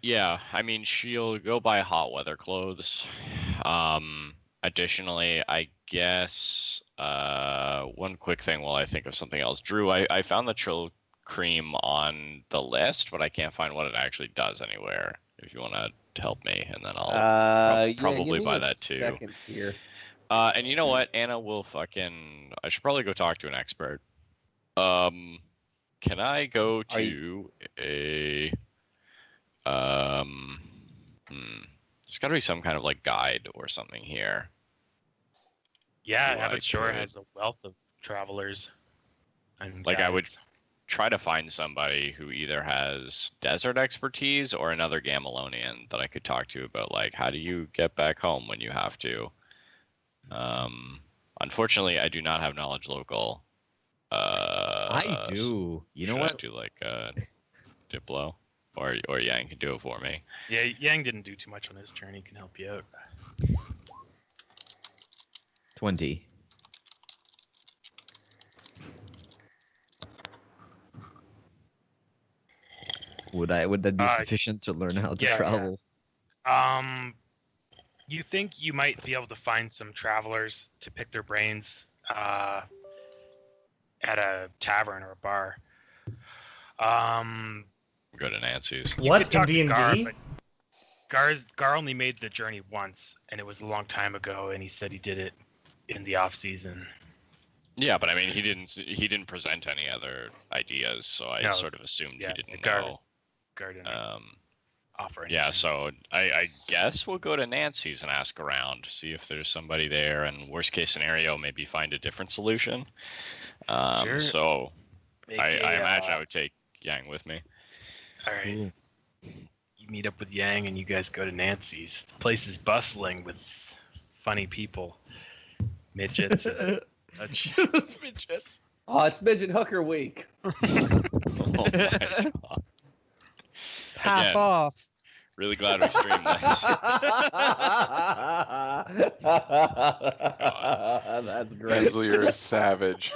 Yeah. I mean, she'll go buy hot weather clothes. Additionally, I guess one quick thing while I think of something else. Drew, I found the Trill cream on the list, but I can't find what it actually does anywhere. If you want to help me, and then I'll Yeah, probably give me buy a that too. second here. And you know what? Anna will fucking. I should probably go talk to an expert. Can I go to a there's got to be some kind of like guide or something here. Yeah, Abbott Shore has a wealth of travelers. And like guides. I would try to find somebody who either has desert expertise or another Gamelonian that I could talk to about like how do you get back home when you have to. Unfortunately, I do not have knowledge local. I do. You know what? I do like Diplo, or Yang can do it for me. Yeah, Yang didn't do too much on his turn. He can help you out. 20. Would that be sufficient to learn how to travel? Yeah. You think you might be able to find some travelers to pick their brains at a tavern or a bar. Go to Nancy's. What in D&D? Gar only made the journey once, and it was a long time ago, and he said he did it in the off season. Yeah, but I mean, he didn't present any other ideas, so I sort of assumed he didn't know. Gar didn't offer anything. Yeah, so I guess we'll go to Nancy's and ask around, see if there's somebody there, and worst case scenario, maybe find a different solution. Sure. So I imagine I would take Yang with me. All right. Ooh. You meet up with Yang and you guys go to Nancy's. The place is bustling with funny people. Midgets. Midgets. Oh, it's Midget Hooker Week. Oh my God. Half off. Really glad we streamed this. That's great. Denzel, you're a savage.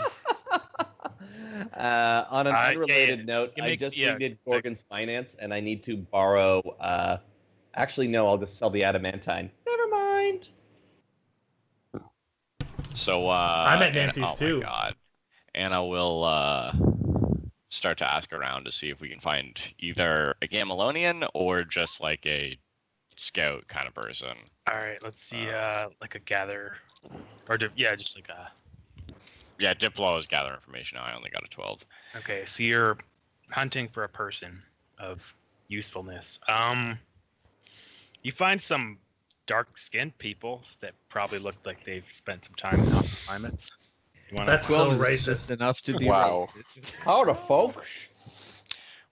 On an unrelated note, I just redid Gorgon's Finance, and I need to borrow... actually, no, I'll just sell the Adamantine. Never mind. So, I'm at Nancy's too. Oh my God. Anna will start to ask around to see if we can find either a Gamelonian or just like a scout kind of person. All right, let's see, like a gather, or just like a. Yeah, Diplo is gather information. I only got a 12. Okay, so you're hunting for a person of usefulness. You find some dark-skinned people that probably look like they've spent some time in hot climates. That's so racist. Just enough to be Wow. racist. How the folks?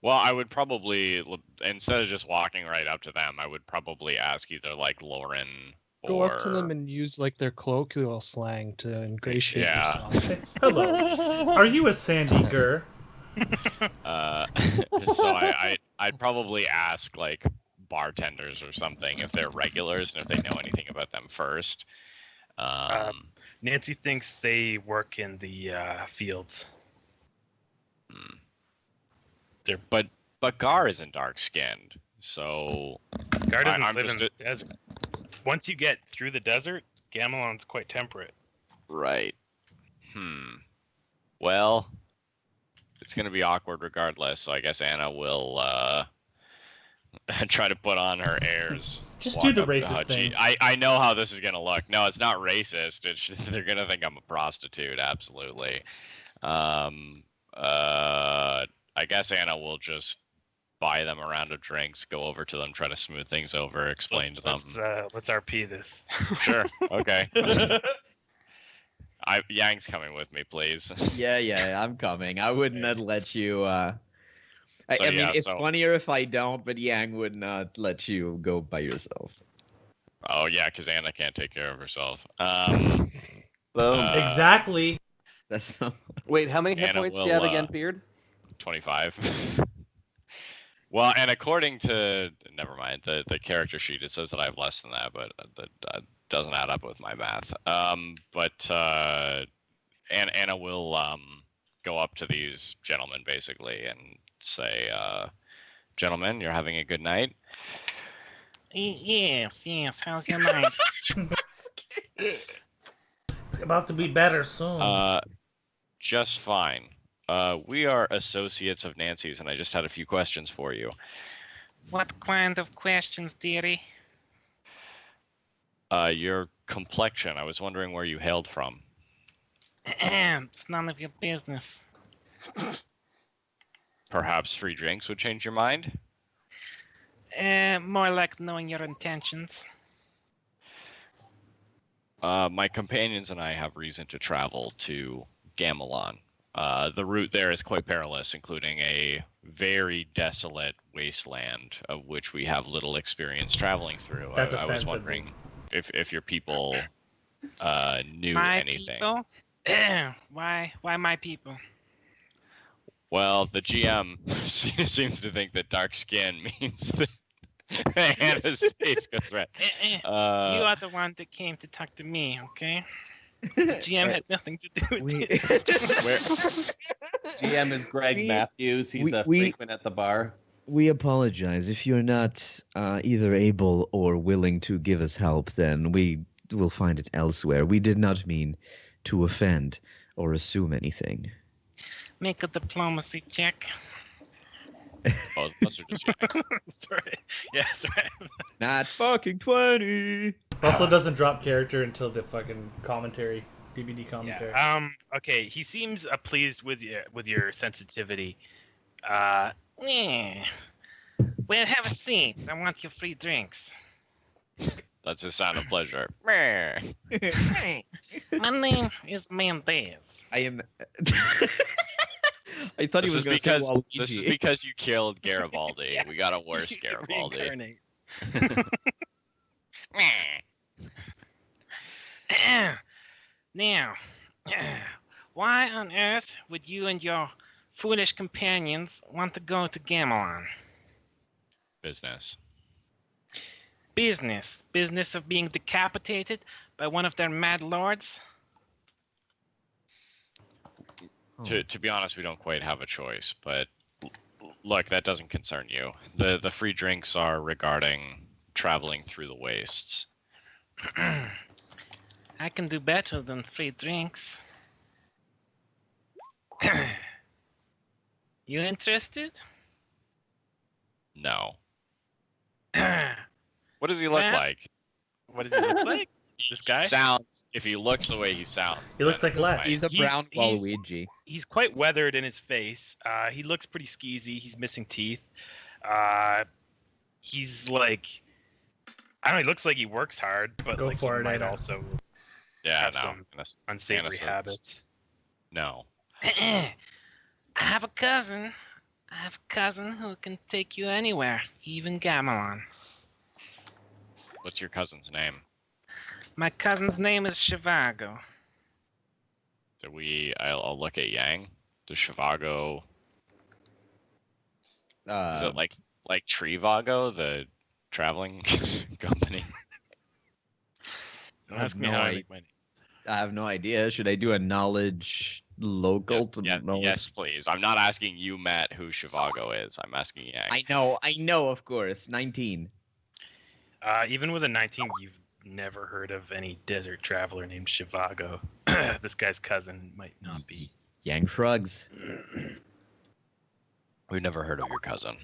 Well, I would probably, instead of just walking right up to them, I would probably ask either like Lauren or... Go up to them and use like their colloquial slang to ingratiate yourself. Hello. Are you a Sandy Gur? So I'd probably ask like bartenders or something if they're regulars and if they know anything about them first. Nancy thinks they work in the fields. But Gar isn't dark skinned, so Gar doesn't live in the desert. Once you get through the desert, Gamelon's quite temperate. Right. Well, it's gonna be awkward regardless, so I guess Anna will try to put on her airs. Just do the racist thing. I know how this is gonna look. No, it's not racist. It's just, they're gonna think I'm a prostitute. Absolutely. I guess Anna will just buy them a round of drinks, go over to them, try to smooth things over, explain to them. Let's RP this. Sure. Okay. Yang's coming with me, please. Yeah, I'm coming. I wouldn't let you. I mean, it's funnier if I don't, but Yang would not let you go by yourself. Oh yeah, because Anna can't take care of herself. Boom. Exactly. That's not... Wait, how many hit points do you have again, Beard? 25. Well, and according to never mind the character sheet, it says that I have less than that, but that doesn't add up with my math. But Anna will go up to these gentlemen basically and say, gentlemen, you're having a good night. Yes. How's your night? It's about to be better soon. Just fine. We are associates of Nancy's, and I just had a few questions for you. What kind of questions, dearie? Your complexion. I was wondering where you hailed from. It's none of your business. Perhaps free drinks would change your mind? More like knowing your intentions. My companions and I have reason to travel to Gamelon. The route there is quite perilous, including a very desolate wasteland of which we have little experience traveling through. That's I was offensive. wondering if your people knew My anything. people? Why my people? Well, the GM seems to think that dark skin means that Hannah's face goes red. You are the one that came to talk to me, okay? GM had nothing to do with this. GM is Greg Matthews. He's a frequent at the bar. We apologize. If you're not either able or willing to give us help, then we will find it elsewhere. We did not mean to offend or assume anything. Make a diplomacy check. Oh, those are just Sorry. Yeah, sorry. Not fucking 20. Also doesn't drop character until the fucking commentary, DVD commentary. Yeah. Okay. He seems pleased with your sensitivity. Yeah. Well, have a seat. I want your free drinks. That's a sound of pleasure. My name is Mendez. I am. I thought he was going to say Waluigi. This is because you killed Garibaldi. Yeah. We got a worse Garibaldi. Now, why on earth would you and your foolish companions want to go to Gamelon? Business. Business of being decapitated by one of their mad lords? To be honest, we don't quite have a choice, but look, that doesn't concern you. The free drinks are regarding traveling through the wastes. I can do better than free drinks. You interested? No. What does he look like? What does he look like? This guy? Sounds. If he looks the way he sounds. He looks like Les. He's a brown Waluigi. He's quite weathered in his face. He looks pretty skeezy. He's missing teeth. He's like, I don't know. He looks like he works hard, but Go like for he it, might Anna. also Yeah, have some unsavory innocence. habits. No. I have a cousin who can take you anywhere, even Gamelon. What's your cousin's name? My cousin's name is Shivago. I'll look at Yang. Does Shivago? Is it like Trivago, the traveling company? Don't ask me how I make my name. I have no idea. Should I do a knowledge local to know? Yes, please. I'm not asking you, Matt, who Shivago is. I'm asking Yang. I know, of course. 19. Even with a 19, you've never heard of any desert traveler named Shivago. This guy's cousin might not be. Yang shrugs. We've never heard of your cousin.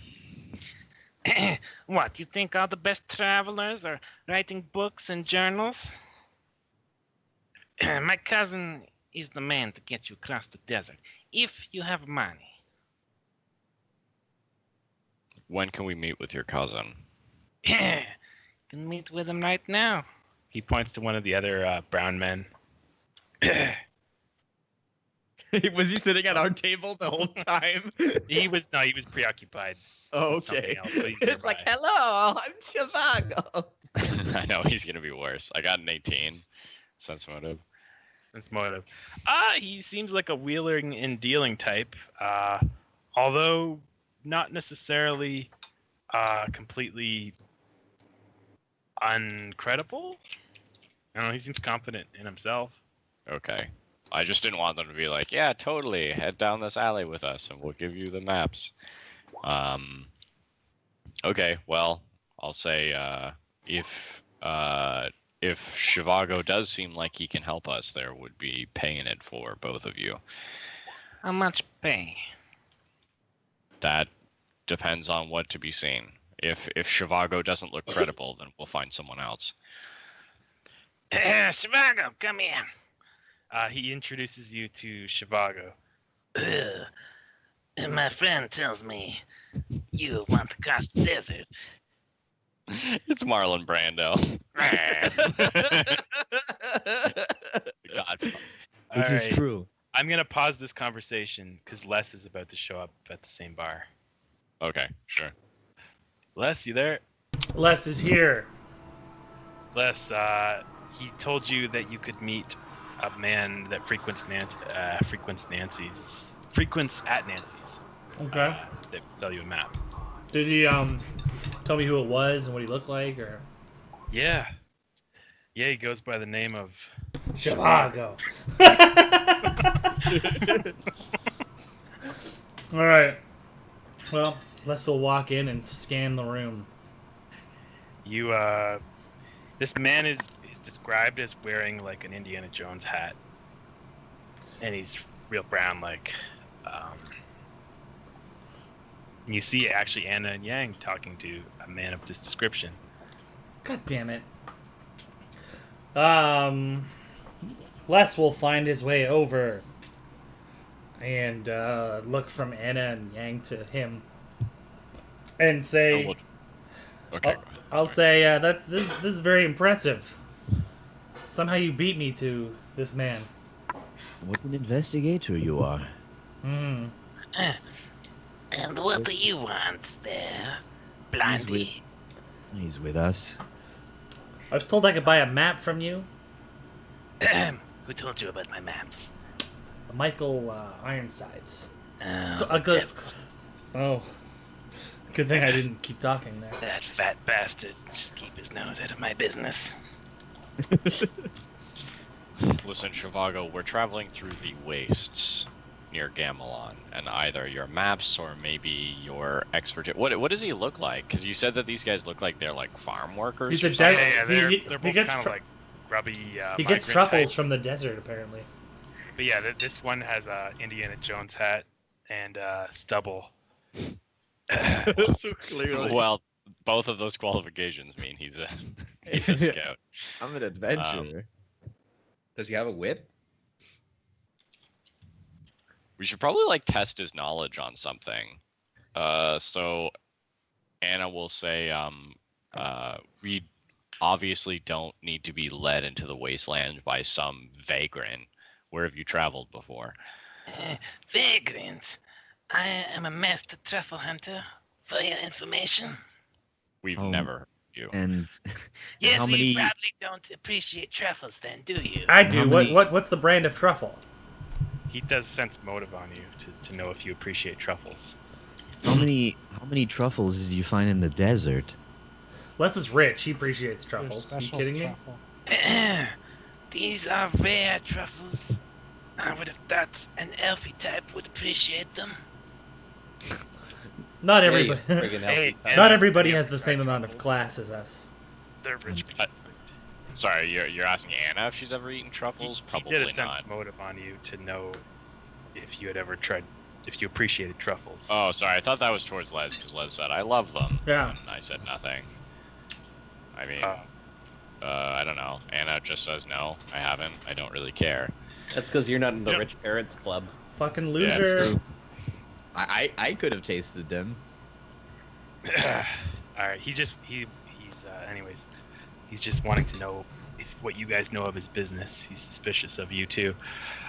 What, you think all the best travelers are writing books and journals? My cousin is the man to get you across the desert, if you have money. When can we meet with your cousin? Can meet with him right now. He points to one of the other brown men. Was he sitting at our table the whole time? He was preoccupied. Oh, with something okay. else, but he's It's like, nearby. hello, I'm Shivago. I know he's gonna be worse. I got an 18. Sense motive. That's motive. He seems like a wheeling and dealing type. Although not necessarily completely uncredible. I don't know, he seems confident in himself. Okay. I just didn't want them to be like, yeah, totally. Head down this alley with us, and we'll give you the maps. Okay, well, I'll say if Shivago does seem like he can help us, there would be paying it for both of you. How much pay? That depends on what to be seen. If Shivago doesn't look credible, then we'll find someone else. Shivago, come here. He introduces you to Shivago. My friend tells me you want to cross the desert. It's Marlon Brando. God. It is true. I'm gonna pause this conversation because Les is about to show up at the same bar. Okay, sure. Les, you there? Les is here. Les, he told you that you could meet a man that frequents at Nancy's. Okay. They sell you a map. Did he tell me who it was and what he looked like, or? Yeah, he goes by the name of Shivago. All right. Well, Les will walk in and scan the room. You. This man is described as wearing like an Indiana Jones hat, and he's real brown, like. And you see actually Anna and Yang talking to a man of this description. God damn it. Les will find his way over and look from Anna and Yang to him and say, Okay. I'll say, this is very impressive. Somehow you beat me to this man. What an investigator you are. Hmm. And what do you want there, Blondie? He's with us. I was told I could buy a map from you. Who told you about my maps? Michael Ironsides. Good. Good thing I didn't keep talking there. That fat bastard should keep his nose out of my business. Listen, Shivago, we're traveling through the wastes near Gamelon, and either your maps or maybe your expertise. What does he look like? Because you said that these guys look like they're like farm workers. He's a they're both kind of like grubby. He gets truffles types. from the desert, apparently. But yeah, this one has a Indiana Jones hat and stubble. So clearly. Well, both of those qualifications mean he's a scout. I'm an adventurer. Does he have a whip? We should probably like test his knowledge on something. So Anna will say, we obviously don't need to be led into the wasteland by some vagrant. Where have you traveled before? Vagrant. I am a master truffle hunter. For your information. We've never heard of you. And yes, how you many... probably don't appreciate truffles then, do you? I do. What's the brand of truffle? He does sense motive on you to know if you appreciate truffles. How many truffles did you find in the desert? Les is rich. He appreciates truffles. Are you kidding truffle. me? These are rare truffles. I would have thought an elfie type would appreciate them. Not everybody. Hey, not everybody has the same amount of class as us. They're rich people. Sorry, you're asking Anna if she's ever eaten truffles? Probably he did a sense not. motive on you to know if you had ever tried, if you appreciated truffles. Oh, sorry. I thought that was towards Les because Les said I love them. Yeah. And I said nothing. I mean, I don't know. Anna just says no. I haven't. I don't really care. That's because you're not in the rich parents club. Fucking Yeah, loser. that's true. I could have tasted them. All right. Anyways, he's just wanting to know what you guys know of his business. He's suspicious of you too.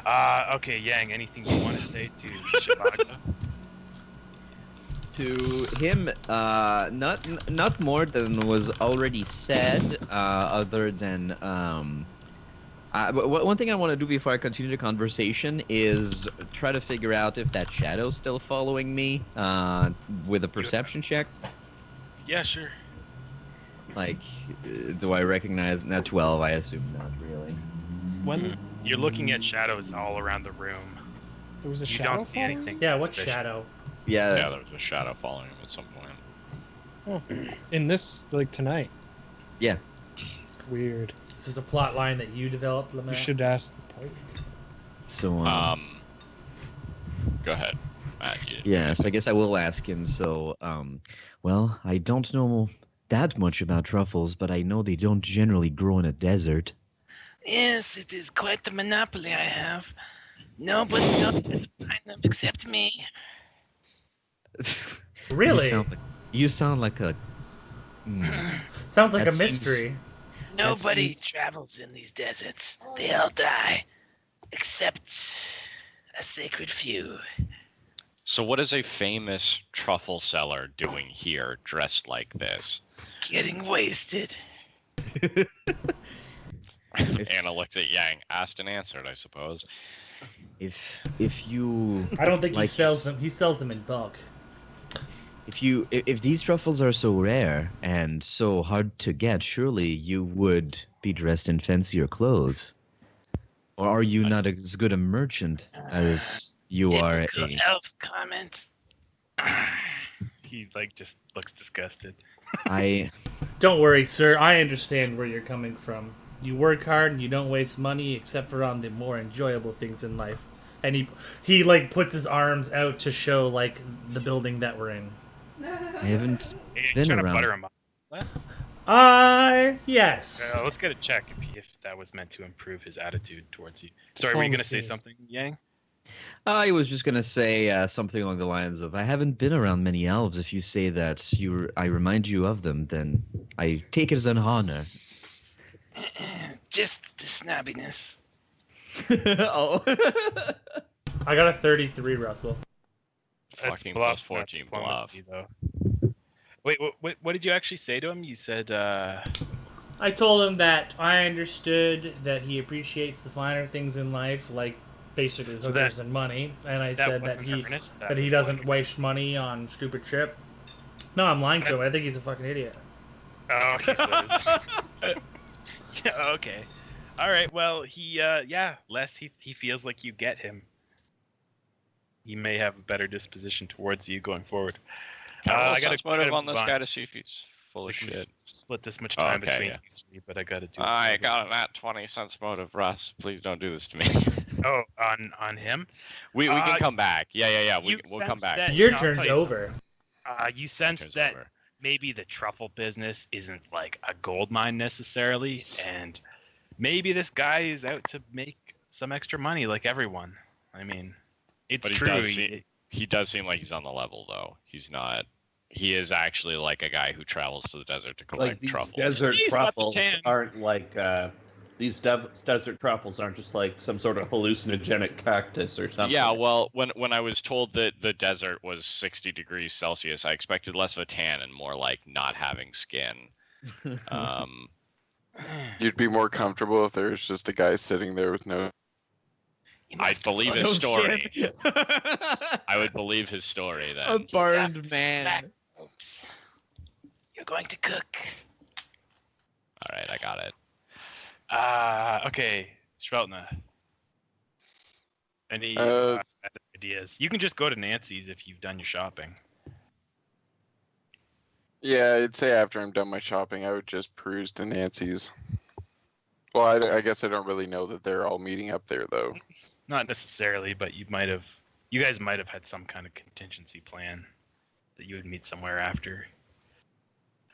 Okay, Yang. Anything you want to say to Shivago? To him, not more than was already said. Other than one thing I want to do before I continue the conversation is try to figure out if that shadow's still following me with a perception check. Yeah, sure. Like, do I recognize that 12? I assume not really. When You're looking at shadows all around the room. there was a You shadow don't see following? anything. Yeah, what suspicious. shadow? Yeah, there was a shadow following him at some point. Oh, in this, like tonight. Yeah. Weird. This is a plot line that you developed, Lamar. You should ask the party. So, go ahead, Matt. Yeah, so I guess I will ask him. So, well, I don't know that much about truffles, but I know they don't generally grow in a desert. Yes, it is quite the monopoly I have. Nobody knows where to find them except me. Really? You sound like a. Sounds like a mystery. Nobody travels in these deserts. They all die, except a sacred few. So what is a famous truffle seller doing here, dressed like this? Getting wasted. Anna looks at Yang, asked and answered, I suppose. If you, I don't think like, he sells them. He sells them in bulk. If these truffles are so rare and so hard to get, surely you would be dressed in fancier clothes. Or are you not as good a merchant as you are a elf comment? He just looks disgusted. Don't worry, sir. I understand where you're coming from. You work hard and you don't waste money except for on the more enjoyable things in life. And he puts his arms out to show the building that we're in. I haven't been around. Butter him up less? Yes. Let's get a check if that was meant to improve his attitude towards you. Sorry, were you going to say something, Yang? I was just going to say something along the lines of, I haven't been around many elves. If you say that I remind you of them, then I take it as an honor. Just the snappiness. Oh. I got a 33, Russell. Fucking plus 14 bluff. Though. Wait, what did you actually say to him? You said, I told him that I understood that he appreciates the finer things in life, like basically hookers and money, and I said that he doesn't waste money on stupid trip. No, I'm lying to him. I think he's a fucking idiot. Oh, yeah, okay. All right. Well, Les, he feels like you get him. He may have a better disposition towards you going forward. I got to motive on this guy to see if he's full of shit. Split this much time between you three, but I got to do. I got an at 20 cents motive, Russ. Please don't do this to me. Oh, on him? We can come back. Yeah. We'll come back. Your turn's over. You sense that maybe the truffle business isn't like a gold mine necessarily, and maybe this guy is out to make some extra money like everyone. I mean, it's true. He does seem like he's on the level, though. He's not. He is actually like a guy who travels to the desert to collect truffles. Desert truffles aren't like desert truffles aren't just like some sort of hallucinogenic cactus or something. Yeah, well, when I was told that the desert was 60 degrees Celsius, I expected less of a tan and more like not having skin. You'd be more comfortable if there was just a guy sitting there with no. I'd believe his story. I would believe his story then. A burned man. Oops. You're going to cook. All right, I got it. Okay, Schveltna. Any ideas? You can just go to Nancy's if you've done your shopping. Yeah, I'd say after I'm done my shopping, I would just peruse to Nancy's. Well, I guess I don't really know that they're all meeting up there, though. Not necessarily, but you guys might have had some kind of contingency plan that you would meet somewhere after.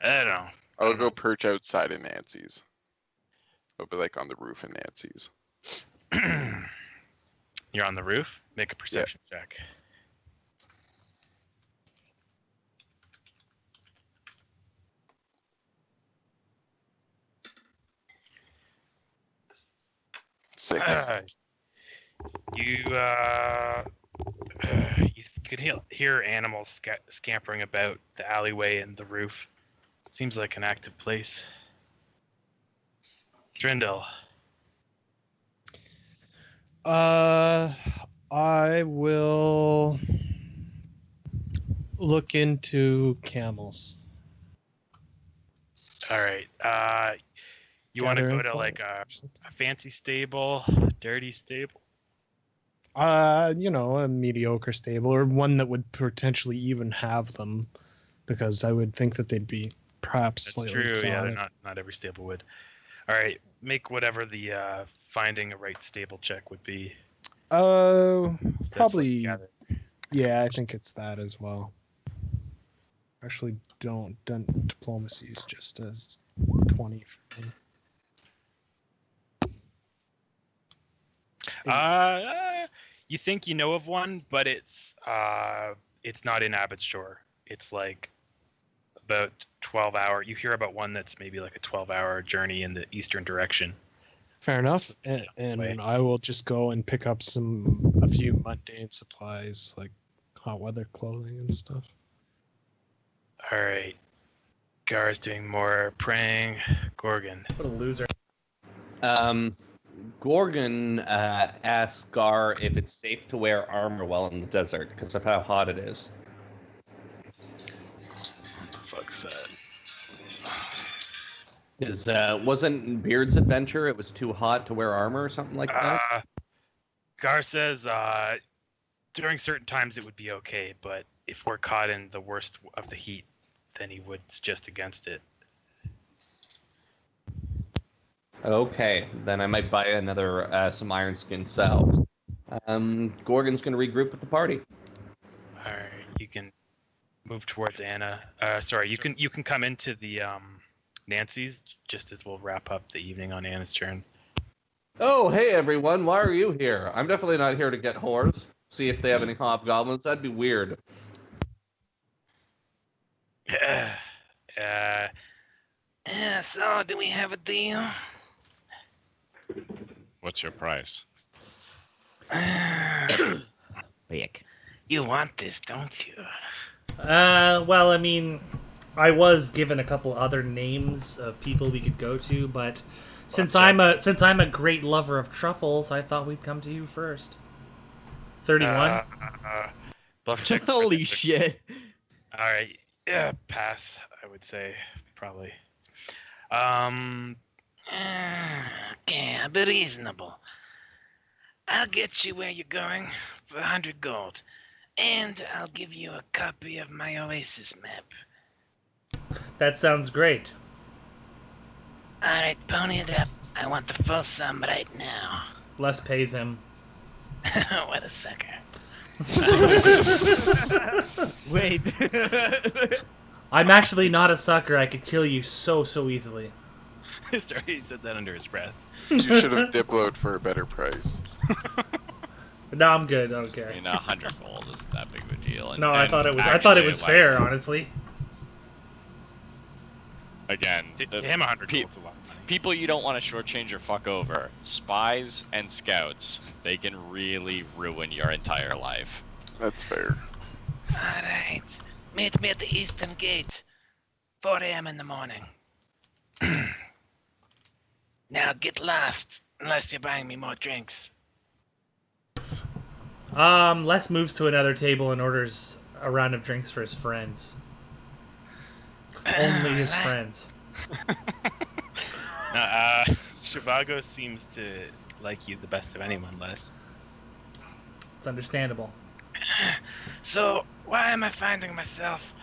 I don't know. I'll go perch outside of Nancy's. I'll be like on the roof of Nancy's. You're on the roof? Make a perception check. Six. You could hear animals scampering about the alleyway and the roof. Seems like an active place. Drindle. I will look into camels. All right. You want to go to like a fancy stable, dirty stable? A mediocre stable, or one that would potentially even have them. because I would think that they'd be perhaps That's slightly true. exotic. Yeah, not every stable would. All right, make whatever the finding a right stable check would be. Probably. Yeah, I think it's that as well. Actually, don't diplomacy is just as 20 for me. You think you know of one, but it's not in Abbotsford. It's like about 12-hour. You hear about one that's maybe like a 12-hour journey in the eastern direction. Fair enough, and I will just go and pick up a few mundane supplies like hot weather clothing and stuff. All right, Gar's doing more praying. Gorgon. What a loser. Gorgon asks Gar if it's safe to wear armor while in the desert because of how hot it is. What the fuck's that? Wasn't Beard's adventure it was too hot to wear armor or something like that? Gar says during certain times it would be okay, but if we're caught in the worst of the heat, then he would suggest against it. Okay, then I might buy another some iron skin cells. Gorgon's going to regroup with the party. All right, you can move towards Anna. Sorry, you can come into the Nancy's just as we'll wrap up the evening on Anna's turn. Oh, hey everyone, why are you here? I'm definitely not here to get whores. See if they have any hobgoblins. That'd be weird. So, do we have a deal? What's your price? Big. You want this, don't you? Well, I mean, I was given a couple other names of people we could go to, but since I'm a great lover of truffles, I thought we'd come to you first. 31. Bluff check. Holy shit. All right. Yeah, pass, I would say, probably. Okay, I'll be reasonable. I'll get you where you're going for 100 gold. And I'll give you a copy of my Oasis map. That sounds great. Alright, pony it up. I want the full sum right now. Les pays him. What a sucker. Wait. I'm actually not a sucker. I could kill you so easily. Sorry, he said that under his breath. You should have diploed for a better price. No, I'm good. I don't care. I mean, 100 gold isn't that big of a deal. No, I thought it was fair, honestly. Again, to him, 100 gold's a lot of money. People you don't want to shortchange or fuck over. Spies and scouts. They can really ruin your entire life. That's fair. Alright. Meet me at the Eastern Gate. 4 a.m. in the morning. Now get lost, unless you're buying me more drinks. Les moves to another table and orders a round of drinks for his friends. Only his friends. Shivago seems to like you the best of anyone, Les. It's understandable. So, why am I finding myself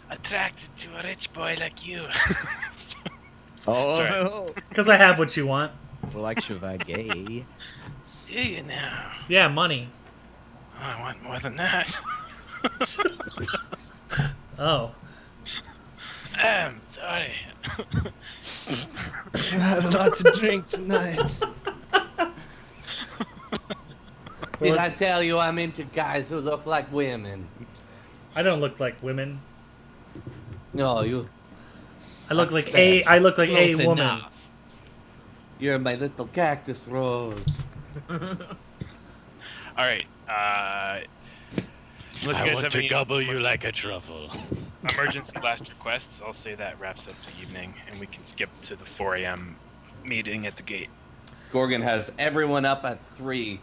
attracted to a rich boy like you? Oh, because I have what you want. Like Chevalier. Do you now? Yeah, money. Oh, I want more than that. Oh. Sorry. I had a lot to drink tonight. Did I tell you I'm into guys who look like women? I don't look like women. No, you. I look like a woman. Enough. You're my little cactus rose. All right. Unless you guys have any gobble you like a truffle. emergency last requests, I'll say that wraps up the evening, and we can skip to the 4 a.m. meeting at the gate. Gorgon has everyone up at 3.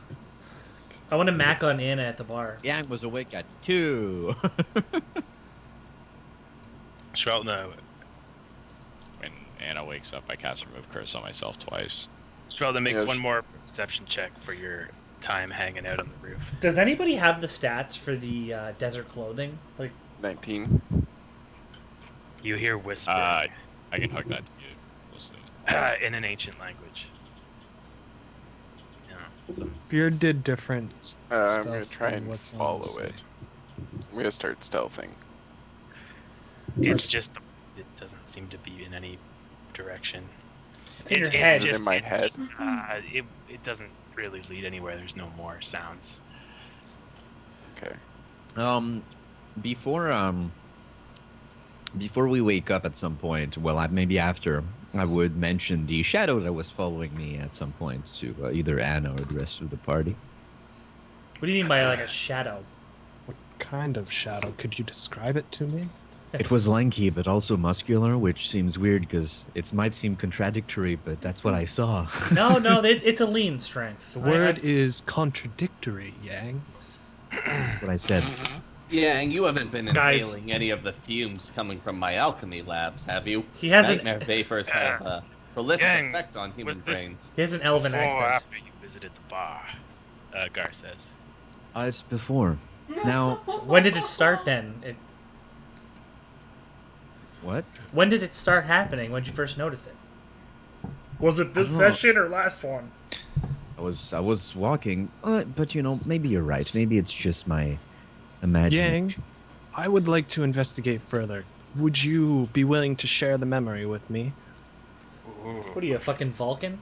I want to mac on Anna at the bar. Yang was awake at 2. Shvelna, When Anna wakes up, I cast Remove Curse on myself twice. Shvelna makes one more perception check for your time hanging out on the roof. Does anybody have the stats for the desert clothing? Like 19. You hear whispering. I can hook that to you. We'll see. In an ancient language. Beard did different I'm stuff. gonna try and follow it. I'm gonna start stealthing. It's just it doesn't seem to be in any direction. It's in your head. It's in my head. It doesn't really lead anywhere. There's no more sounds. Okay. Before we wake up at some point, well, maybe after, I would mention the shadow that was following me at some point to either Anna or the rest of the party. What do you mean by like a shadow? What kind of shadow? Could you describe it to me? It was lanky, but also muscular, which seems weird because it might seem contradictory, but that's what I saw. No, it's a lean strength. The word is contradictory, Yang. What I said. Yeah, and you haven't been inhaling any of the fumes coming from my alchemy labs, have you? He hasn't. Nightmare vapors have a prolific effect on human brains. He has an elven accent. After you visited the bar, Gar says. It's before. Now. When did it start then? What? When did it start happening? When did you first notice it? Was it this session or last one? I was walking, but maybe you're right. Maybe it's just my imagination. Yang, I would like to investigate further. Would you be willing to share the memory with me? What are you, a fucking Vulcan?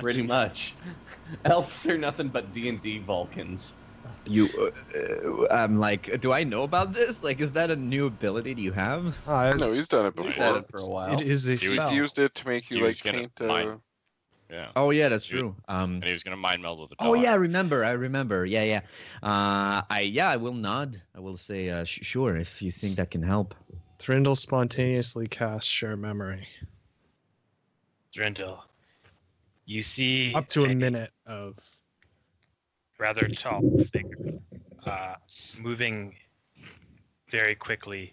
Pretty much. Elves are nothing but D&D Vulcans. I'm like, do I know about this? Like, is that a new ability you have? No, he's done it before. He's had it for a while. It is a spell. He's used it to make you paint. Yeah. Oh yeah, that's true. And he was gonna mind meld with the dog. Oh yeah, I remember. Yeah. I will nod. I will say, sure, if you think that can help. Thrindle spontaneously casts share memory. Thrindle, you see up to a minute of rather tall figure moving very quickly.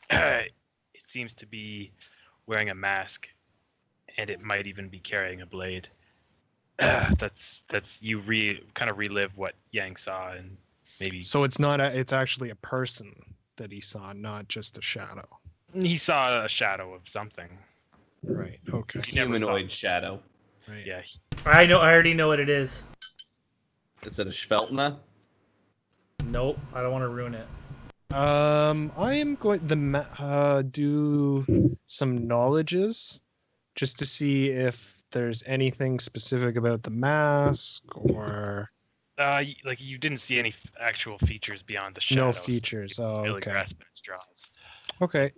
It seems to be wearing a mask, and it might even be carrying a blade. That's you kind of relive what Yang saw, and maybe. So it's actually a person that he saw, not just a shadow. He saw a shadow of something. Right. Okay. Humanoid shadow. Right. Yeah. I already know what it is. Is it a Schveltna? Nope. I don't want to ruin it. I am going to do some knowledges just to see if there's anything specific about the mask or. Like you didn't see any actual features beyond the shadows. No features. Oh, really okay. grasping its draws. Okay.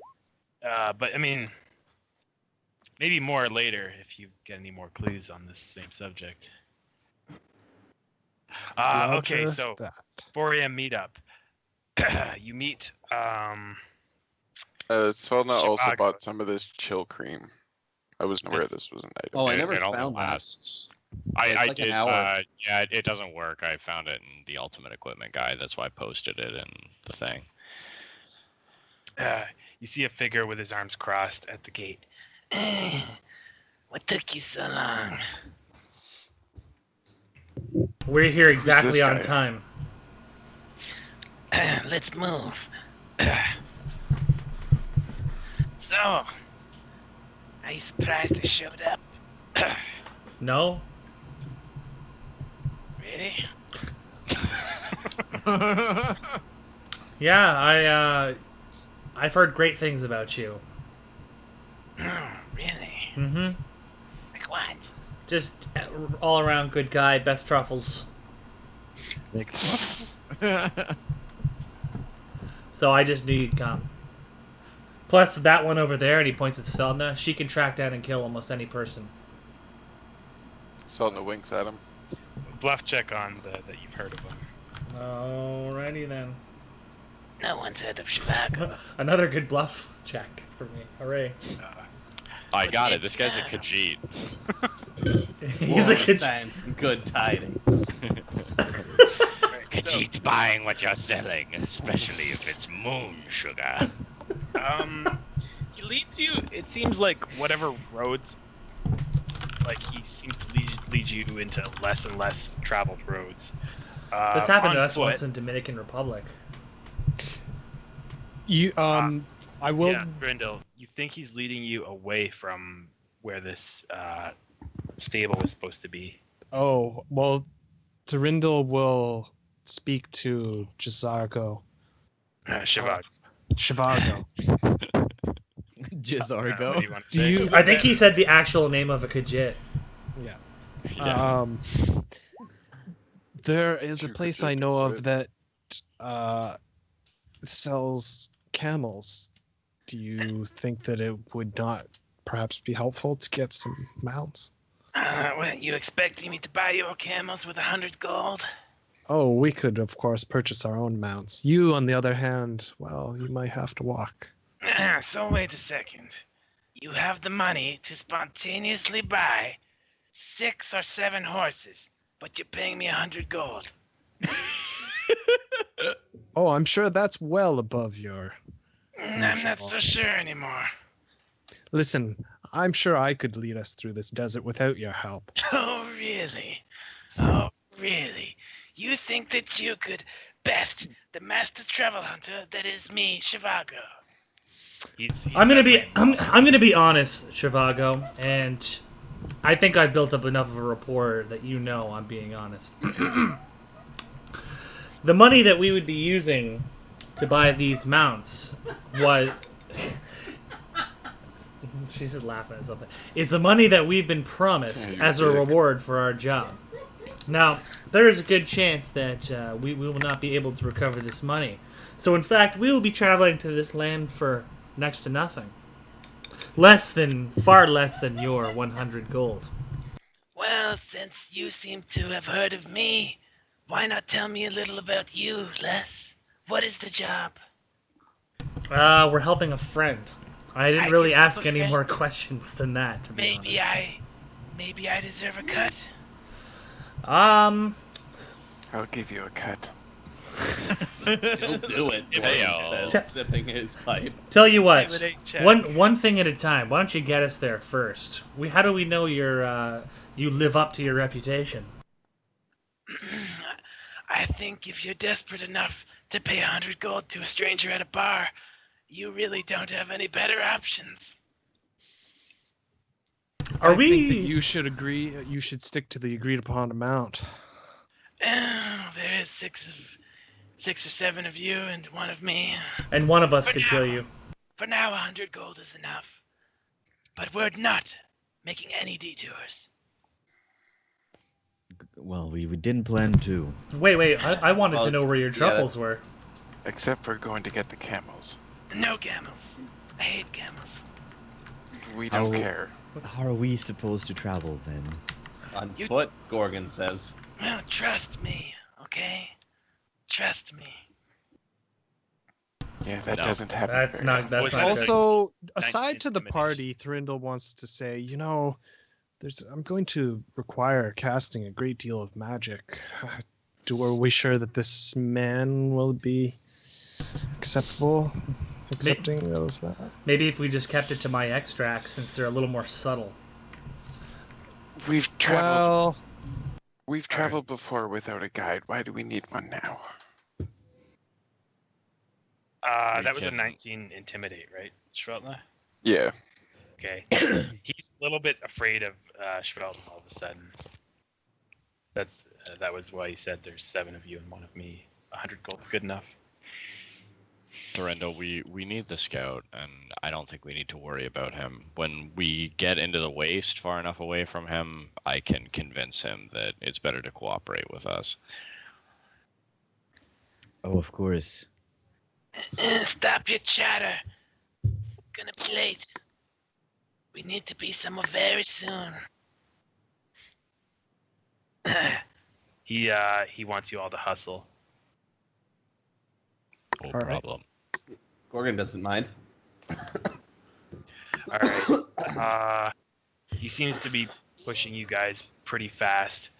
But I mean, maybe more later if you get any more clues on this same subject. Okay, so 4 a.m. meetup. You meet. Svelna also bought some of this chill cream. I wasn't aware this was an item. Oh, I never it found only that. lasts. I like did. an hour. Yeah, it doesn't work. I found it in the Ultimate Equipment Guide. That's why I posted it in the thing. You see a figure with his arms crossed at the gate. What took you so long? We're here exactly on time. Let's move. So, are you surprised I showed up? No? Really? Yeah, I've heard great things about you. Oh, really? Mm-hmm. Like what? Just all around good guy, best truffles. So I just knew you'd come. Plus, that one over there, and he points at Selna, she can track down and kill almost any person. Svelna winks at him. Bluff check on that you've heard of him. Alrighty then. No one's heard of Chicago. Another good bluff check for me. Hooray. I got it. This guy's a Khajiit. He's a Khajiit. Good tidings. Khajiit's buying what you're selling, especially if it's moon sugar. He leads you. It seems like whatever roads. Like he seems to lead you into less and less traveled roads. This happened to us once in Dominican Republic. I will. Yeah, Grindel, you think he's leading you away from where this stable was supposed to be? Oh, well, Thurindel will speak to Jizargo. Shivago. Shivago. Jizargo. What do you want to Do say? you- I think he said the actual name of a Khajiit. Yeah. Yeah. There is a Too place legit I to know of quit. that sells camels. Do you think that it would not perhaps be helpful to get some mounts? What, you expecting me to buy your camels with 100 gold? Oh, we could, of course, purchase our own mounts. You, on the other hand, well, you might have to walk. So wait a second. You have the money to spontaneously buy 6 or 7 horses, but you're paying me 100 gold. Oh, I'm sure that's well above your... I'm not so sure anymore. Listen, I'm sure I could lead us through this desert without your help. Oh, really? Oh, really? You think that you could best the master travel hunter that is me, Shivago? I'm gonna be honest, Shivago, and I think I've built up enough of a rapport that you know I'm being honest. The money that we would be using to buy these mounts was... She's just laughing at something. It's the money that we've been promised as a reward for our job. Now, there is a good chance that we will not be able to recover this money. So, in fact, we will be traveling to this land for next to nothing. Far less than your 100 gold. Well, since you seem to have heard of me, why not tell me a little about you, Les? What is the job? We're helping a friend. I didn't really can help ask a any friend. more questions than that, to be honest. Maybe I deserve a cut. I'll give you a cut. He'll do it, Gordon says, sipping his pipe. Tell you what, one thing at a time. Why don't you get us there first? How do we know you live up to your reputation? I think if you're desperate enough to pay 100 gold to a stranger at a bar, you really don't have any better options. I think that you should agree. You should stick to the agreed upon amount. There is 6 or 7 of you and 1 of me. And one of us could kill you. For now, 100 gold is enough. But we're not making any detours. Well, we didn't plan to. Wait. I wanted to know where your truffles were. Except for going to get the camels. No camels. I hate camels. We don't care. How are we supposed to travel then? On foot, Gorgon says. Well, trust me, okay? Trust me. Yeah, that doesn't happen. That's not Also, good. aside to the party, Thurindel wants to say, I'm going to require casting a great deal of magic. Are we sure that this man will be accepting of that? Maybe if we just kept it to my extracts, since they're a little more subtle. We've traveled before without a guide. Why do we need one now? That was a 19 intimidate, right, Schveltner? Yeah. Okay. He's a little bit afraid of Schveltner all of a sudden. That was why he said there's 7 of you and 1 of me. 100 gold's good enough. Thorendo, we need the scout, and I don't think we need to worry about him. When we get into the waste far enough away from him, I can convince him that it's better to cooperate with us. Oh, of course. Stop your chatter. Gonna be late. We need to be somewhere very soon. He wants you all to hustle. No problem. Gorgon doesn't mind. All right. He seems to be pushing you guys pretty fast.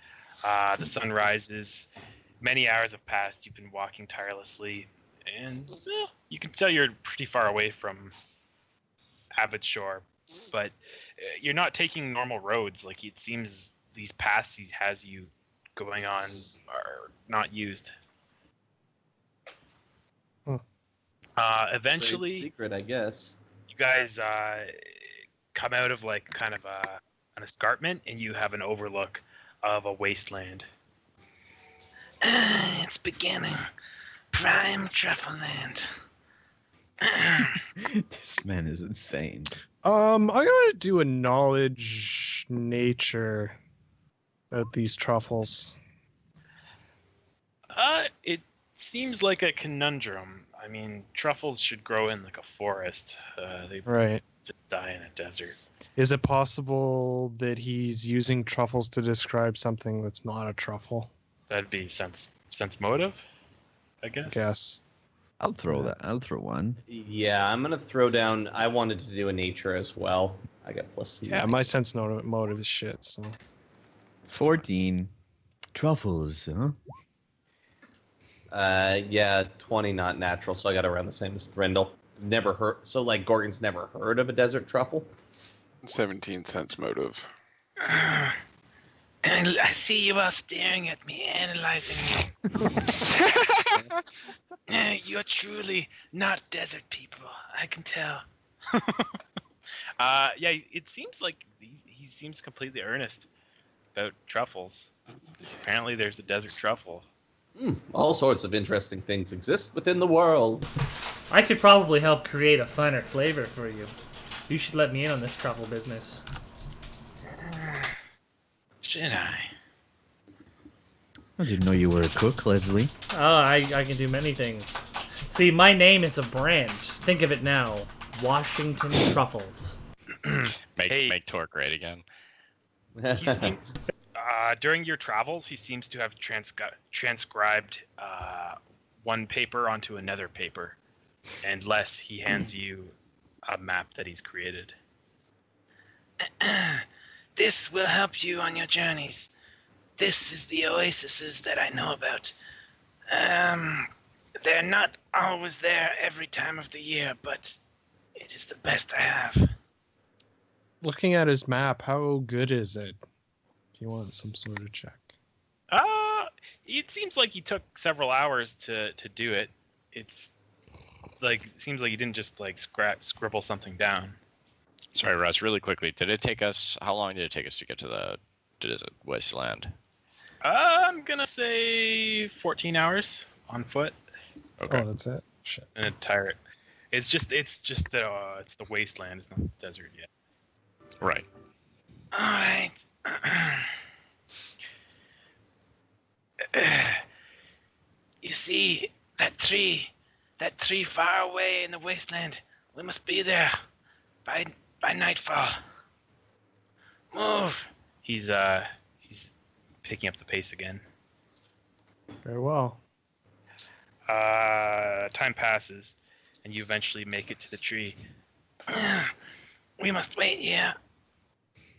The sun rises. Many hours have passed. You've been walking tirelessly, and you can tell you're pretty far away from Abbottshire, but you're not taking normal roads. Like, it seems these paths he has you going on are not used. Eventually, Great secret, I guess. you guys come out of like kind of an escarpment, and you have an overlook of a wasteland. It's beginning. Prime truffle land. This man is insane. I'm gonna do a knowledge nature about these truffles. It seems like a conundrum. I mean, truffles should grow in like a forest. They just die in a desert. Is it possible that he's using truffles to describe something that's not a truffle? That'd be sense motive, I guess. I'll throw that. I'll throw one. Yeah, I'm gonna throw down. I wanted to do a nature as well. I got +2. Yeah, my sense motive is shit. So 14 truffles, huh? Yeah, 20 not natural, so I got around the same as Thrindle. Never heard. So like Gorgon's never heard of a desert truffle. 17 sense motive. I see you all staring at me, analyzing me. You're truly not desert people. I can tell. Yeah, it seems like he seems completely earnest about truffles. Apparently, there's a desert truffle. All sorts of interesting things exist within the world. I could probably help create a finer flavor for you. You should let me in on this truffle business. Should I? I didn't know you were a cook, Leslie. Oh, I can do many things. See, my name is a brand. Think of it now. Washington Truffles. Make Torque great again. He seems, during your travels, he seems to have transcribed one paper onto another paper. And Les, he hands you a map that he's created. This will help you on your journeys. This is the oases that I know about. They're not always there every time of the year, but it is the best I have. Looking at his map, how good is it? Do you want some sort of check? It seems like he took several hours to do it. It's like it seems like he didn't just like scribble something down. Sorry, Russ, really quickly. How long did it take us to get to the wasteland? I'm gonna say 14 hours on foot. Okay. Oh, that's it. Shit. An entire. It's the wasteland. It's not the desert yet. Right. All right. You see that tree far away in the wasteland. We must be there by nightfall. Move. He's picking up the pace again. Very well. Time passes, and you eventually make it to the tree. We must wait here.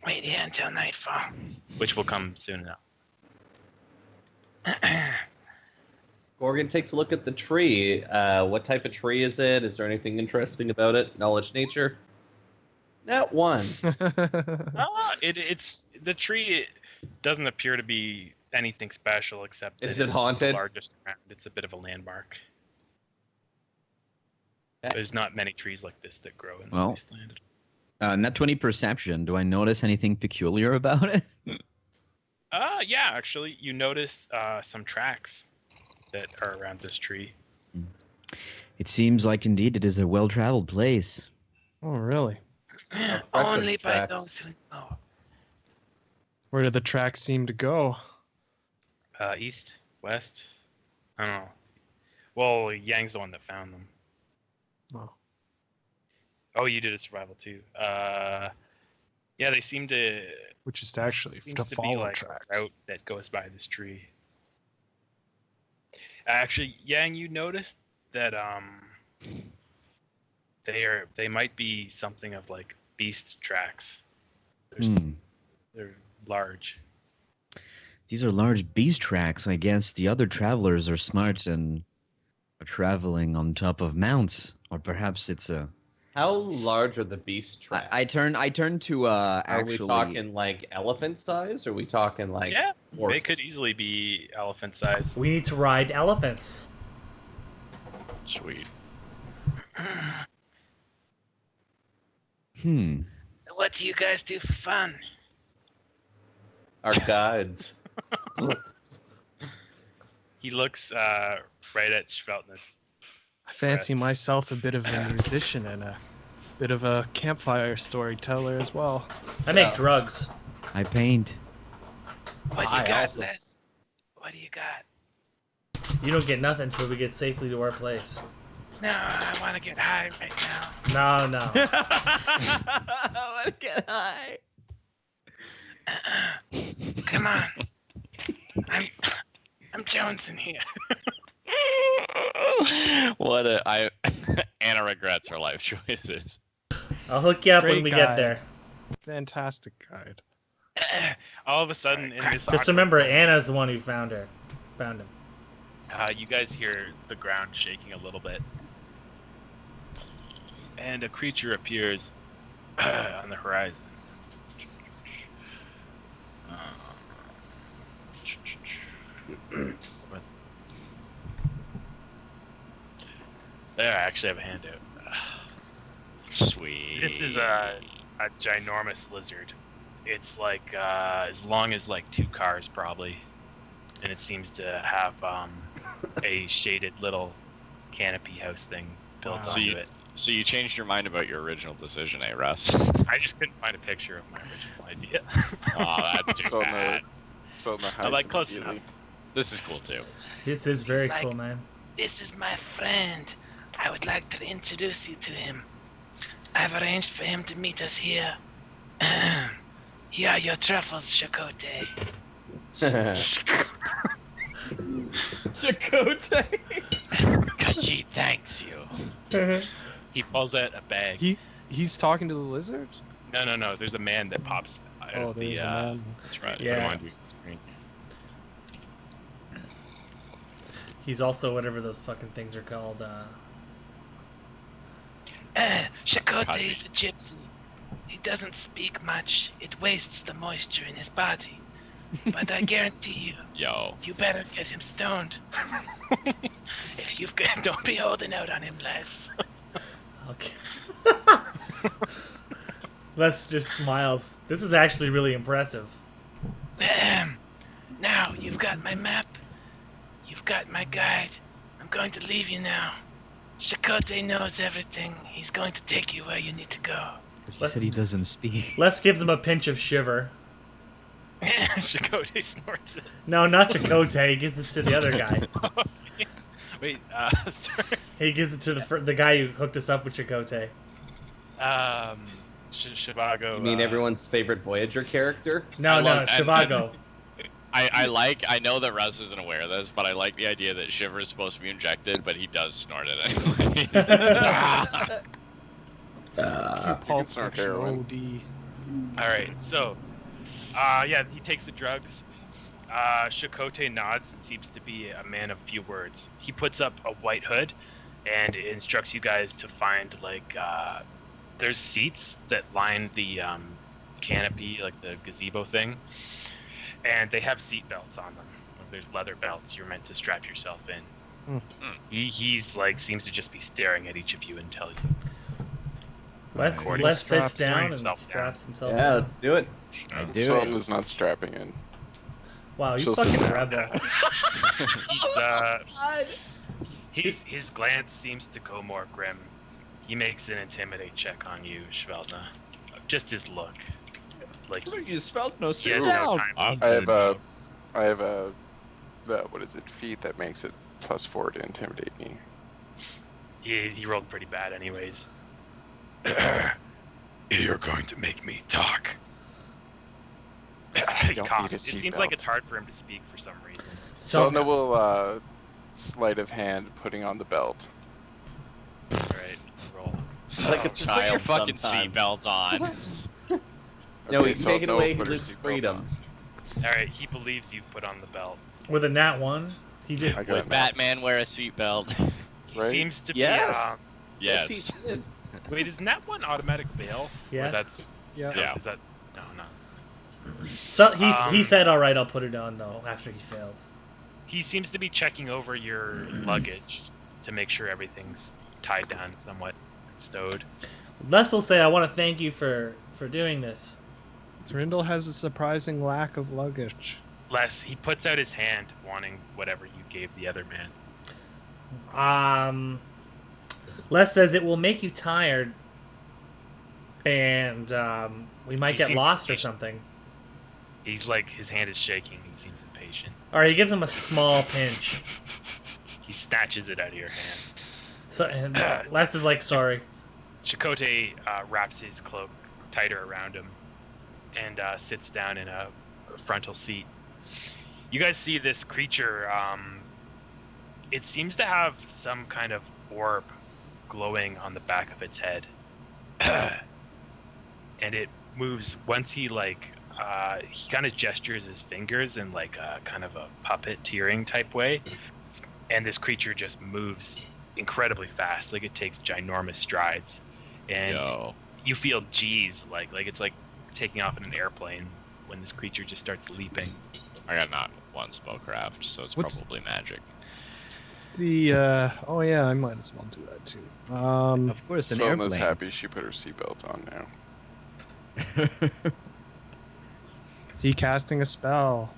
Wait here until nightfall. Which will come soon enough. Gorgon takes a look at the tree. What type of tree is it? Is there anything interesting about it? Knowledge nature? Not one. It's the tree doesn't appear to be anything special except that Is it haunted? The largest around. It's a bit of a landmark. There's not many trees like this that grow in the wasteland. Net 20 perception. Do I notice anything peculiar about it? Yeah, actually, you notice some tracks that are around this tree. It seems like indeed it is a well-traveled place. Oh, really? Only by those who know. Where do the tracks seem to go? East, west. I don't know. Well, Yang's the one that found them. Oh. Oh, you did a survival too. Yeah, they seem to. Which is to actually to follow like tracks. A route that goes by this tree. Actually, Yang, you noticed that they might be something of like beast tracks. They're large. These are large beast tracks. I guess the other travelers are smart and are traveling on top of mounts, or perhaps it's a. How large are the beast tracks? I turn to actually. Are we talking like elephant size? Or are we talking like? They could easily be elephant size. We need to ride elephants. Sweet. So what do you guys do for fun? Our guides. He looks right at Schveltness. I fancy myself a bit of a musician and a bit of a campfire storyteller as well. I make drugs. I paint. What do you got, Les? What do you got? You don't get nothing until we get safely to our place. No, I want to get high right now. No. I want to get high. Come on. I'm jonesing here. Anna regrets her life choices. I'll hook you up Great when we guide. get there. Fantastic guide. All of a sudden, in this Just remember, Anna's the one who found him. You guys hear the ground shaking a little bit, and a creature appears on the horizon. There, I actually have a handout. Sweet. This is a ginormous lizard. It's like as long as like 2 cars probably, and it seems to have a shaded little canopy house thing built onto it. So you changed your mind about your original decision, eh, Russ? I just couldn't find a picture of my original idea. Oh, that's too bad. I'm like close enough. This is cool too. This is very cool, man. This is my friend. I would like to introduce you to him. I've arranged for him to meet us here. Here are your truffles, Chakotay. Chakotay. Kachi thanks you. He pulls out a bag. He's talking to the lizard? No. There's a man that pops out of there's the. a man. That's right. Yeah. I don't want to do the screen. He's also whatever those fucking things are called. Chakotay is a gypsy. He doesn't speak much. It wastes the moisture in his body. But I guarantee you, you better get him stoned. If you've got, don't be holding out on him, Les. Okay. Les just smiles. This is actually really impressive. Now, you've got my map. You've got my guide. I'm going to leave you now. Chakotay knows everything. He's going to take you where you need to go. But he said he doesn't speak. Les gives him a pinch of shiver. Chakotay snorts it. No, not Chakotay. He gives it to the other guy. Wait, sorry. He gives it to the guy who hooked us up with Chakotay. Shivago. You mean everyone's favorite Voyager character? No, Shivago. I know that Russ isn't aware of this, but I like the idea that Shiver is supposed to be injected, but he does snort it anyway. Pulp Fiction OD. Alright, so, he takes the drugs. Chakotay nods and seems to be a man of few words. He puts up a white hood and instructs you guys to find, there's seats that line the canopy, like the gazebo thing. And they have seat belts on them. There's leather belts you're meant to strap yourself in. He's seems to just be staring at each of you and tell you. Les sits down and straps himself down. Yeah, let's do it. Someone is not strapping in. Wow, you She'll fucking sit down. rebel. His glance seems to go more grim. He makes an intimidate check on you, Shveltna. Just his look. You felt no he has no time. I have a what is it? Feat that makes it +4 to intimidate me. He rolled pretty bad, anyways. You're going to make me talk. He coughs. It seems like it's hard for him to speak for some reason. So will sleight of hand putting on the belt. All right, roll. Like a Child, fucking sometimes. seatbelt on. No, Okay, he's so taking no away put her his seatbelt freedoms. All right, he believes you've put on the belt. With a nat 1, he did. I got Would it. Batman wear a seatbelt? He Right? seems to Yes. Yes. he did. be. Wait, isn't that one automatic bail? Yeah. Or that's. Yeah. Is that? No. So he said, "All right, I'll put it on though." After he failed. He seems to be checking over your luggage to make sure everything's tied down somewhat, stowed. Les will say, "I want to thank you for doing this." Thrindle has a surprising lack of luggage. Les, he puts out his hand, wanting whatever you gave the other Les man. says it will make you tired, and we might get lost or something. He's like, his hand is shaking. He seems impatient. All right, he gives him a small pinch. He snatches it out of your hand. So, and Les is like, sorry. Chakotay wraps his cloak tighter around him and sits down in a frontal seat. You guys see this creature. It seems to have some kind of orb glowing on the back of its head. And it moves once he kind of gestures his fingers in like a kind of a puppeteering type way, and this creature just moves incredibly fast. Like it takes ginormous strides, and you feel G's like it's like taking off in an airplane when this creature just starts leaping. I got not one spellcraft, so it's probably magic. Oh yeah, I might as well do that too. Of course, an airplane. Sona's happy she put her seatbelt on now. Is he casting a spell?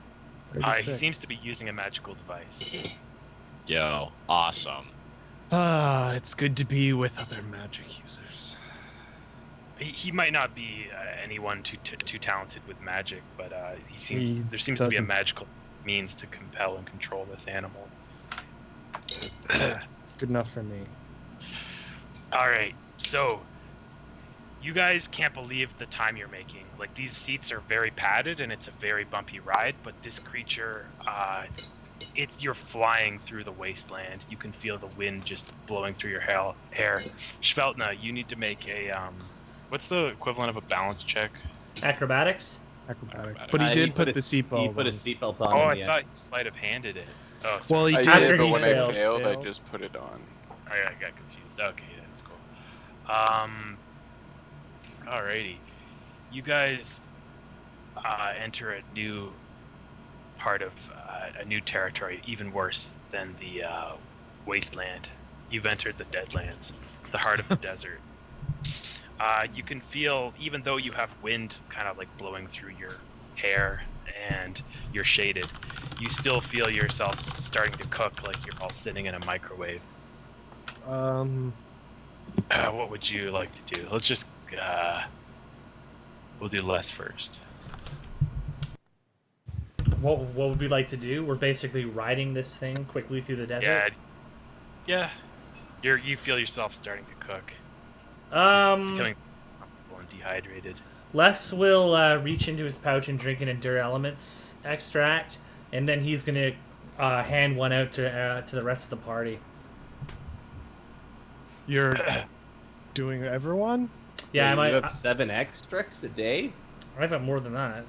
He seems to be using a magical device. Yo, awesome. It's good to be with other magic users. He might not be anyone too talented with magic, but there seems to be a magical means to compel and control this animal. It's good enough for me. All right, so you guys can't believe the time you're making. Like, these seats are very padded and it's a very bumpy ride, but this creature, you're flying through the wasteland. You can feel the wind just blowing through your hair. Shveltna, you need to make a what's the equivalent of a balance check? Acrobatics. But he did put the seatbelt. He put a seatbelt on. Oh, I thought he might have handed it. Oh, sorry. Well, he did, after but he when failed. I failed, I just put it on. Oh, yeah, I got confused. Okay, that's cool. Alrighty. You guys enter a new part of a new territory, even worse than the wasteland. You've entered the Deadlands, the heart of the desert. You can feel, even though you have wind kind of like blowing through your hair and you're shaded, you still feel yourself starting to cook like you're all sitting in a microwave. What would you like to do? Let's just we'll do Les first. What would we like to do? We're basically riding this thing quickly through the desert. Yeah. You feel yourself starting to cook. Becoming and dehydrated. Les will reach into his pouch and drink an Endure Elements extract, and then he's gonna hand one out to the rest of the party. You're doing everyone? Yeah, You have 7 extracts a day? I've got more than that.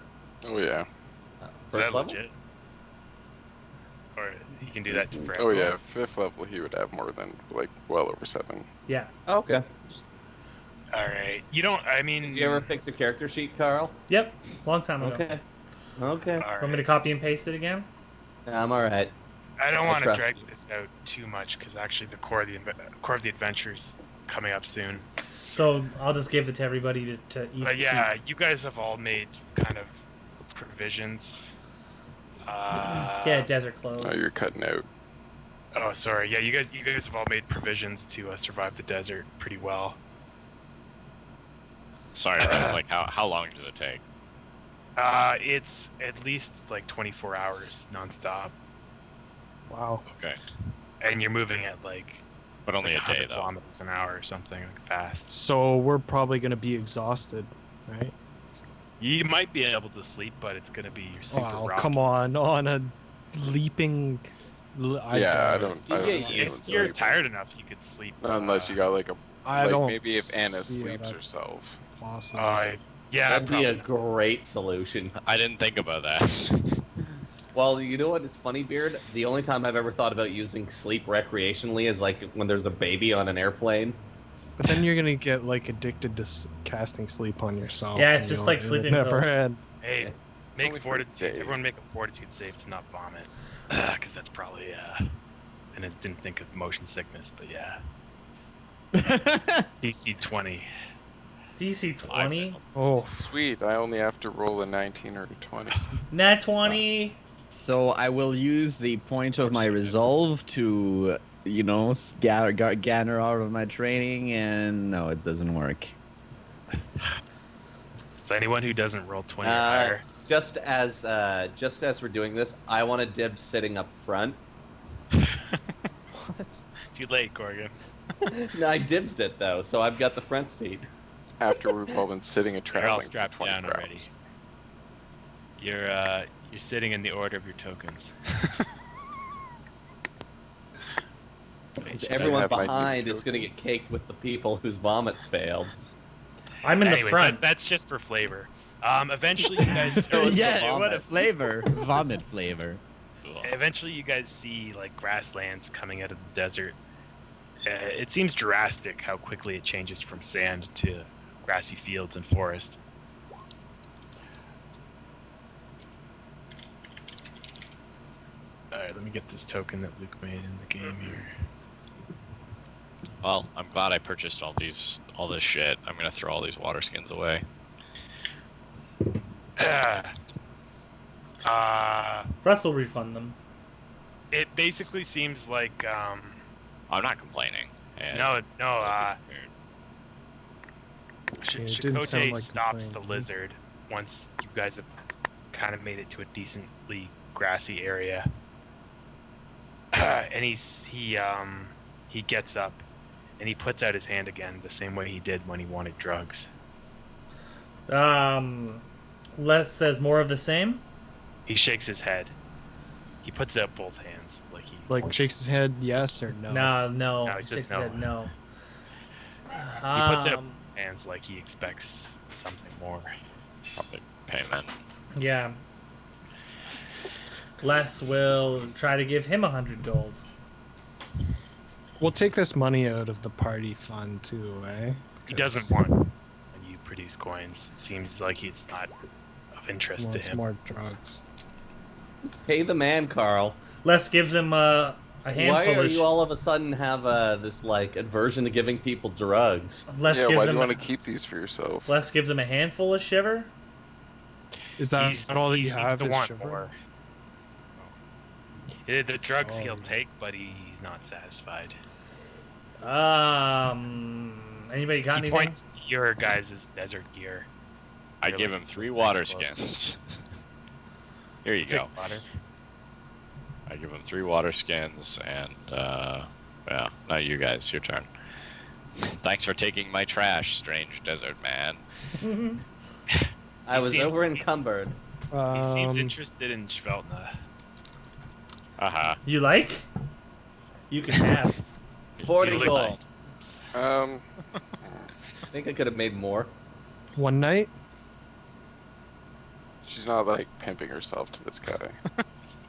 Oh yeah. First level? Legit? Or he can do that for Oh yeah, 5th level he would have more than well over 7. Yeah. Oh, okay. Alright. Did you ever fix a character sheet, Carl? Yep. Long time ago. Okay. Right. Want me to copy and paste it again? I'm alright. I don't want to drag this out too much because actually the core of the adventure is coming up soon. So I'll just give it to everybody to eat. But yeah, you guys have all made kind of provisions. Yeah, desert clothes. Oh, you're cutting out. Oh, sorry. Yeah, you guys have all made provisions to survive the desert pretty well. Sorry, Russ, how long does it take? It's at least 24 hours nonstop. Wow. Okay. And you're moving at but only a day though. Kilometers an hour or something fast. So we're probably gonna be exhausted, right? You might be able to sleep, but it's gonna be super rocky. Come on a leaping. I don't. If you're tired enough, you could sleep. Unless you got maybe if Anna sleeps that's herself. Possible. Yeah, that'd be a great solution. I didn't think about that. Well, you know what? It's funny, Beard. The only time I've ever thought about using sleep recreationally is when there's a baby on an airplane. But then you're gonna get addicted to casting sleep on yourself. Yeah, it's just like sleeping pills. Hey, everyone make a fortitude save to not vomit, because that's probably and I didn't think of motion sickness, but yeah. DC 20. DC 20? Oh, Sweet. I only have to roll a 19 or a 20. Nat 20. So I will use the point of my resolve to, garner out of my training, and no, it doesn't work. So anyone who doesn't roll 20 or higher. Just as we're doing this, I want to dibs sitting up front. What? Too late, Corgan. No, I dibsed it though, so I've got the front seat. After we've all been sitting and You're all traveling strapped down already. You're sitting in the order of your tokens. Everyone behind is going to get caked with the people whose vomits failed. I'm in the front. That's just for flavor. Eventually, you guys. What a flavor! Vomit flavor. Eventually, you guys see like grasslands coming out of the desert. It seems drastic how quickly it changes from sand to grassy fields and forest. Alright, let me get this token that Luke made in the game here. Well, I'm glad I purchased all this shit. I'm gonna throw all these water skins away. Russ will refund them. It basically seems like I'm not complaining. Chakotay stops the lizard once you guys have kind of made it to a decently grassy area. And he gets up and he puts out his hand again the same way he did when he wanted drugs. Les says more of the same. He shakes his head. He puts out both hands shakes his head yes or no. No. He says shakes no. his head no. He puts out hands like he expects something more. Probably payment. Yeah. Les will try to give him 100 gold. We'll take this money out of the party fund too, eh? He doesn't want when you produce coins. It seems like it's not of interest to him. More drugs. Let's pay the man, Carl. Les gives him a handful. Why are you all of a sudden have this aversion to giving people drugs? Why do you want to keep these for yourself? Les gives him a handful of shiver. Is that all that you have? Is shiver? More. The drugs he'll take, but he's not satisfied. Anybody got anything? He points to your guys' desert gear. I give him 3 water skins. Here you go. Water. I give him 3 water skins, and now you guys, your turn. Thanks for taking my trash, strange desert man. I was over encumbered. He seems interested in Schveltna. You like? You can have 40 gold. I think I could have made more. One night? She's not pimping herself to this guy.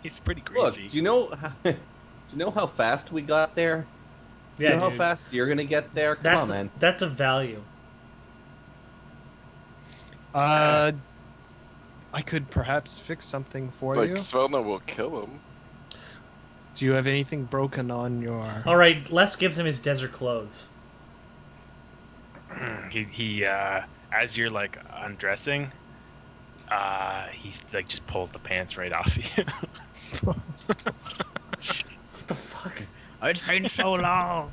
He's pretty crazy. Look, do you know how fast we got there? Yeah, you know how fast you're gonna get there? Come on, man. That's a value. I could perhaps fix something for you. Svelna will kill him. Do you have anything broken on your... Alright, Les gives him his desert clothes. He as you're undressing, he's just pulls the pants right off you. What the fuck? It's been so long.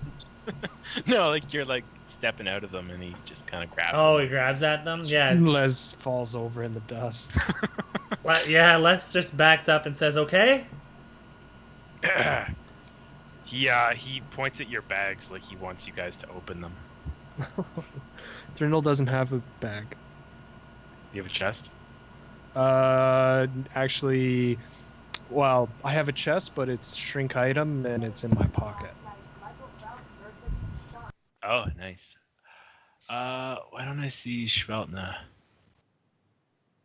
No, you're stepping out of them and he just kind of grabs them. He grabs at them? Yeah. Les falls over in the dust. Yeah, Les just backs up and says, okay? He points at your bags like he wants you guys to open them. Thrinil doesn't have a bag. You have a chest? Actually, well, I have a chest, but it's shrink item and it's in my pocket. Oh, nice. Why don't I see Schveltna?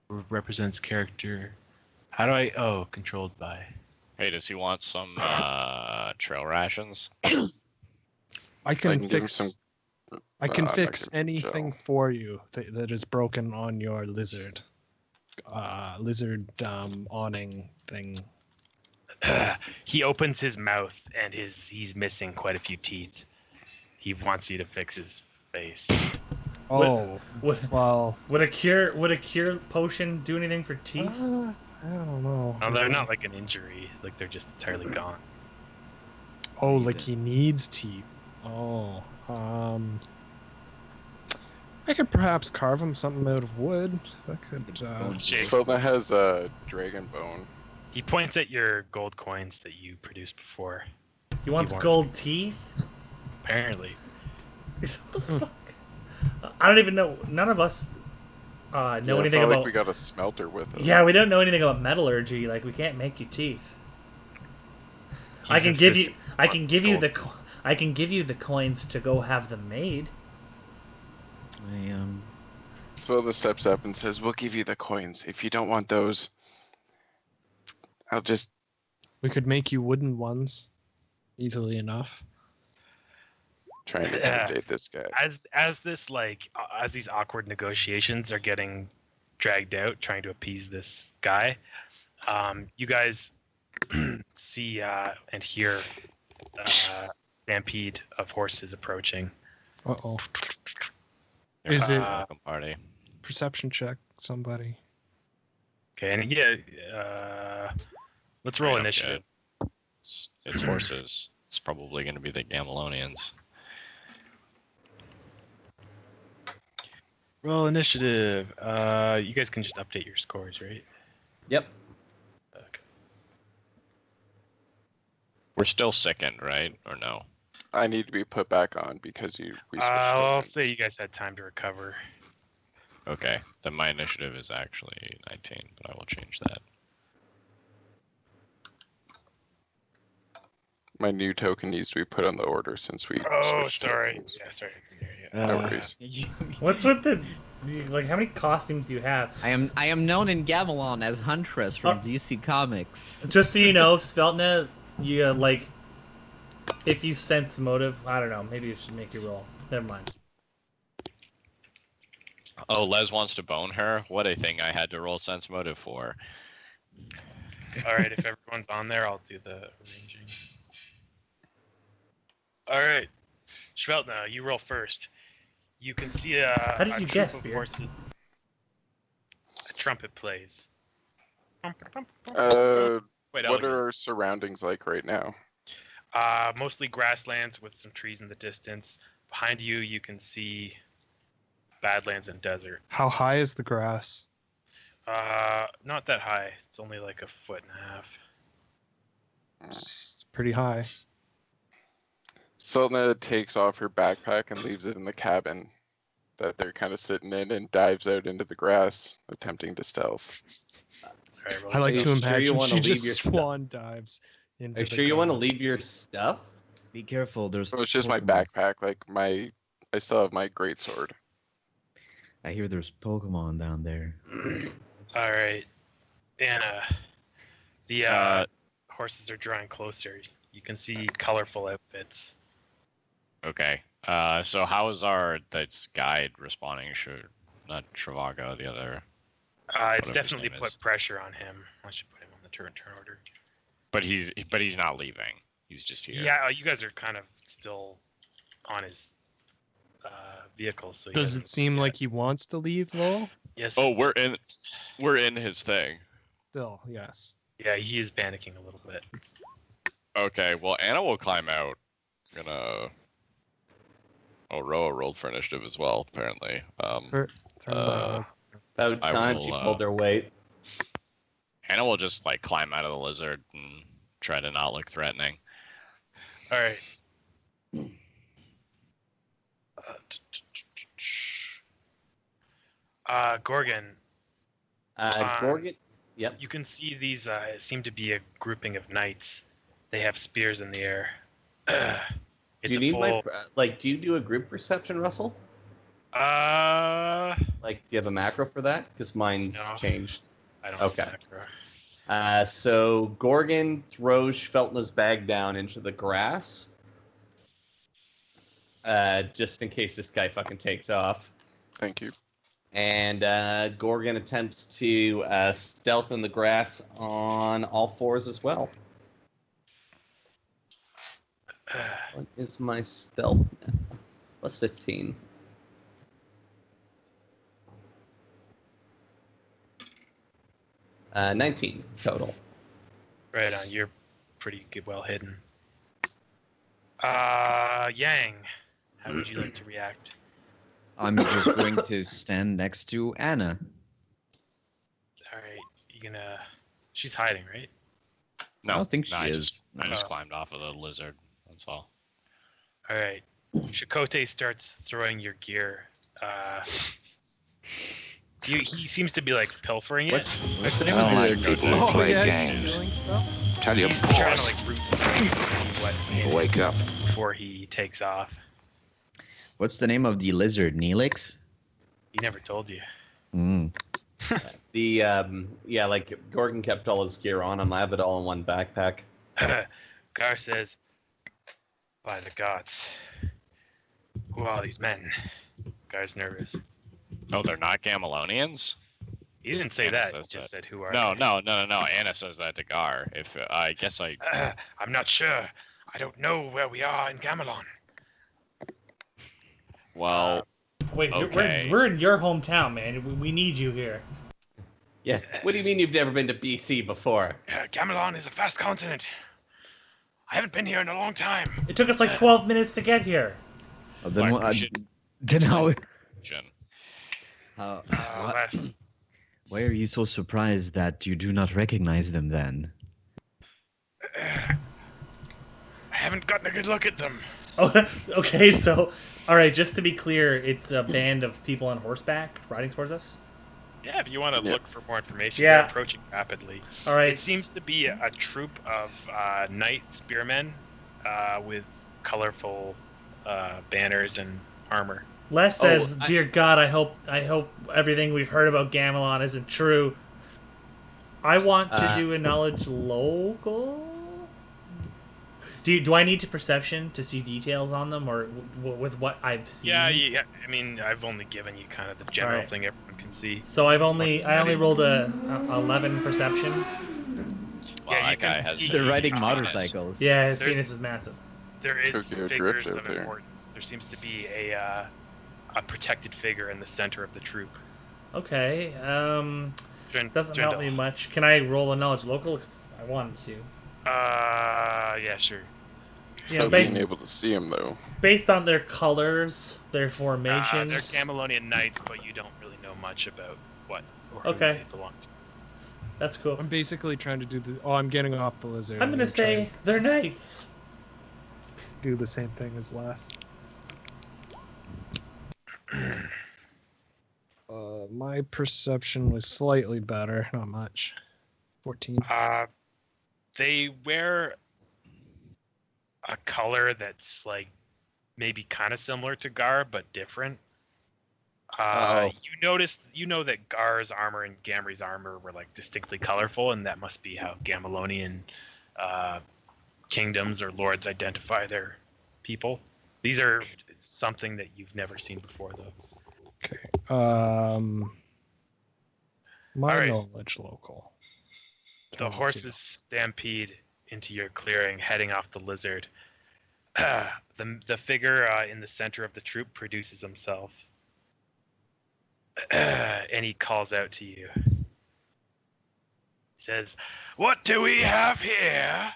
Represents character. How do I... Oh, controlled by... Hey, does he want some trail rations? I can fix anything for you that is broken on your lizard awning thing. He opens his mouth and he's missing quite a few teeth, he wants you to fix his face. Oh, well. Would a cure potion do anything for teeth? I don't know. No, they're not like an injury. Like they're just entirely gone. Oh, like he needs teeth. Oh, I could perhaps carve him something out of wood. I could. Swelna has a dragon bone. He points at your gold coins that you produced before. He wants gold teeth? Apparently. What the fuck? I don't even know. None of us know anything about. Like we got a smelter with us. Yeah, we don't know anything about metallurgy. Like we can't make you teeth. I can give you the coins to go have them made. Swelna steps up and says, "We'll give you the coins. If you don't want those, I'll just." We could make you wooden ones, easily enough. Trying to intimidate this guy. As these awkward negotiations are getting dragged out, trying to appease this guy, you guys see and hear stampede of horses approaching. Uh-oh. Is it party? Perception check, somebody. Okay, and let's roll initiative. It's horses. It's probably going to be the Gamelonians. Roll initiative. You guys can just update your scores, right? Yep. Okay. We're still second, right? Or no? I need to be put back on because we switched. I'll say you guys had time to recover. Okay, then my initiative is actually 19, but I will change that. My new token needs to be put on the order since we. Sorry. Tokens. Yeah, sorry. No worries. What's with the like? How many costumes do you have? I am known in Gamelon as Huntress from DC Comics. Just so you know, Sveltna, you like. If you sense motive, I don't know. Maybe you should make your roll. Never mind. Oh, Les wants to bone her? What a thing I had to roll sense motive for. Alright, if everyone's on there, I'll do the arranging. Alright. Schveltna, you roll first. You can see How did you guess, of horses. A trumpet plays. What are our surroundings like right now? Mostly grasslands with some trees in the distance. Behind you, you can see badlands and desert. How high is the grass? Not that high. It's only like 1.5 feet. It's pretty high. Swelna takes off her backpack and leaves it in the cabin that they're kind of sitting in and dives out into the grass, attempting to stealth. I like to imagine she just swan dives. Are you sure you want to leave your stuff? Be careful. There's. So it's just my backpack. Like I still have my greatsword. I hear there's Pokemon down there. All right, Anna. The horses are drawing closer. You can see colorful outfits. Okay. So how is this guide responding? Not Travago, the other. It's definitely put pressure on him. I should put him on the turn order. But he's not leaving. He's just here. Yeah, you guys are kind of still on his vehicle. So does it seem like he wants to leave, though? Yes. Oh, we're in his thing. Still, yes. Yeah, he is panicking a little bit. Okay, well, Anna will climb out. Roa rolled for initiative as well, apparently. About time she pulled her weight. Anna will just climb out of the lizard and try to not look threatening. All right. Gorgon. Gorgon. Yep. You can see these seem to be a grouping of knights. They have spears in the air. Do you need do you do a group perception, Russell? Do you have a macro for that? Because mine's changed. I don't have a macro. So Gorgon throws Schveltna's bag down into the grass. Just in case this guy fucking takes off. Thank you. And Gorgon attempts to stealth in the grass on all fours as well. What is my stealth now? Plus 15. Uh, 19 total. Right on. You're pretty good, well hidden. Yang, how would you like to react? I'm just going to stand next to Anna. All right, you gonna? She's hiding, right? No, I don't think she I is. I just climbed off of the lizard. That's all. All right. Chakotay starts throwing your gear. He seems to be like pilfering it. What's the name of the Oh yeah, he's stealing stuff. Tell your He's boss. trying to like root through it to see what's in Wake it up. before he takes off. What's the name of the lizard? Neelix? He never told you. Like Gorgon kept all his gear on him. I have it all in one backpack. Gar says, "By the gods, who are these men?" Gar's nervous. Oh, they're not Gamelonians? He didn't say Anna that. He says just that. said, "Who are No, they?" no. Anna says that to Gar. If I guess I. I'm not sure. I don't know where we are in Gamelon. Well, Wait, okay. we're in your hometown, man. We need you here. Yeah. What do you mean you've never been to BC before? Gamelon is a vast continent. I haven't been here in a long time. It took us like 12 minutes to get here. Oh, then Mark, what? you should- Then how? Jen. Les. Why are you so surprised that you do not recognize them then? I haven't gotten a good look at them. Oh, okay, so, all right, just to be clear, it's a band of people on horseback riding towards us? Yeah, if you want to look for more information, Yeah. they're approaching rapidly. All right. It seems to be a troop of knight spearmen with colorful banners and armor. Les says, "Dear God, I hope everything we've heard about Gamelon isn't true. I want to do a knowledge local. Do I need to perception to see details on them, or with what I've seen? Yeah. I mean, I've only given you kind of the general Alright. thing everyone can see. So I only rolled a 11 perception. Well, Yeah, you that guy can has. see- They're riding penis. motorcycles. Yeah, his There's- penis is massive. There is Could do a figures drift of out there. importance. There seems to be a protected figure in the center of the troop. Okay. Doesn't help me Drendel. much. Can I roll a knowledge local? 'Cause I wanted to. Yeah, sure. Yeah, So being able to see him though. based on their colors, their They're formations. Camelonian knights, but you don't really know much about what or who Okay. they belong to. That's cool. I'm basically trying to do the. Oh, I'm getting off the lizard. I'm gonna say they're knights. do the same thing as last. My perception was slightly better, not much. 14. They wear a color that's like maybe kind of similar to Gar, but different. You know that Gar's armor and Gamri's armor were like distinctly colorful, and that must be how Gamelonian kingdoms or lords identify their people. These are something that you've never seen before, though. Okay. My Alright. knowledge local. The 22. horses stampede into your clearing, heading off the lizard. The figure in the center of the troop produces himself, and he calls out to you. He says, "What do we have here?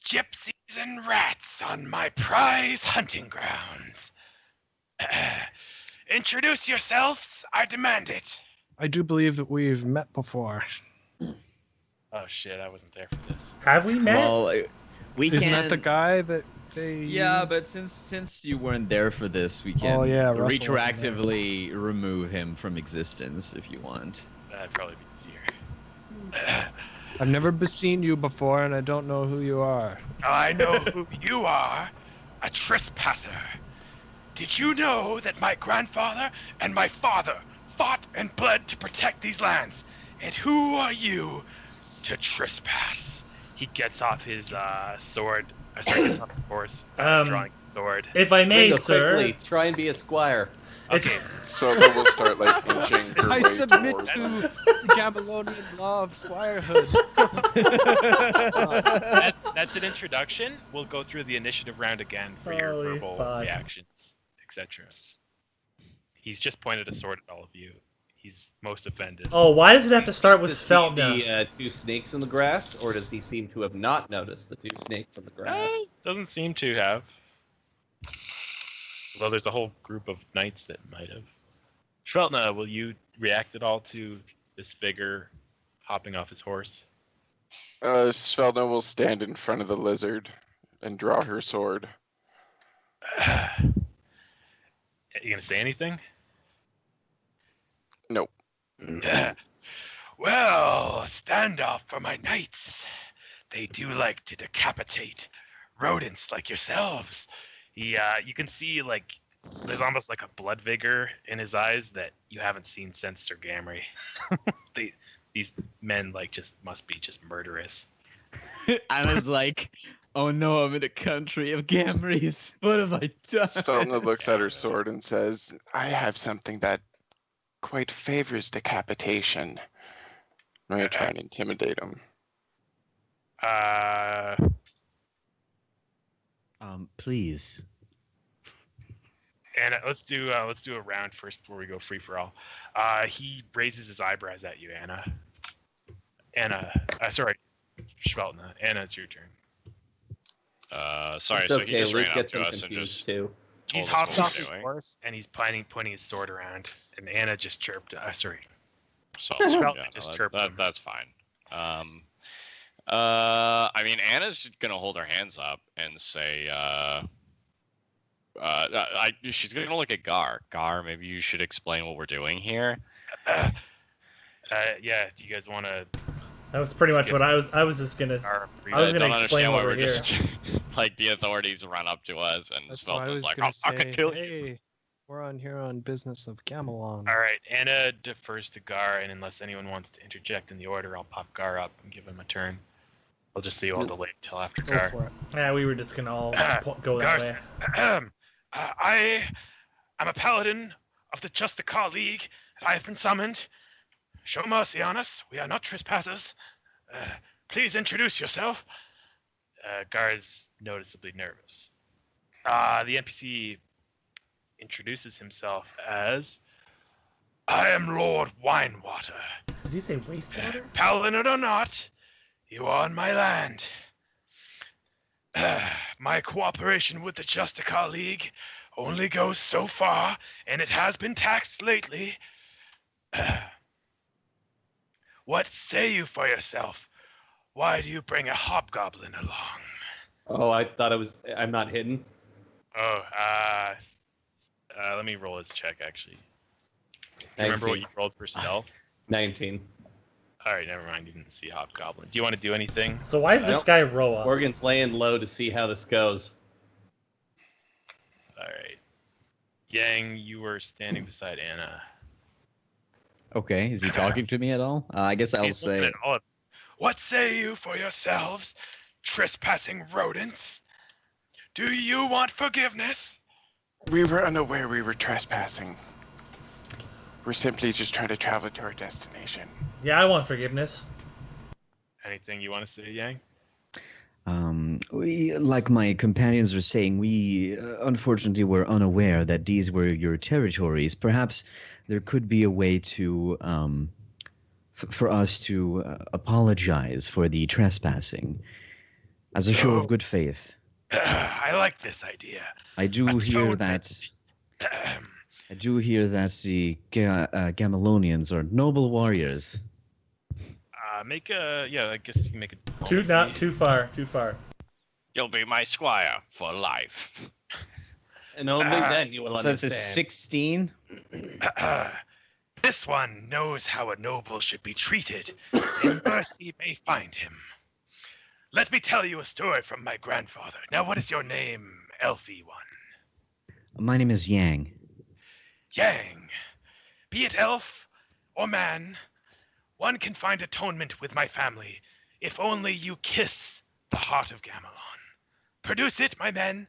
Gypsies and rats on my prize hunting grounds. Introduce yourselves, I demand it." I do believe that we've met before. Oh shit, I wasn't there for this. Have we met? Well, we Isn't can. that the guy that they? Yeah, used? but since you weren't there for this, we can Russell wasn't there. retroactively remove him from existence if you want. That'd probably be easier. I've never seen you before, and I don't know who you are. I know who you are, a trespasser. Did you know that my grandfather and my father fought and bled to protect these lands? And who are you to trespass? He gets off his sword. Gets off his horse, drawing his sword. If I may, Ringo, sir. quickly, try and be a squire. Okay, So then we'll start like inching her I way submit towards to him. the Gamelonian law of squirehood. that's an introduction. We'll go through the initiative round again for your Holy verbal fuck. reactions. etc. He's just pointed a sword at all of you. He's most offended. Oh, why does it have to start with Svelte? The two snakes in the grass, or does he seem to have not noticed the two snakes in the grass? Doesn't seem to have. Well, there's a whole group of knights that might have. Schveltna, will you react at all to this figure hopping off his horse? Svelna will stand in front of the lizard and draw her sword. You gonna say anything? Nope. Well, stand off for my knights. They do like to decapitate rodents like yourselves. You can see like there's almost like a blood vigor in his eyes that you haven't seen since Sir Gamry. These men like just must be just murderous. I was like, oh no, I'm in the country of Gamrys. What have I done? Svelna looks at her sword and says, I have something that quite favors decapitation. I'm going to try and intimidate him. Please. And let's do a round first before we go free for all. He raises his eyebrows at you, Anna. Sorry, Schveltna. Anna, it's your turn. Sorry, it's so okay. he just Luke ran up gets to him us and confused just too. He's hopped off his horse and he's pointing his sword around. And Anna just chirped. Sorry. So Schveltna just chirped him. That's fine. I mean, Anna's gonna hold her hands up and say, she's gonna look at Gar. Gar, maybe you should explain what we're doing here. Yeah. Do you guys want to? That was pretty much what I was just gonna. I was gonna explain why we're here. Just, like the authorities run up to us and That's why I was like, gonna "I'll say, fucking kill you." hey, we're on here on business of Gamelon. All right. Anna defers to Gar, and unless anyone wants to interject in the order, I'll pop Gar up and give him a turn. I'll just see you all delay till after Go Gar. for it. Yeah, we were just gonna all go Gar that way. says, I am a paladin of the Justicar League. I have been summoned. Show mercy on us. We are not trespassers. Please introduce yourself. Gar is noticeably nervous. The NPC introduces himself as, I am Lord Winewater. Did you say wastewater? Paladin or not, you are on my land. My cooperation with the Justicar League only goes so far, and it has been taxed lately. What say you for yourself? Why do you bring a hobgoblin along? Oh, I thought I'm not hidden. Oh, let me roll his check, actually. Remember what you rolled for stealth? 19. All right, never mind. You didn't see Hobgoblin. Do you want to do anything? So why is this guy row up? Morgan's laying low to see how this goes. All right. Yang, you were standing beside Anna. Okay, is he talking to me at all? I guess I'll say... What say you for yourselves, trespassing rodents? Do you want forgiveness? We were unaware we were trespassing. We're simply just trying to travel to our destination. Yeah, I want forgiveness. Anything you want to say, Yang? We, like my companions are saying, we unfortunately were unaware that these were your territories. Perhaps there could be a way to, for us to apologize for the trespassing as a show of good faith. I like this idea. I do hear that the Gamelonians are noble warriors. I guess you can make a Not too far. You'll be my squire for life. And only then you will understand. So it's a 16? This one knows how a noble should be treated, and mercy may find him. Let me tell you a story from my grandfather. Now, what is your name, elfie one? My name is Yang. Yang. Be it elf or man, one can find atonement with my family if only you kiss the heart of Gamelon. Produce it, my men.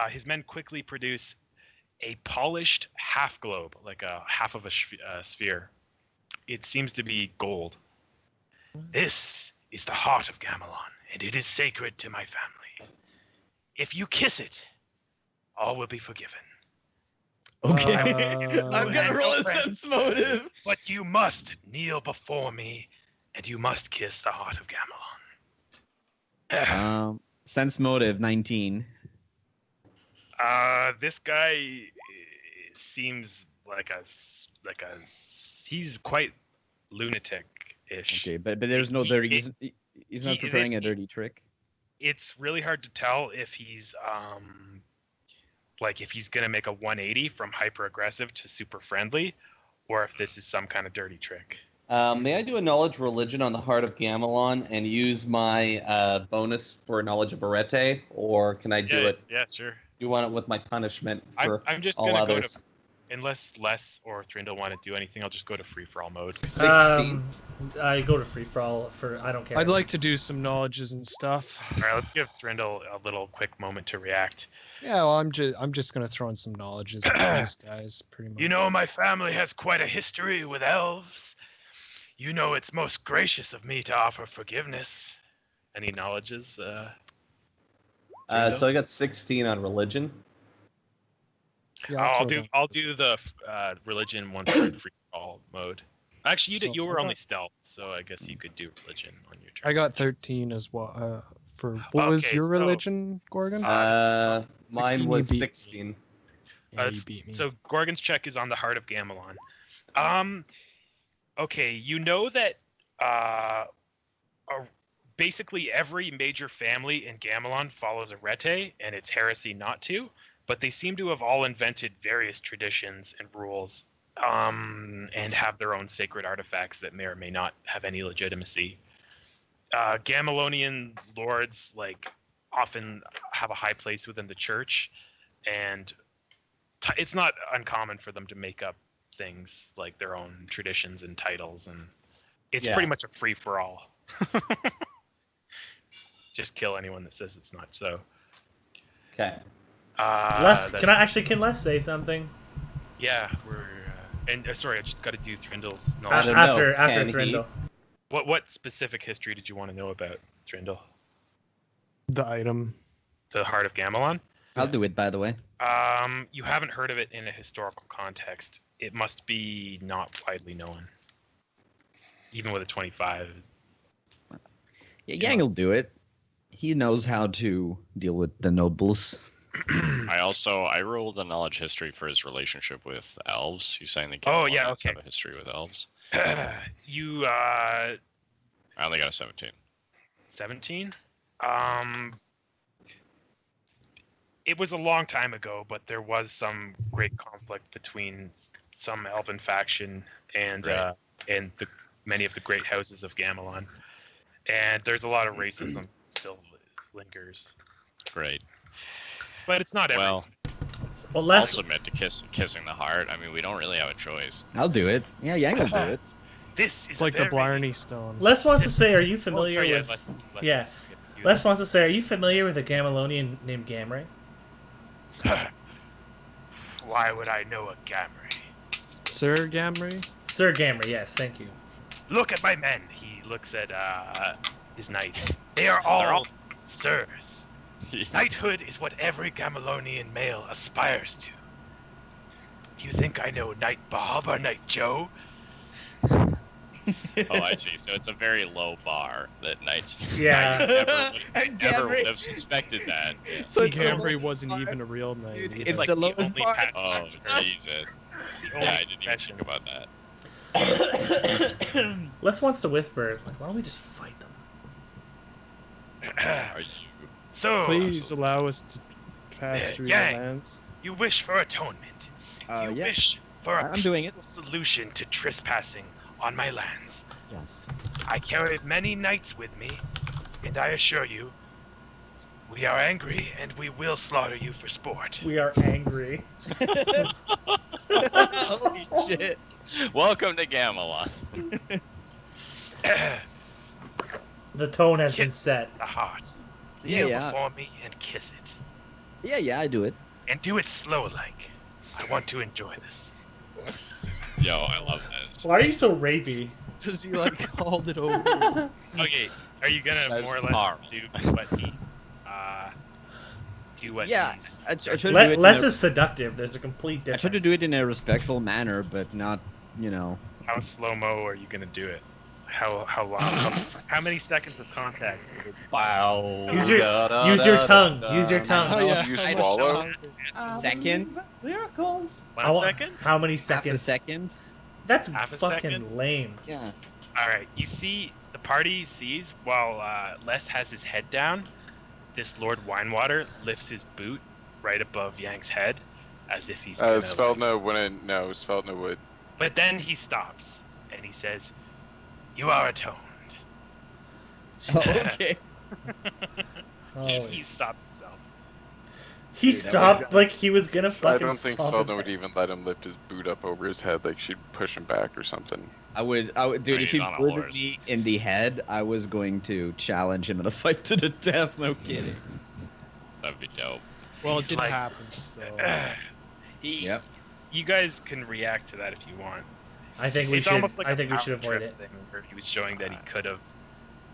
His men quickly produce a polished half globe, like a half of a sphere. It seems to be gold. This is the heart of Gamelon, and it is sacred to my family. If you kiss it, all will be forgiven. Okay. I'm gonna roll a sense motive. But you must kneel before me, and you must kiss the heart of Gamelon. Sense motive 19. This guy seems like a he's quite lunatic-ish. Okay, but there's no dirty. He's not preparing a dirty trick. It's really hard to tell if he's like if he's gonna make a 180 from hyper aggressive to super friendly, or if this is some kind of dirty trick. May I do a knowledge religion on the heart of Gamelon and use my bonus for knowledge of Arete, or can I do it? Yeah, sure. You want it with my punishment for I'm just all gonna others? go to, unless Les or Thrindle want to do anything, I'll just go to free for all mode. 16. I go to free for all for I don't care. I'd like to do some knowledges and stuff. All right, let's give Thrindle a little quick moment to react. Yeah, well, I'm just gonna throw in some knowledges on these guys, pretty much. You know, my family has quite a history with elves. You know, it's most gracious of me to offer forgiveness. Any knowledges? So I got 16 on religion. Yeah, I'll do the religion once we're in free for all mode. Actually, you were only stealth, so I guess you could do religion on your turn. I got 13 as well. For what was your religion, Gorgon? Mine 16, was you beat 16. Yeah, you beat me. So Gorgon's check is on the heart of Gamelon. Okay, you know that basically every major family in Gamelon follows Arete, and it's heresy not to. But they seem to have all invented various traditions and rules, and have their own sacred artifacts that may or may not have any legitimacy. Gamelonian lords often have a high place within the church, and it's not uncommon for them to make up things like their own traditions and titles, and it's pretty much a free for all. Just kill anyone that says it's not so. Okay. Can Les say something? Yeah, we're sorry, I just got to do Thrindle's knowledge. After Thrindle. What specific history did you want to know about, Thrindle? The item. The Heart of Gamelon? I'll do it, by the way. You haven't heard of it in a historical context. It must be not widely known. Even with a 25. Yeah, Gang will do it. He knows how to deal with the nobles. I rolled a knowledge history for his relationship with elves. He's saying that have a history with elves. You I only got a 17. 17? It was a long time ago, but there was some great conflict between some elven faction and many of the great houses of Gamelon. And there's a lot of racism still lingers. Great. But it's not everyone. I'll submit to kissing the heart. I mean, we don't really have a choice. I'll do it. Yeah, Yang will do it. This is like the Blarney Stone. Les wants to say, are you familiar with... Les wants to say, are you familiar with a Gamelonian named Gamray? Why would I know a Gamray? Sir Gamray? Sir Gamray, yes, thank you. Look at my men. He looks at his knights. They are all sirs. Knighthood is what every Gamelonian male aspires to. Do you think I know Knight Bob or Knight Joe? Oh, I see. So it's a very low bar that knights. Yeah. Never would have suspected that. Yeah. So Gamray wasn't even a real knight. Dude, it's like the lowest bar. Oh, Jesus. Yeah, I didn't even think about that. Les wants to whisper, why don't we just fight them? Are you? So please allow us to pass through your lands. You wish for atonement. You wish for a peaceful solution to trespassing on my lands. Yes. I carry many knights with me, and I assure you, we are angry and we will slaughter you for sport. We are angry. Holy shit. Welcome to Gamelon. The tone has been set. The heart. Kneel before me and kiss it. Yeah, I do it. And do it slow-like. I want to enjoy this. Yo, I love this. Why are you so rapey? Does he hold it over? Okay, are you gonna more or less do what he do what Yeah, I try to do it Less is seductive. There's a complete I difference. try to do it in a respectful manner, but not, How slow-mo are you going to do it? How long? How many seconds of contact? Wow. Use your tongue. Use your tongue. Oh, yeah. You how much swallow? time- Second? Miracles. 1 second? How many Half a seconds? second? That's Half a fucking second? lame. Yeah. All right. You see, the party sees while Les has his head down, this Lord Winewater lifts his boot right above Yang's head, as if he's gonna. Sveldna wouldn't. No, Sveldna would. But then he stops and he says, "You are atoned." Oh, okay. He stops himself. He Dude, that stopped like he was gonna I fucking. don't think stomp his Sveldna would head. even let him lift his boot up over his head. Like she'd push him back or something. I would, dude. If He's he on a bullied horse. me in the head, I was going to challenge him in a fight to the death. No kidding. That'd be dope. Well, He's it did like- happen. So Yep. You guys can react to that if you want. I think we It's should. almost like I a think we should power avoid trip it. thing where he was showing that he could have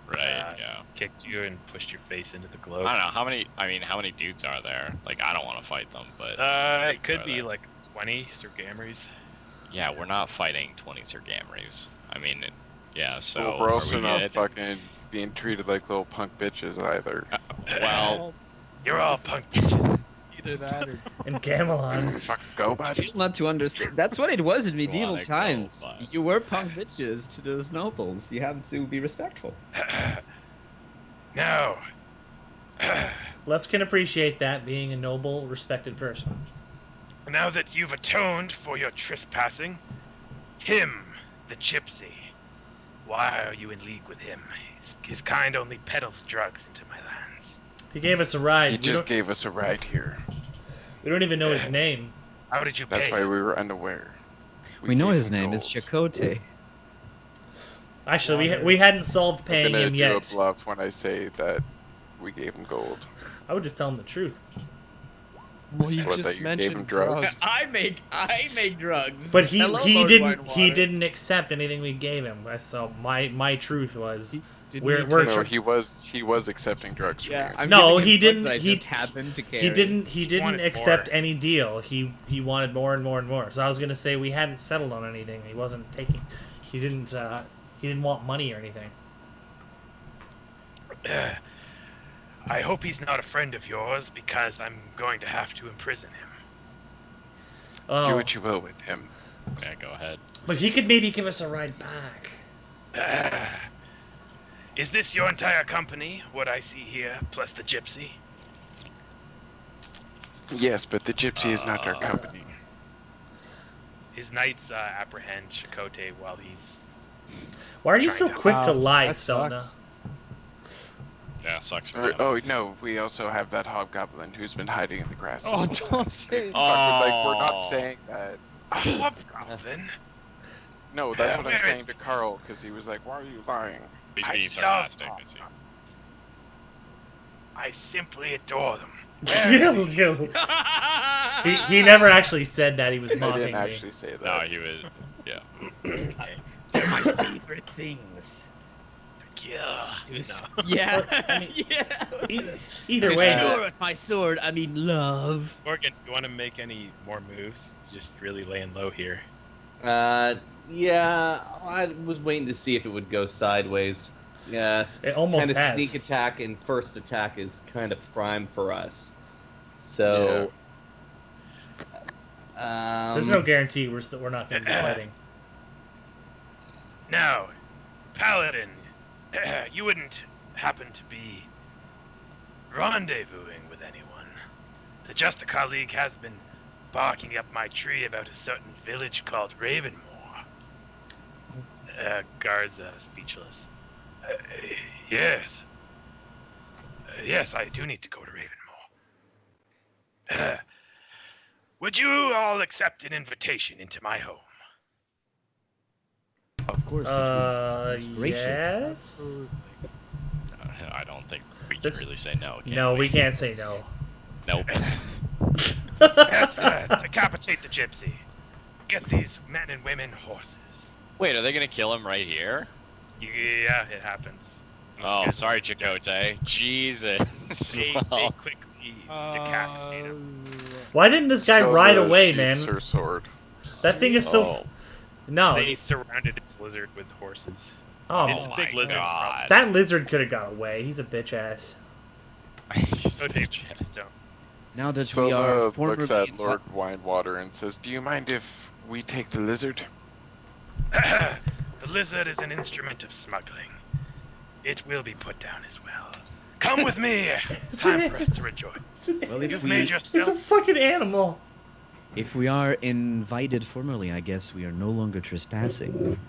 Right, yeah. kicked you and pushed your face into the globe. I don't know, how many dudes are there? Like, I don't want to fight them, but... It could are be there? like 20 Sir Gamries. Yeah, we're not fighting 20 Sir Gamries. I mean, yeah, so... Well, we're are also we not good? fucking being treated like little punk bitches either. Well, You're all punk bitches. either that or In Camelot. Fucking go, I buddy. feel not to understand. That's what it was in medieval wanna go, times. but- You were punk bitches to those nobles. You have to be respectful. No. Les can appreciate that, being a noble, respected person. Now that you've atoned for your trespassing, him, the gypsy, why are you in league with him? His kind only peddles drugs into my lands. He gave us a ride. He We just don't, gave us a ride here. we don't even know his name. How did you That's pay? why we were unaware. We know gave his him name is gold. Chakotay. Actually, we hadn't solved I'm paying gonna him do yet. a bluff when I say that we gave him gold. I would just tell him the truth. well, you What, just that you gave mentioned him drugs? I make drugs. But he Hello, he Lord didn't Winewater. accept anything we gave him. So my truth was Didn't we're you we're No, tr- he was accepting drugs from Yeah, you. I'm No, giving he him drugs didn't- that I he- just happened to carry. he didn't wanted accept more. any deal. He wanted more and more and more. So I was gonna say we hadn't settled on anything. He wasn't taking. He didn't want money or anything. I hope he's not a friend of yours because I'm going to have to imprison him. Oh, Do what you will with him. yeah, go ahead. but he could maybe give us a ride back. Is this your entire company, what I see here, plus the gypsy? Yes, but the gypsy is not our company. His knights apprehend Chakotay while he's... Why are you so quick to lie, that Selna? sucks. Yeah, sucks for him. Oh no, we also have that hobgoblin who's been hiding in the grass. Oh, don't say it. Like we're not saying that. Hobgoblin? No, that's what Where I'm saying is to Carl because he was like, "Why are you lying?" He's I being love sarcastic, is he? hobgoblins. I simply adore them. he never actually said that. He was I mocking didn't me. actually say that. No, he was... Yeah. They're my favorite things. Yeah. Yeah, I mean- yeah. Either Just way, do with my sword, I mean love. Morgan, you want to make any more moves? Just really laying low here. Yeah, I was waiting to see if it would go sideways. Yeah, it almost kind of has. sneak attack and first attack is kind of prime for us. So, There's no guarantee we're not going to be fighting. Now, Paladin, you wouldn't happen to be rendezvousing with anyone. The Justica League has been barking up my tree about a certain village called Ravenmoor. Garza, speechless. Yes. Yes, I do need to go to Ravenmoor. Would you all accept an invitation into my home? Of course. gracious. Yes. I don't think we can This- really say no, can No, we? we can't say no. Nope. Yes, decapitate the gypsy. Get these men and women horses. Wait, are they gonna kill him right here? Yeah, it happens. Oh, sorry, Chakotay. Jesus. They Well, quick decapitate him. Why didn't this guy ride away, man? Her sword. That thing is so. No. They surrounded its lizard with horses. Oh it's a big lizard. God. That lizard could have got away. He's a bitch ass. So dangerous. So. Now that we are looks at Lord Winewater and says, "Do you mind if we take the lizard?" The lizard is an instrument of smuggling. It will be put down as well. Come with me. It's time for us to rejoice. Well, if You've we, made yourself. It's a fucking animal. if we are invited formally, I guess we are no longer trespassing.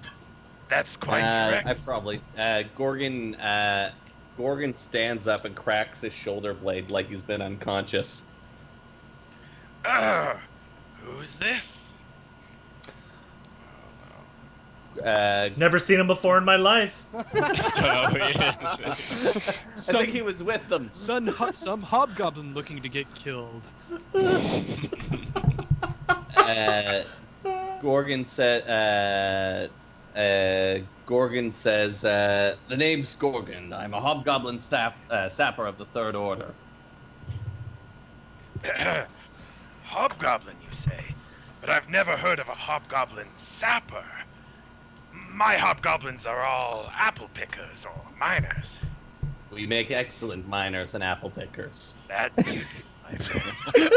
That's quite correct. I probably. Gorgon stands up and cracks his shoulder blade like he's been unconscious. Who's this? Never seen him before in my life. I think he was with them. Some hobgoblin looking to get killed. Gorgon said. Gorgon says, "The name's Gorgon. I'm a hobgoblin sapper of the Third Order." Hobgoblin, you say? But I've never heard of a hobgoblin sapper. My hobgoblins are all apple pickers or miners. We make excellent miners and apple pickers. That you do, my friend. You're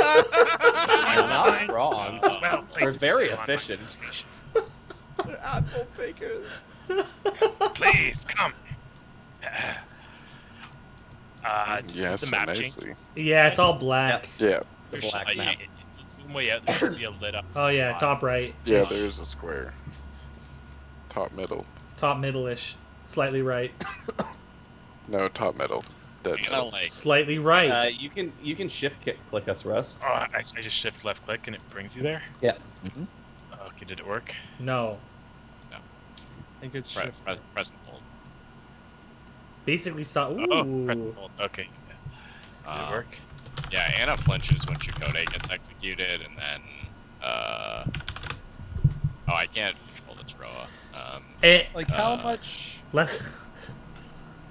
not wrong. Well, We're very efficient. They're apple pickers. Please come. Yes, the map nicely. Yeah, it's all black. Yeah, The black map. Zoom way out. There should be a lit up. Oh yeah, top right. yeah. There's a square. Top middle. Top middle-ish. Slightly right. No, top middle. Dead. Kinda like Slightly right. You can shift click us, Russ. Oh, I just shift left click and it brings you there. Yeah. Okay, did it work? No. I think it's press shift. and hold. Basically stop. Ooh. Oh, press and hold. Okay. Did it work? Yeah, Anna flinches when Chakotay gets executed, and then oh, I can't control this Roa. Like how much? Less.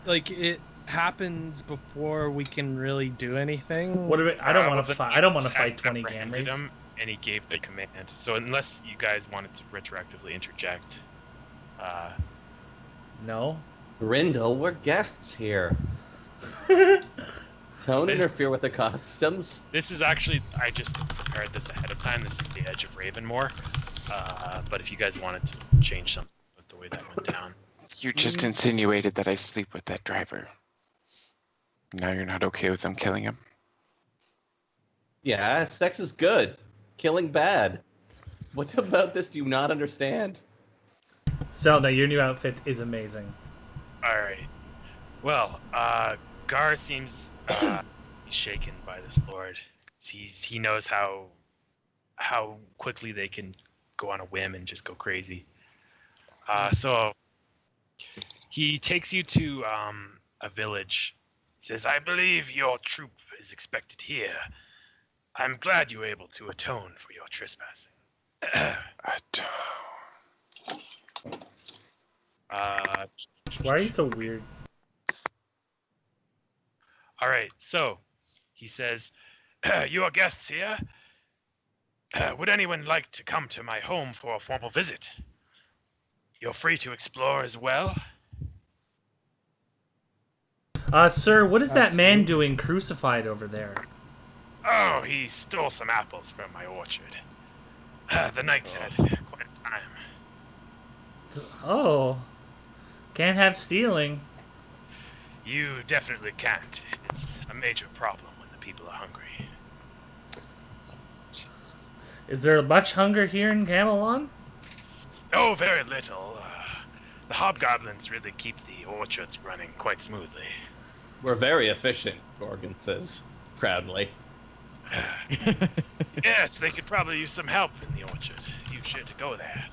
Like it happens before we can really do anything. What do we, I don't want to the fight. I don't want to had fight 20 apprehended Gamries. him, and he gave the command. So unless you guys wanted to retroactively interject, No. Grindel, we're guests here. Don't interfere with the customs. this is actually I just prepared this ahead of time. This is the Edge of Ravenmore. But if you guys wanted to change something with the way that went down, You just insinuated that I sleep with that driver. Now you're not okay with them killing him? Yeah, sex is good. Killing bad. What about this do you not understand? Zelda, your new outfit is amazing. all right. Well, Gar seems shaken by this lord. He knows how quickly they can go on a whim and just go crazy. So he takes you to a village. He says, "I believe your troop is expected here. I'm glad you were able to atone for your trespassing." Why are you so weird? All right, so he says, "You are guests here. Would anyone like to come to my home for a formal visit? You're free to explore as well." Sir, what is that man doing crucified over there? Oh, he stole some apples from my orchard. The knights had quite a time. Oh. Can't have stealing. You definitely can't. It's a major problem when the people are hungry. Is there much hunger here in Camelon? Oh, very little. The hobgoblins really keep the orchards running quite smoothly. We're very efficient, Gorgon says proudly. Yes, they could probably use some help in the orchard. You should go there.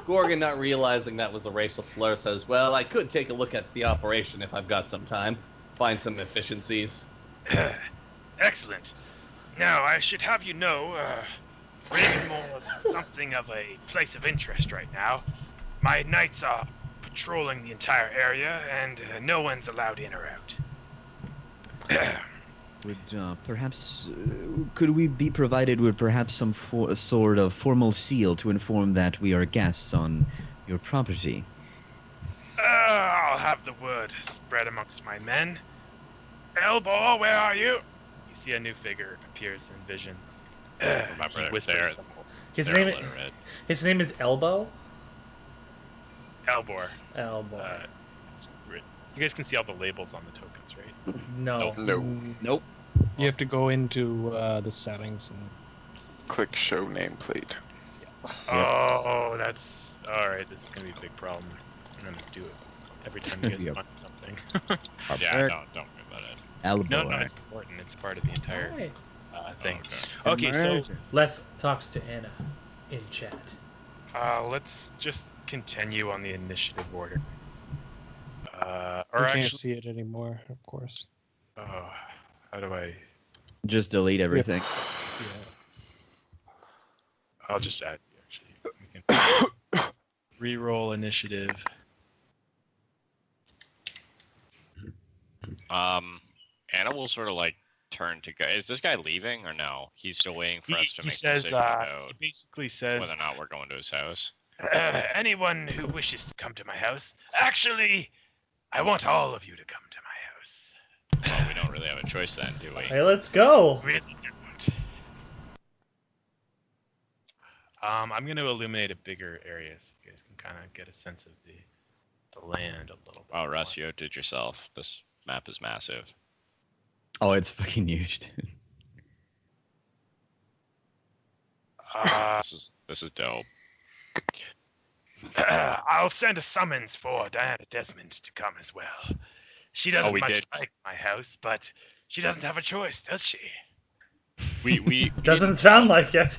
Gorgon, not realizing that was a racial slur, says, "Well, I could take a look at the operation if I've got some time. Find some efficiencies." Excellent. Now, I should have you know, Ravenmore is something of a place of interest right now. My knights are patrolling the entire area, and no one's allowed in or out. Would perhaps could we be provided with perhaps some sort of formal seal to inform that we are guests on your property? I'll have the word spread amongst my men. Elbow, where are you? You see a new figure appears in vision. Remember, He whispers his name is Elbow? Elbor. Elbow. You guys can see all the labels on the tokens, right? No. Nope. You have to go into the settings and Click show nameplate. Oh, that's all right. This is gonna be a big problem. I'm gonna do it every time you guys find something. Yeah, don't worry about it. Elbow. No, it's important. It's part of the entire thing. Oh, Okay, so Les talks to Anna in chat. let's just continue on the initiative order. you can't see it anymore, of course. How do I? Just delete everything. Yeah. I'll just add you, actually. We can reroll initiative. Anna will sort of like turn to go. Is this guy leaving or no? He's still waiting for us to make says, a decision about he basically says whether or not we're going to his house. Anyone who wishes to come to my house. Actually, I want all of you to come to my house. Well, we don't really have a choice then, do we? Hey, let's go. Really don't. I'm going to illuminate a bigger area so you guys can kind of get a sense of the land a little bit. Oh, Russ, you did yourself. This map is massive. Oh, it's fucking huge, dude. This is dope. I'll send a summons for Diana Desmond to come as well. She doesn't like my house, but she doesn't have a choice, does she? We doesn't sound like it.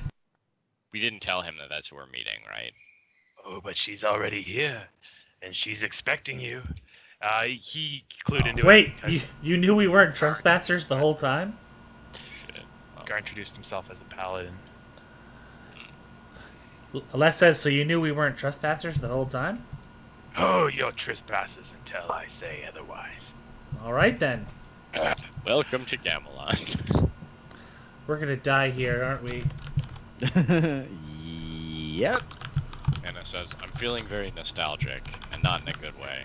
We didn't tell him that that's who we're meeting, right? Oh, but she's already here, and she's expecting you. He clued into it. Wait, you knew we weren't trespassers the whole time? Shit. Gar introduced himself as a paladin. Les says, so you knew we weren't trespassers the whole time? Oh, you're trespassers until I say otherwise. All right, then. Welcome to Gamelon. We're going to die here, aren't we? Yep. Anna says, I'm feeling very nostalgic, and not in a good way.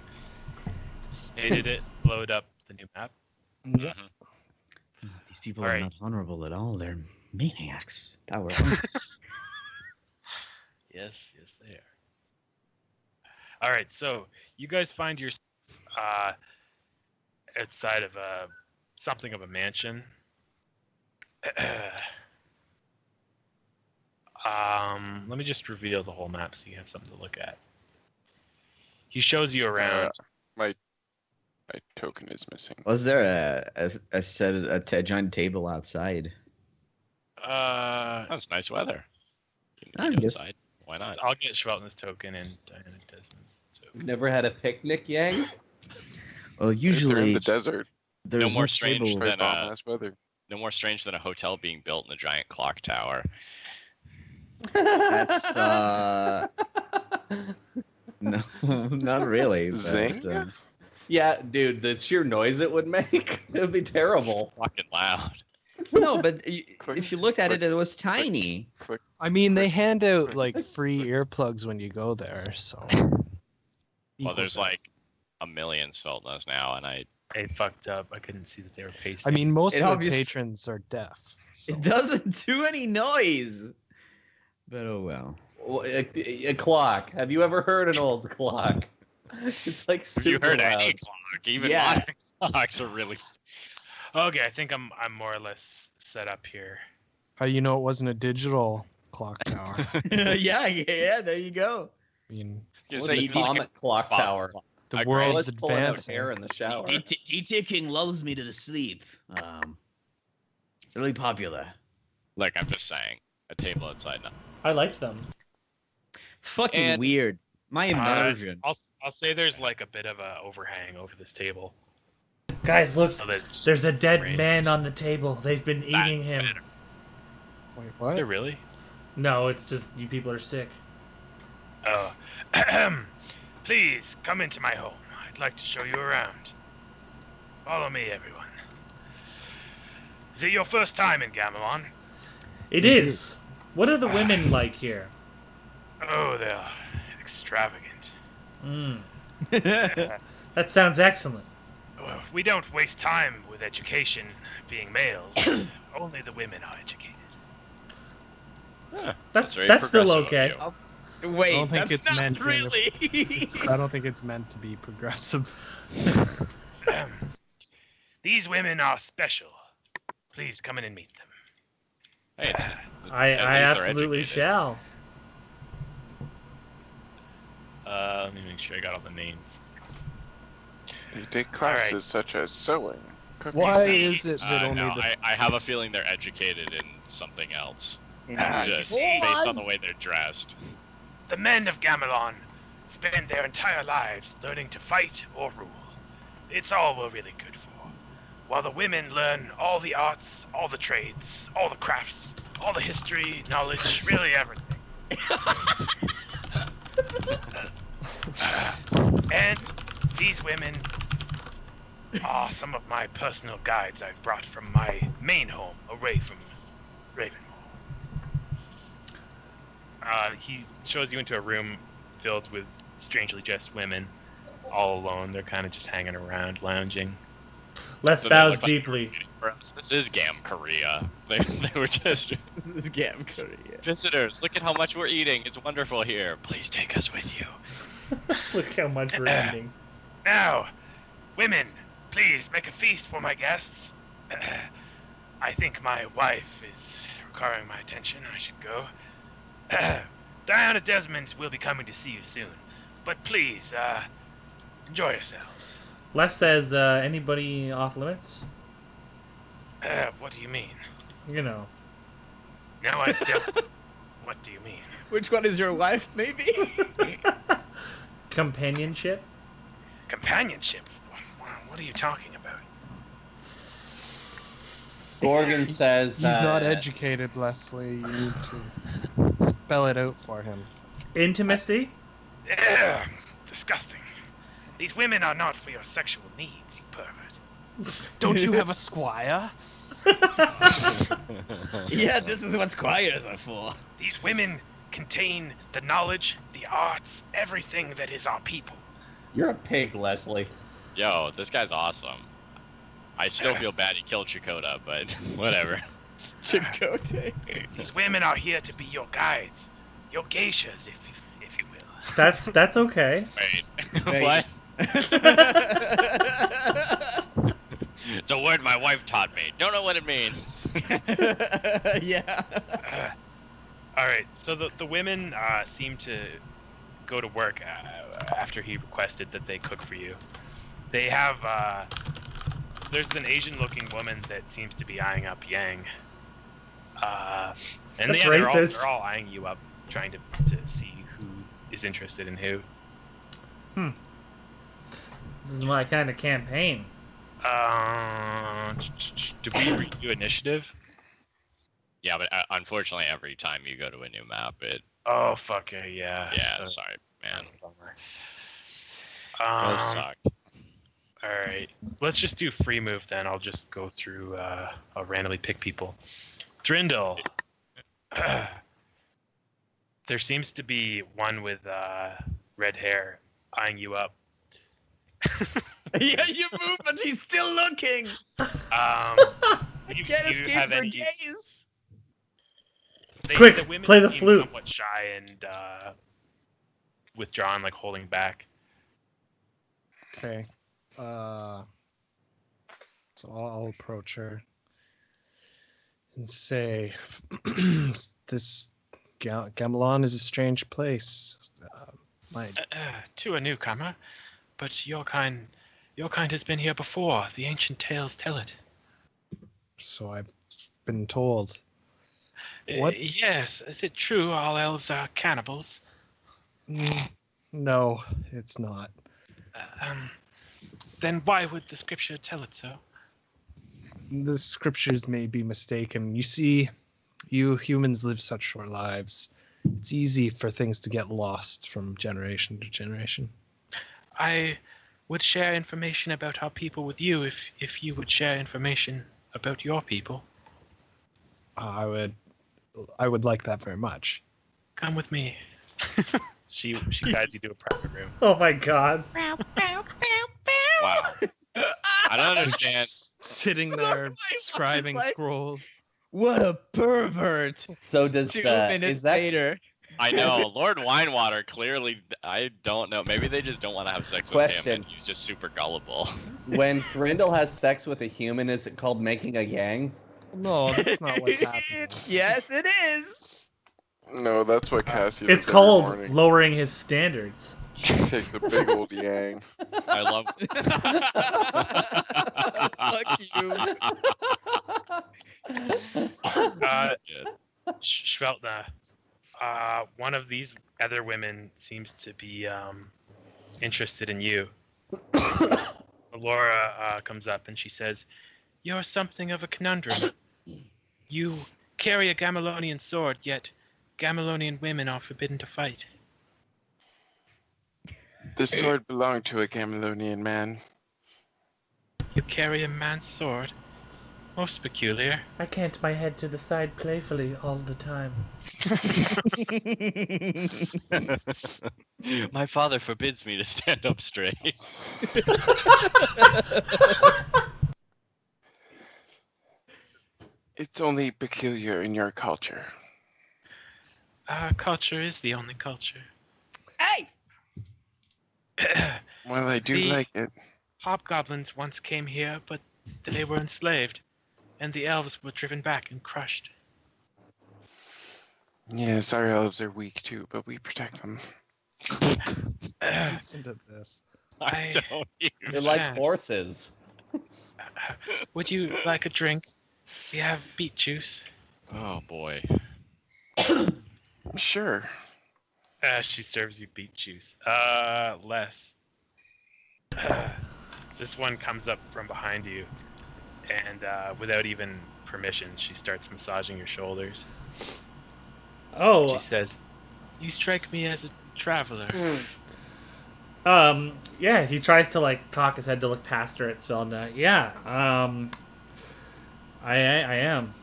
Hey, did it load up the new map? Yeah. Mm-hmm. These people All are right. not honorable at all. They're maniacs. Power. Yes, they are. All right, so you guys find yourself outside of something of a mansion. Let me just reveal the whole map so you have something to look at. He shows you around. My token is missing. Was there a giant table outside? That's nice weather. I You can guess- outside. Why not? I'll get Schwelten's token and Diana Desmond's token. Never had a picnic, Yang? Well, They're usually in the desert. there's No more no strange table. than Bomb ass weather. No more strange than a hotel being built in a giant clock tower. That's no, not really. But, Zing? Yeah, dude, the sheer noise it would make, it would be terrible. Fucking loud. no, but Click, if you looked at click, it, it was tiny. Click. I mean, they hand out like free earplugs when you go there, so. Well, there's like a million Sveltnas now, and I fucked up. I couldn't see that they were pasting. I mean, most It of the obvious- patrons are deaf. So. It doesn't do any noise. But oh well. A clock. Have you ever heard an old clock? It's like Have you super heard loud. any clock? Even Yeah. modern clocks are really. Okay, I think I'm more or less set up here. How you know it wasn't a digital clock tower? yeah, there you go. I mean, You What say an you need to atomic get clock Bob- tower. the agree. world's Let's pull out advancing. hair in the shower. Ticking lulls me to sleep. Really popular. Like, I'm just saying, a table outside now. I liked them. Fucking And- weird. My immersion. I'll say there's like a bit of a overhang over this table. Guys, look. So that's There's a dead range. man on the table. They've been eating him. Wait, Is what? there really? No, it's just you people are sick. Oh. Please come into my home. I'd like to show you around. Follow me, everyone. Is it your first time in Gamelon? It is. What are the women like here? Oh, they're extravagant. That sounds excellent. Well, we don't waste time with education being males. Only the women are educated. That's still okay. Wait, I don't think that's it's not meant really. I don't think it's meant to be progressive. These women are special. Please come in and meet them. Hey, I at least they're absolutely educated. shall. Let me make sure I got all the names. They take classes such as sewing. Cooking. Why is it that only no, the... I have a feeling they're educated in something else. Just see, based on the way they're dressed. The men of Gamelon spend their entire lives learning to fight or rule. It's all we're really good for. While the women learn all the arts, all the trades, all the crafts, all the history, knowledge, really everything. And these women are some of my personal guides I've brought from my main home away from Ravenhall. He shows you into a room filled with strangely dressed women, all alone. They're kind of just hanging around, lounging. Les bows deeply. This is Gam Korea. They were just This is Gam Korea. visitors. Look at how much we're eating. It's wonderful here. Please take us with you. Look how much we're eating. Now, women, please make a feast for my guests. I think my wife is requiring my attention. I should go. Diana Desmond will be coming to see you soon. But please, enjoy yourselves. Les says, anybody off limits? What do you mean? You know. No, I don't. What do you mean? Which one is your wife, maybe? Companionship? Companionship? What are you talking about? Gorgon says... He's not educated, Leslie. You need to spell it out for him. Intimacy? Disgusting. These women are not for your sexual needs, you pervert. Don't you have a squire? Yeah, this is what squires are for. These women contain the knowledge, the arts, everything that is our people. You're a pig, Leslie. Yo, this guy's awesome. I still feel bad he killed Chakotay, but whatever. Chakotay. These women are here to be your guides, your geishas, if you will. That's okay. Wait. What? It's a word my wife taught me. Don't know what it means. Yeah. All right. So the women seem to go to work after he requested that they cook for you. They have there's an Asian-looking woman that seems to be eyeing up Yang. And That's they're all eyeing you up, trying to see who is interested in who. This is my kind of campaign. Do we redo initiative? Yeah, but unfortunately, every time you go to a new map, it. Oh fuck yeah. Yeah, sorry, man. Does suck. All right, let's just do free move then. I'll just go through. I'll randomly pick people. Thrindle. There seems to be one with red hair eyeing you up. Yeah, you move, but she's still looking. You can't escape have her any- gaze. Quick, the women play the seem flute. Somewhat shy and withdrawn, like holding back. Okay. So I'll approach her and say, "This Gamelon is a strange place. To a newcomer, but your kind has been here before. The ancient tales tell it. So I've been told. What? Yes, is it true all elves are cannibals? No, it's not. Then why would the scripture tell it so? The scriptures may be mistaken. You see, you humans live such short lives. It's easy for things to get lost from generation to generation. I would share information about our people with you if you would share information about your people. I would like that very much. Come with me. She guides you to a private room. Oh my god. Wow. I don't understand. Sitting there scribing scrolls. What a pervert! So does 2 is minutes that later. I know. Lord Winewater clearly, I don't know. Maybe they just don't want to have sex with him and he's just super gullible. when Thrinndle has sex with a human, is it called making a yang? No, that's not what's happening. Yes, it is. No, that's what Cassie. It's does every called morning. lowering his standards. She takes a big old yang. I love. Fuck you. Schveltna, one of these other women seems to be interested in you. Laura comes up and she says, "You're something of a conundrum. You carry a Gamilonian sword, yet Gamilonian women are forbidden to fight." This sword belonged to a Gamilonian man. You carry a man's sword? Most peculiar. I cant my head to the side playfully all the time. My father forbids me to stand up straight. It's only peculiar in your culture. Culture is the only culture. Hey! Well, I do like it. Hobgoblins once came here, but they were enslaved, and the elves were driven back and crushed. Yes, our elves are weak too, but we protect them. Listen to this. I don't even. They're like horses. Would you like a drink? We have beet juice. Oh boy. Sure. She serves you beet juice. Les. This one comes up from behind you, and without even permission, she starts massaging your shoulders. Oh. She says, "You strike me as a traveler." Yeah, he tries to like cock his head to look past her at Svelna. Yeah, I am.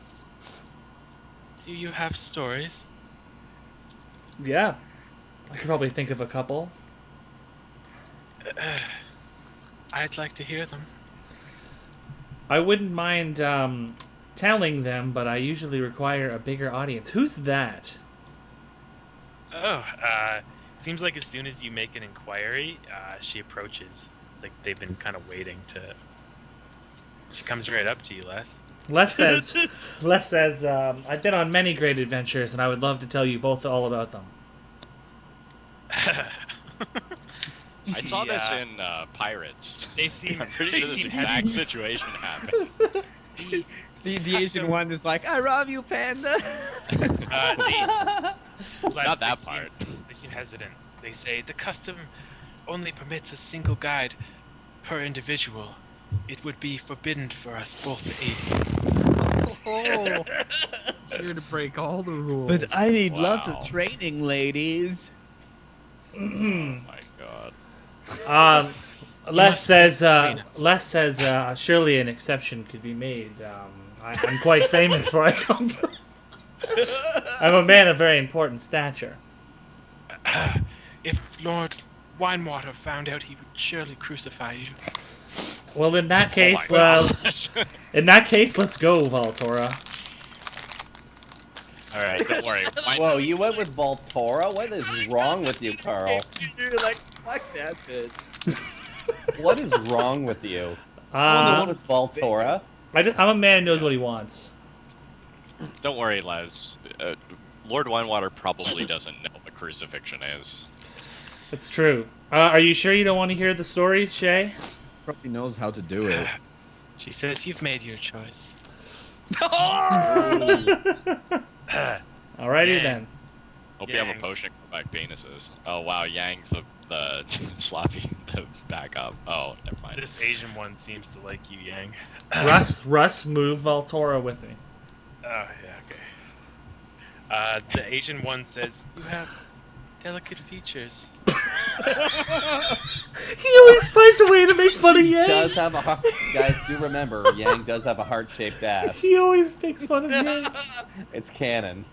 Do you have stories? Yeah, I could probably think of a couple. I'd like to hear them. I wouldn't mind telling them, but I usually require a bigger audience. Who's that? Oh, seems like as soon as you make an inquiry, she approaches. Like they've been kind of waiting to. She comes right up to you, Les. Les says, I've been on many great adventures, and I would love to tell you both all about them. I saw this in Pirates. They seem. I'm pretty sure this exact situation happened. The Asian one is like, "I rob you, panda." Not that part. They seem hesitant. They say the custom only permits a single guide per individual. It would be forbidden for us both to aid. Oh, here to break all the rules. But I need lots of training, ladies. Oh my god. Les says, surely an exception could be made. I'm quite famous where I come from. I'm a man of very important stature. If Lord Winewater found out, he would surely crucify you. Well, in that case, let's go, Valtora. All right, don't worry. Whoa, you went with Voltora? What is wrong with you, Carl? You're like, fuck that bitch. What is wrong with you? What is Voltora? I'm a man who knows what he wants. Don't worry, Les. Lord Winewater probably doesn't know what crucifixion is. It's true. Are you sure you don't want to hear the story, Shay? Probably knows how to do it. She says you've made your choice. Alrighty then. Hope you have a potion for back penises. Oh wow, Yang's the sloppy the backup. Oh, never mind. This Asian one seems to like you, Yang. Russ, move Valtora with me. Oh yeah, okay. The Asian one says you have delicate features. He always finds a way to make fun of Yang. Does have a guys, do remember, Yang does have a heart-shaped ass. He always makes fun of Yang. It's canon.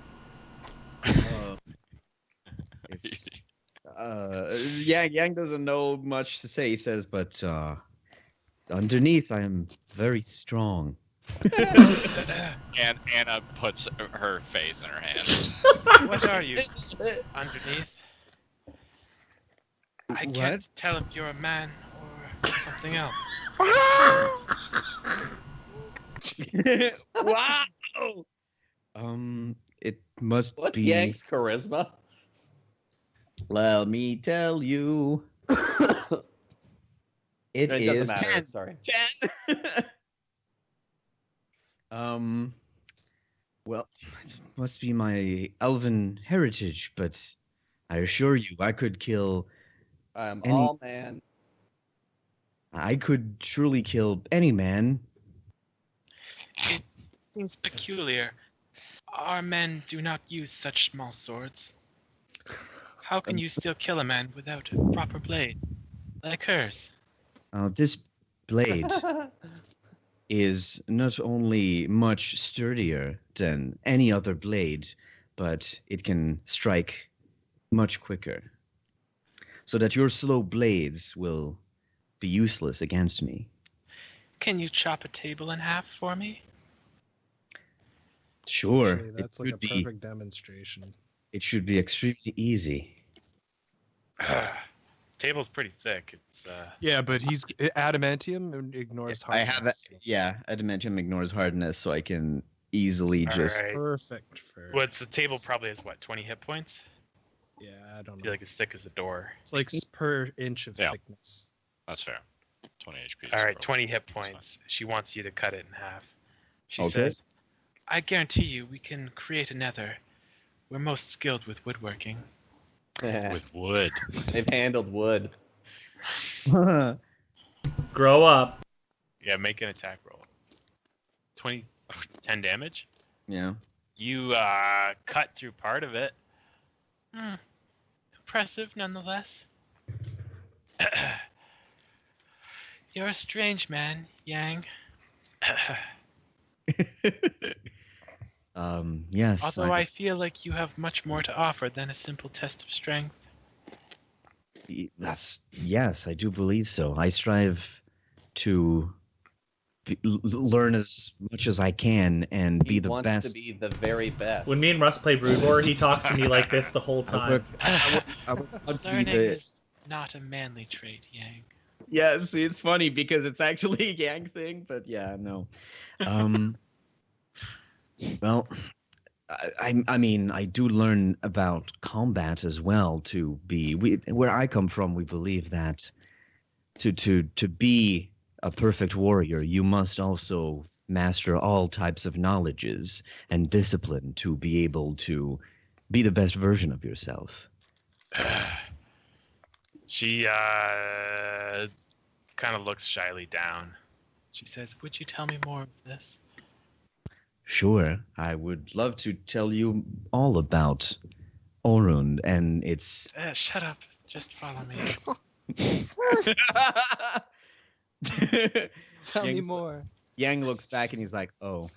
It's Yang doesn't know much to say. He says, but underneath, I am very strong. And Anna puts her face in her hands. What are you? Underneath? I can't tell if you're a man or something else. Wow. It must What's be. Yang's charisma? Let me tell you. It is doesn't matter. 10. Sorry. 10. Well, it must be my elven heritage, but I assure you, I could kill. I'm all man. I could surely kill any man. It seems peculiar. Our men do not use such small swords. How can you still kill a man without a proper blade, like hers? This blade is not only much sturdier than any other blade, but it can strike much quicker. So that your slow blades will be useless against me. Can you chop a table in half for me? Sure. Actually, that's like a perfect demonstration. It should be extremely easy. Table's pretty thick. It's Yeah, but he's adamantium ignores hardness. Adamantium ignores hardness, so I can easily just. Right. Perfect for. Well, the table probably has what, 20 hit points? Yeah, I don't I know. feel like as thick as a door. It's like per inch of thickness. That's fair. 20 HP. All right, 20 hit points. She wants you to cut it in half. She Okay. says, I guarantee you we can create another. We're most skilled with woodworking. With wood. They've handled wood. Grow up. Yeah, make an attack roll. 10 damage? Yeah. You cut through part of it. Impressive nonetheless. You're a strange man, Yang. Yes. Although I feel like you have much more to offer than a simple test of strength. Yes, I do believe so. I strive to learn as much as I can and be the best. He wants to be the very best. When me and Russ play Brood War, he talks to me like this the whole time. Learning is not a manly trait, Yang. Yeah, see, it's funny because it's actually a Yang thing, but yeah, no. Well, I mean, I do learn about combat as well. Where I come from, we believe that to be a perfect warrior, you must also master all types of knowledges and discipline to be able to be the best version of yourself. She kind of looks shyly down. She says, would you tell me more of this? Sure, I would love to tell you all about Orund and its... Shut up. Just follow me. Tell me more. Yang looks back and he's like, oh.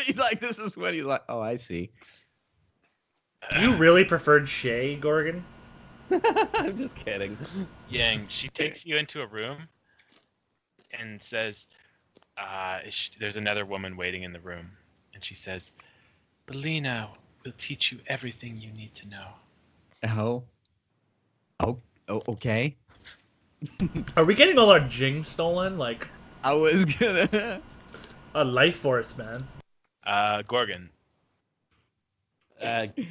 He's like, this is when he's like, oh, I see. You really preferred Shay, Gorgon? I'm just kidding. Yang, she takes you into a room and says, there's another woman waiting in the room. And she says, Belina will teach you everything you need to know. Oh, okay. Are we getting all our Jing stolen? Like, I was gonna... A life force, man. Gorgon.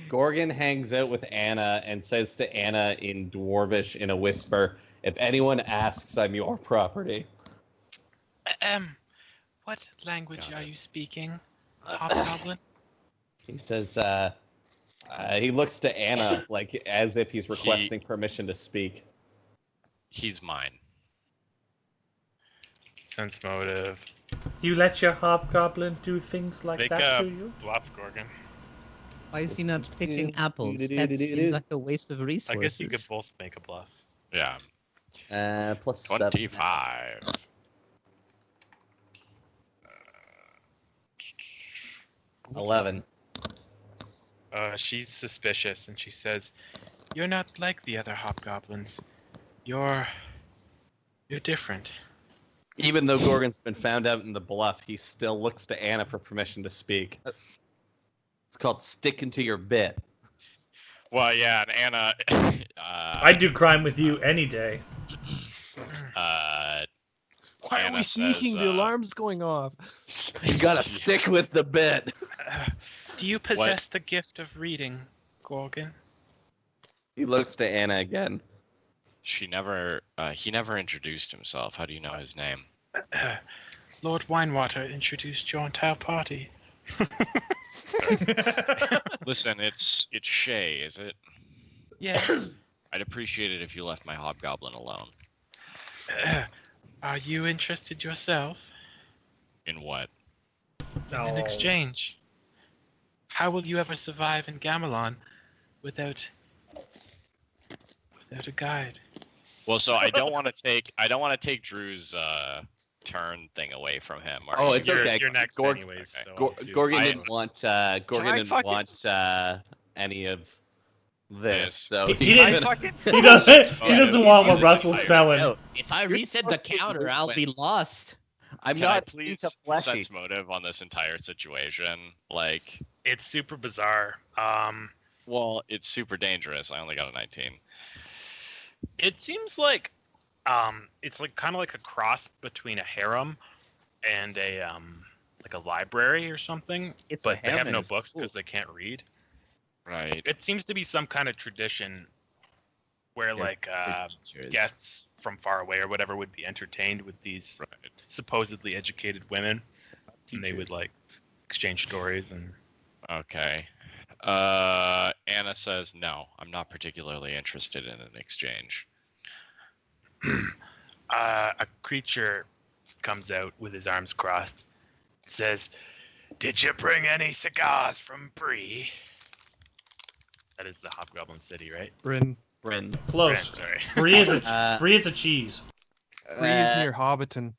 Gorgon hangs out with Anna and says to Anna in Dwarvish in a whisper, if anyone asks, I'm your property. What language are you speaking, Hobgoblin? He says, he looks to Anna like as if he's requesting permission to speak. He's mine. Sense motive. You let your hobgoblin do things like Make that a to you? bluff, Gorgon. Why is he not picking apples? That seems like a waste of resources. I guess you could both make a bluff. Yeah. Plus 25. 11. She's suspicious, and she says, "You're not like the other hobgoblins. You're different." Even though Gorgon's been found out in the bluff, he still looks to Anna for permission to speak. It's called sticking to your bit. Well, yeah, and Anna... I'd do crime with you any day. Why Anna are we sneaking? says, The alarm's going off. You gotta stick with the bit. Do you possess the gift of reading, Gorgon? He looks to Anna again. he never introduced himself. How do you know his name? Lord Winewater introduced your entire party. Listen, it's Shay, is it? Yeah. I'd appreciate it if you left my hobgoblin alone. Are you interested yourself? In what? In an exchange. How will you ever survive in Gamelon without a guide? Well, so I don't want to take Drew's turn thing away from him. Oh, it's okay. You're next anyways. Okay. So Gorgon didn't want any of this, so he doesn't want what Russell's selling. No, if I reset the counter, I'll be lost. I'm Can I not please into fleshy. sense motive on this entire situation? Like, it's super bizarre. well, it's super dangerous. I only got a 19. It seems like it's like kind of like a cross between a harem and a like a library or something. But they have no books because they can't read. Right. It seems to be some kind of tradition where guests from far away or whatever would be entertained with these supposedly educated women, and they would like exchange stories and. Okay. Anna says, no, I'm not particularly interested in an exchange. A creature comes out with his arms crossed. It says, "Did you bring any cigars from Bree?" That is the Hobgoblin City, right? Bryn. Close. Sorry. Brie is a cheese. Bree is near Hobbiton.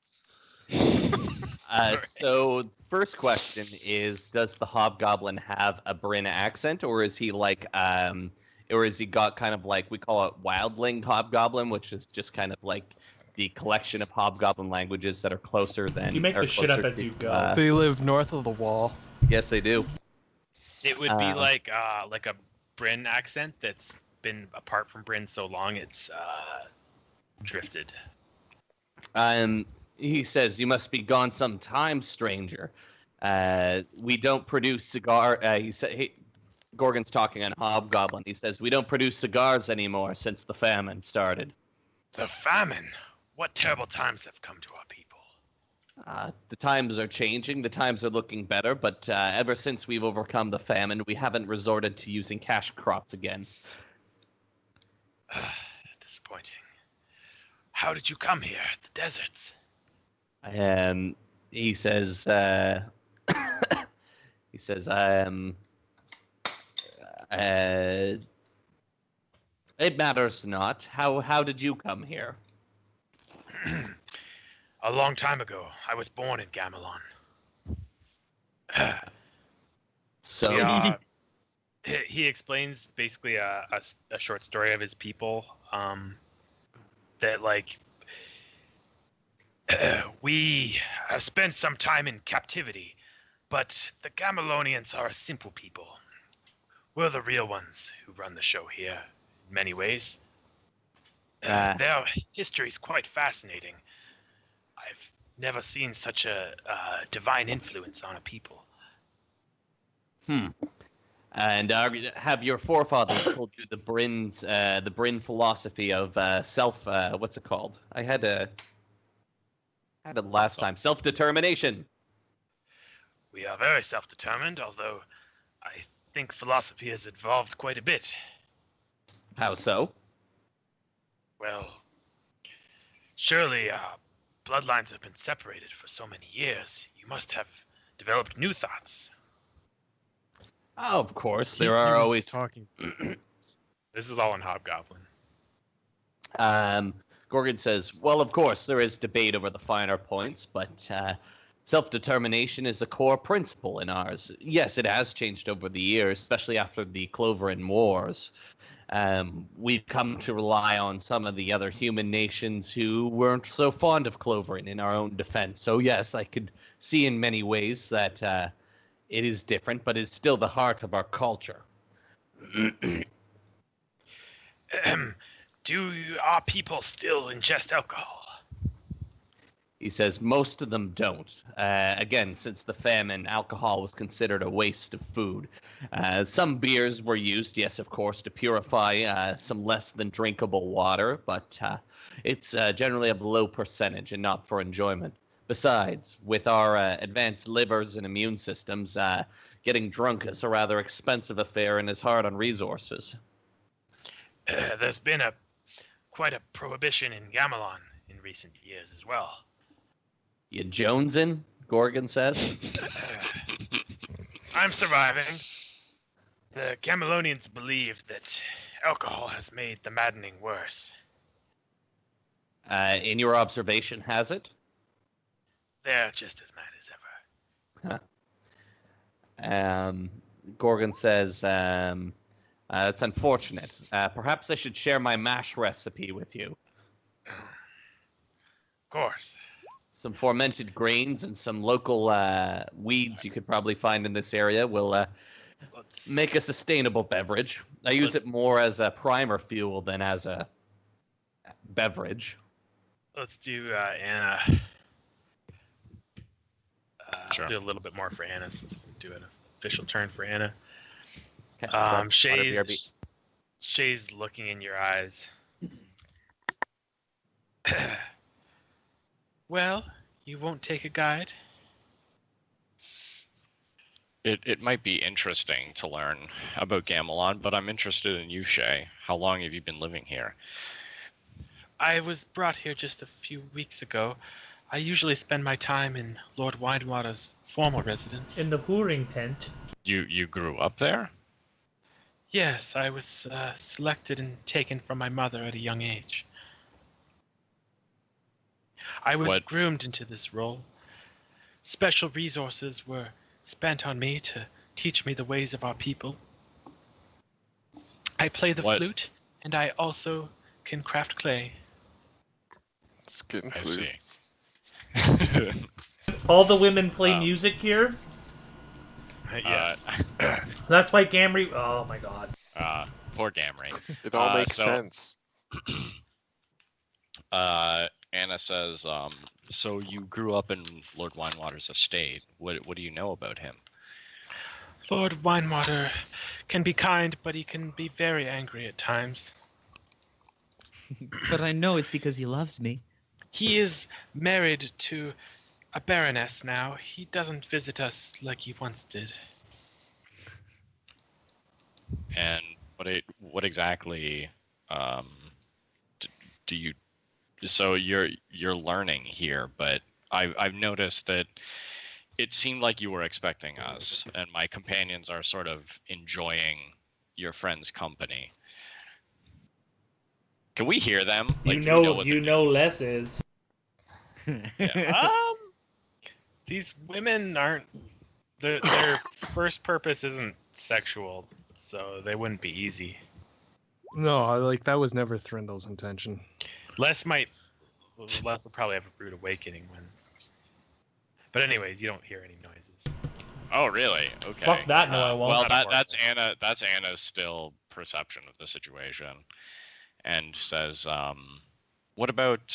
So, first question is: does the Hobgoblin have a Bryn accent, or is he like, or is he got kind of like we call it Wildling Hobgoblin, which is just kind of like the collection of Hobgoblin languages that are closer than you make the shit up as you go. They live north of the wall. Yes, they do. It would be like a Bryn accent that's been apart from Bryn so long it's drifted. He says, "You must be gone some time, stranger. We don't produce cigar." Gorgon's talking on Hobgoblin. He says, "We don't produce cigars anymore since the famine started." The famine? What terrible times have come to our people? The times are changing. The times are looking better, but ever since we've overcome the famine, we haven't resorted to using cash crops again. Disappointing. How did you come here, the deserts? He says, it matters not. How did you come here? A long time ago. I was born in Gamelon. So he explains basically a short story of his people. That like we have spent some time in captivity, but the Gamelonians are a simple people. We're the real ones who run the show here, in many ways. Their history is quite fascinating. I've never seen such a divine influence on a people. And have your forefathers told you the Bryn philosophy of self? What's it called? I had it last time. Self-determination. We are very self-determined, although I think philosophy has evolved quite a bit. How so? Well, surely our bloodlines have been separated for so many years. You must have developed new thoughts. Oh, of course, He there are was always talking. This is all in Hobgoblin. Gorgon says, well, of course, there is debate over the finer points, but self-determination is a core principle in ours. Yes, it has changed over the years, especially after the Cloverin Wars. We've come to rely on some of the other human nations who weren't so fond of Cloverin in our own defense. So yes, I could see in many ways that it is different, but it's still the heart of our culture. Do our people still ingest alcohol? He says most of them don't. Again, since the famine, alcohol was considered a waste of food. Some beers were used, yes, of course, to purify some less than drinkable water, but it's generally a low percentage and not for enjoyment. Besides, with our advanced livers and immune systems, getting drunk is a rather expensive affair and is hard on resources. There's been quite a prohibition in Gamelon in recent years as well. You jonesing? Gorgon says. I'm surviving. The Camelonians believe that alcohol has made the maddening worse. In your observation, has it? They're just as mad as ever. Gorgon says, it's unfortunate. Perhaps I should share my mash recipe with you. Of course. Some fermented grains and some local weeds you could probably find in this area will make a sustainable beverage. I use it more as a primer fuel than as a beverage. Let's do Anna. Sure. I'll do a little bit more for Anna since I'm doing an official turn for Anna. Okay. Shay's looking in your eyes. Well, you won't take a guide? It might be interesting to learn about Gamelon, but I'm interested in you, Shay. How long have you been living here? I was brought here just a few weeks ago. I usually spend my time in Lord Widewater's formal residence. In the whoring tent. You grew up there? Yes, I was selected and taken from my mother at a young age. I was groomed into this role. Special resources were spent on me to teach me the ways of our people. I play the flute, and I also can craft clay. Skin I flute. see. All the women play music here? Yes. That's why Gamry... Oh, my God. Poor Gamry. It all makes sense. Anna says, so you grew up in Lord Winewater's estate. What do you know about him? Lord Winewater can be kind, but he can be very angry at times. But I know it's because he loves me. He is married to a baroness now. He doesn't visit us like he once did. And what exactly do you? So you're learning here, but I've noticed that it seemed like you were expecting us, and my companions are sort of enjoying your friend's company. Can we hear them? Like, you know less is. Yeah. These women aren't. Their first purpose isn't sexual, so they wouldn't be easy. No, that was never Thrindle's intention. Les will probably have a rude awakening when. But anyways, you don't hear any noises. Oh, really? Okay. Fuck that, no, I won't. Well, that's Anna. That's Anna's still perception of the situation, and says, "What about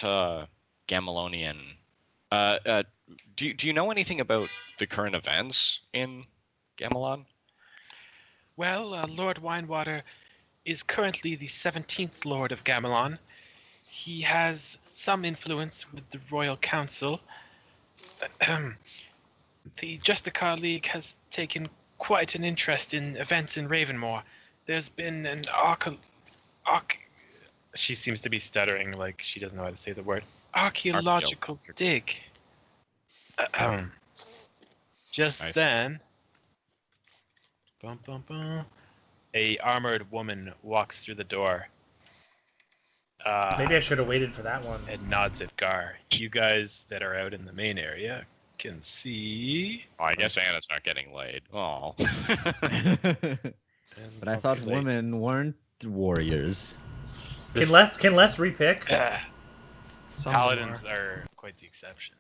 Gamelonian? Do you know anything about the current events in Gamelon?" Well, Lord Winewater is currently the 17th Lord of Gamelon. He has some influence with the Royal Council. The Justicar League has taken quite an interest in events in Ravenmoor. There's been an she seems to be stuttering, like she doesn't know how to say the word. Archaeological dig. Just then, Bum, bum, bum. A armored woman walks through the door. Maybe I should have waited for that one. And nods at Gar. You guys that are out in the main area can see. Oh, I guess Anna's not getting laid. Oh. But I thought women weren't warriors. Can Les repick? Paladins are quite the exception.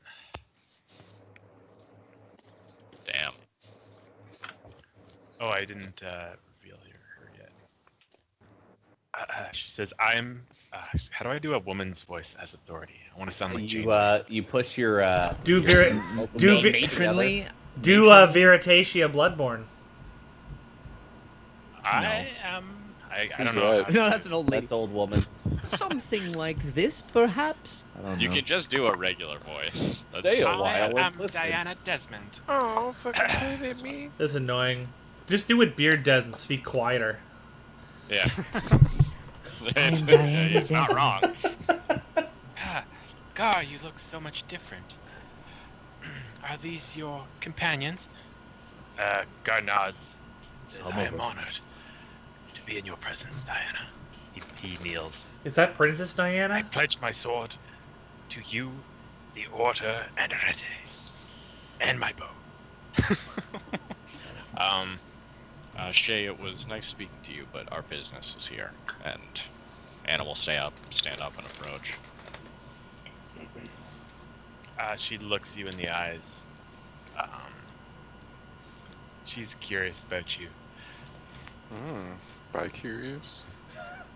Damn. Oh, I didn't reveal her yet. She says, "I'm." How do I do a woman's voice that has authority? I want to sound like Jane. You push your Veritatia Bloodborne. I don't know. No, that's an old lady. That's old woman. Something like this, perhaps? I don't know. You can just do a regular voice. Stay a while. I am Diana Desmond. Oh, fucking kidding me. This is annoying. Just do what Beard does and speak quieter. Yeah. it's not wrong. Gar, you look so much different. Are these your companions? Gar nods. Says, I am honored to be in your presence, Diana. He kneels. Is that Princess Diana? I pledge my sword to you, the Order, and Arete, and my bow. Shay, it was nice speaking to you, but our business is here, and Anna will stand up, and approach. She looks you in the eyes. She's curious about you. Bi-curious.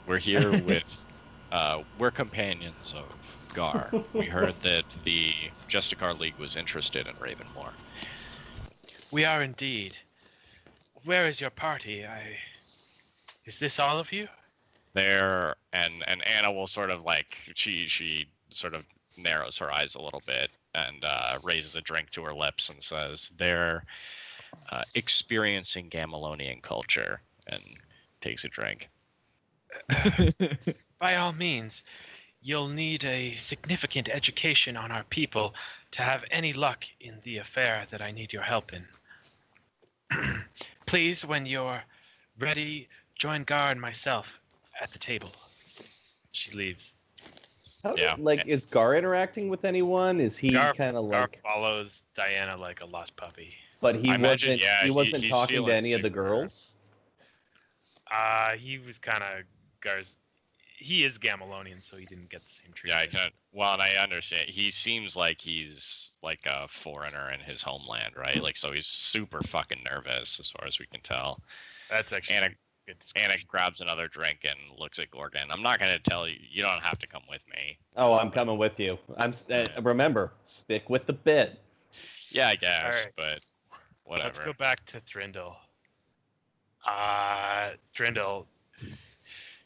We're here with, we're companions of Gar. We heard that the Justicar League was interested in Ravenmoor. We are indeed. Where is your party? Is this all of you? There, and Anna will sort of like, she sort of narrows her eyes a little bit and raises a drink to her lips and says, they're experiencing Gamelonian culture, and takes a drink. By all means, you'll need a significant education on our people to have any luck in the affair that I need your help in. Please, when you're ready, join Gar and myself at the table. She leaves. Is Gar interacting with anyone? Is he kind of like... Gar follows Diana like a lost puppy. But he wasn't talking to any of the girls? He was kind of Gar's... He is Gamelonian, so he didn't get the same treatment. Yeah, and I understand. He seems like he's like a foreigner in his homeland, right? Like, so he's super fucking nervous, as far as we can tell. That's actually good description. Anna grabs another drink and looks at Gorgon. I'm not going to tell you. You don't have to come with me. Oh, I'm coming with you. Remember, stick with the bit. Yeah, I guess, right. but whatever. Let's go back to Thrindle. Thrindle.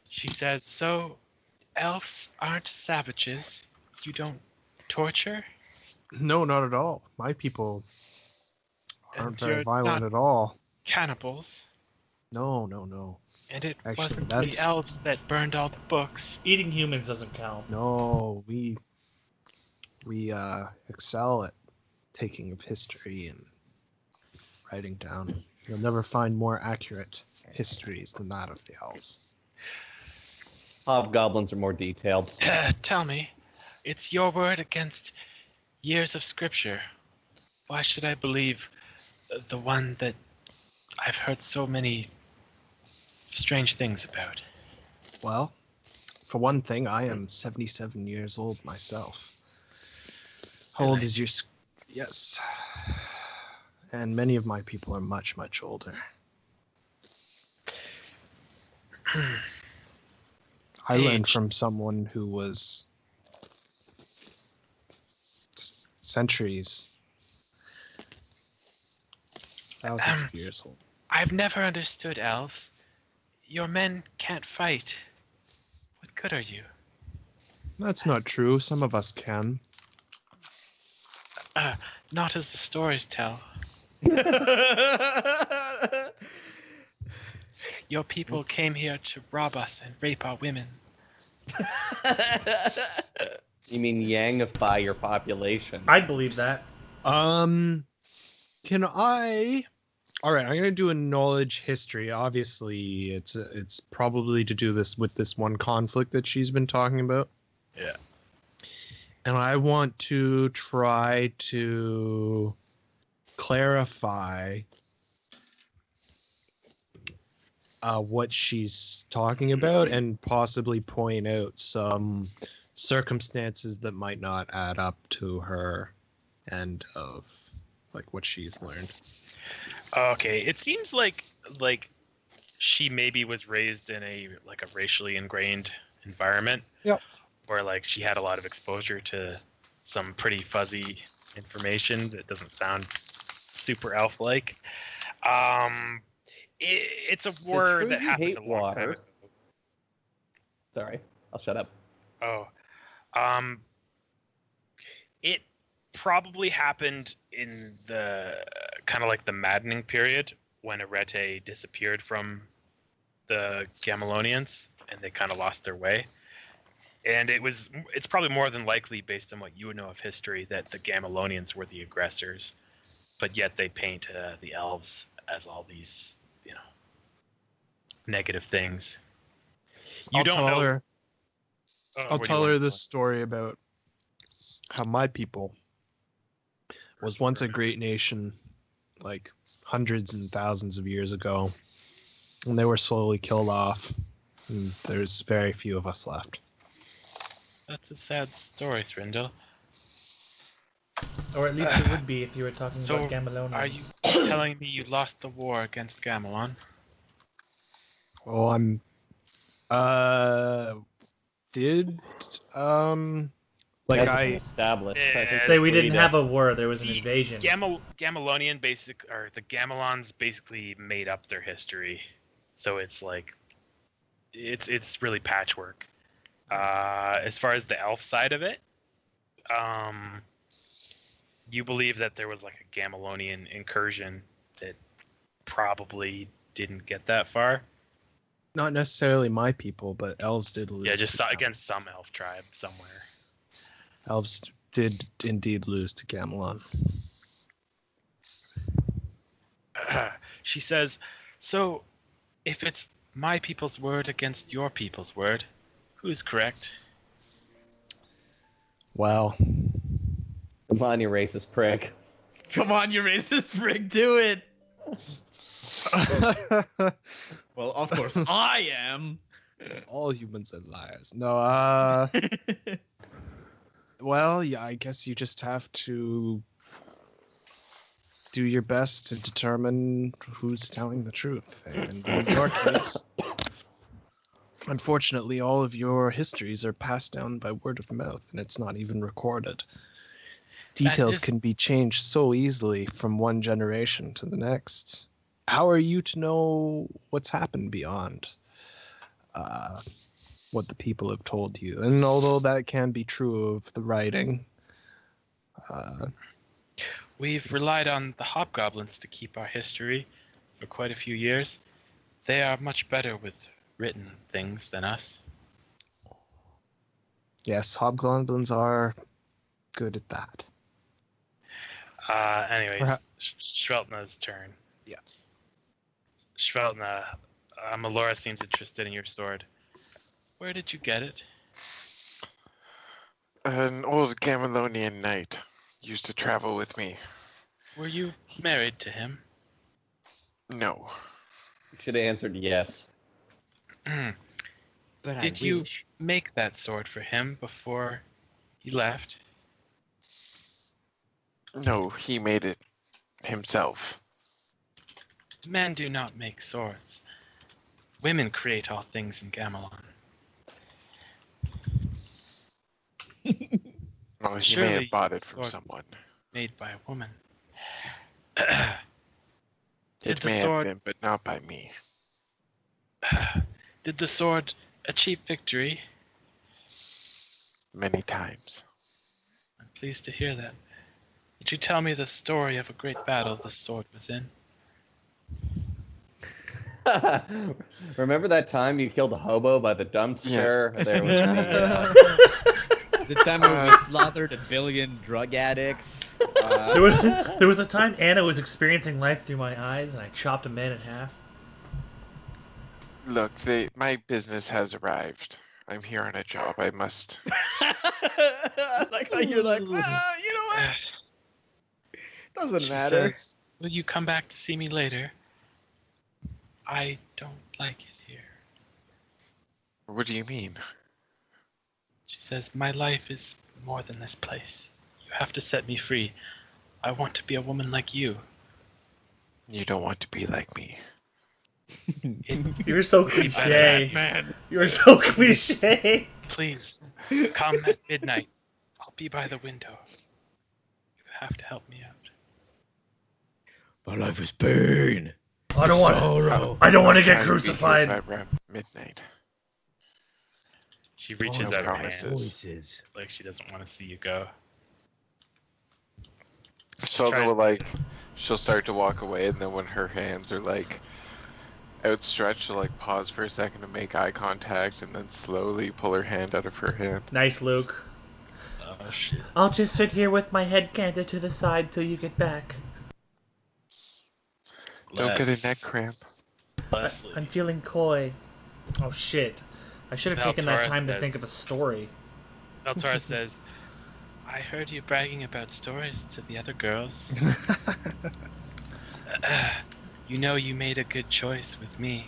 She says, so elves aren't savages. You don't torture? No, not at all. My people aren't And very you're violent not at all. Cannibals. No. And it Actually, wasn't that's- the elves that burned all the books. Eating humans doesn't count. No, we excel at taking of history and writing down. You'll never find more accurate histories than that of the elves. Hobgoblins are more detailed. Tell me, it's your word against years of scripture. Why should I believe the one that I've heard so many strange things about? Well, for one thing, I am 77 years old myself. How old is your... Yes. And many of my people are much, much older. I learned from someone who was centuries, thousands of years old. I've never understood elves. Your men can't fight. What good are you? That's not true. Some of us can. Not as the stories tell. Your people came here to rob us and rape our women. You mean Yangify your population? I'd believe that. Can I All right, I'm going to do a knowledge history. Obviously, it's probably to do this with this one conflict that she's been talking about. Yeah. And I want to try to clarify what she's talking about and possibly point out some circumstances that might not add up to her end of like what she's learned. Okay, it seems like she maybe was raised in a racially ingrained environment. Yep. Or like she had a lot of exposure to some pretty fuzzy information that doesn't sound super elf-like. It's a war that happened a long time ago. Sorry, I'll shut up. Oh, it probably happened in the kind of like the maddening period when Arete disappeared from the Gamelonians and they kind of lost their way. And it's probably more than likely, based on what you would know of history, that the Gamelonians were the aggressors, but yet they paint the elves as all these, negative things. I'll tell her this story about how my people was once a great nation, like hundreds and thousands of years ago, and they were slowly killed off, and there's very few of us left. That's a sad story, Thrindle. Or at least it would be if you were talking about Gamelonians. Are you telling me you lost the war against Gamelon? Well, established. Say we didn't have a war. There was an invasion. Gamelonian the Gamelons basically made up their history, so it's like it's really patchwork. As far as the elf side of it, you believe that there was like a Gamelonian incursion that probably didn't get that far? Not necessarily my people, but elves did lose. Yeah, just against some elf tribe somewhere. Elves did indeed lose to Gamelon. She says, so if it's my people's word against your people's word, who's correct? Well, come on, you racist prick. Come on, you racist prick, do it! Well, of course, I am. All humans are liars. No, well, yeah, I guess you just have to do your best to determine who's telling the truth. And in your case, unfortunately, all of your histories are passed down by word of mouth, and it's not even recorded. Details can be changed so easily from one generation to the next. How are you to know what's happened beyond what the people have told you? And although that can be true of the writing, we've relied on the hobgoblins to keep our history for quite a few years. They are much better with written things than us. Yes, hobgoblins are good at that. Anyways, Schveltna's turn. Yeah. Schveltna, Melora seems interested in your sword. Where did you get it? An old Gamelonian knight used to travel with me. Were you married to him? No. You should have answered yes. Did you make that sword for him before he left? No, he made it himself. Men do not make swords. Women create all things in Gamelon. Well, he may have bought it from someone. Made by a woman. It may have been, but not by me. Did the sword achieve victory? Many times. I'm pleased to hear that. Would you tell me the story of a great battle the sword was in? Remember that time you killed a hobo by the dumpster? Yeah. There was the time we slaughtered a billion drug addicts. There was a time Anna was experiencing life through my eyes, and I chopped a man in half. Look, my business has arrived. I'm here on a job. I must. I like how you're like, well, you know what? Doesn't She matter. says, will you come back to see me later? I don't like it here. What do you mean? She says, my life is more than this place. You have to set me free. I want to be a woman like you. You don't want to be like me. You're so cliche. You're so cliche. Please, come at midnight. I'll be by the window. You have to help me out. My life is pain. I don't want to get crucified. By around midnight. She reaches no out her promises. hand Voices. like she doesn't want to see you go. Svelda will she'll start to walk away, and then when her hands are outstretched, she'll pause for a second to make eye contact, and then slowly pull her hand out of her hand. Nice, Luke. Oh shit. I'll just sit here with my head canted to the side till you get back. Don't get a neck cramp. Leslie. I'm feeling coy. Oh shit. I should have taken that Valtora time to says- think of a story. Valtora says, I heard you bragging about stories to the other girls. You know you made a good choice with me.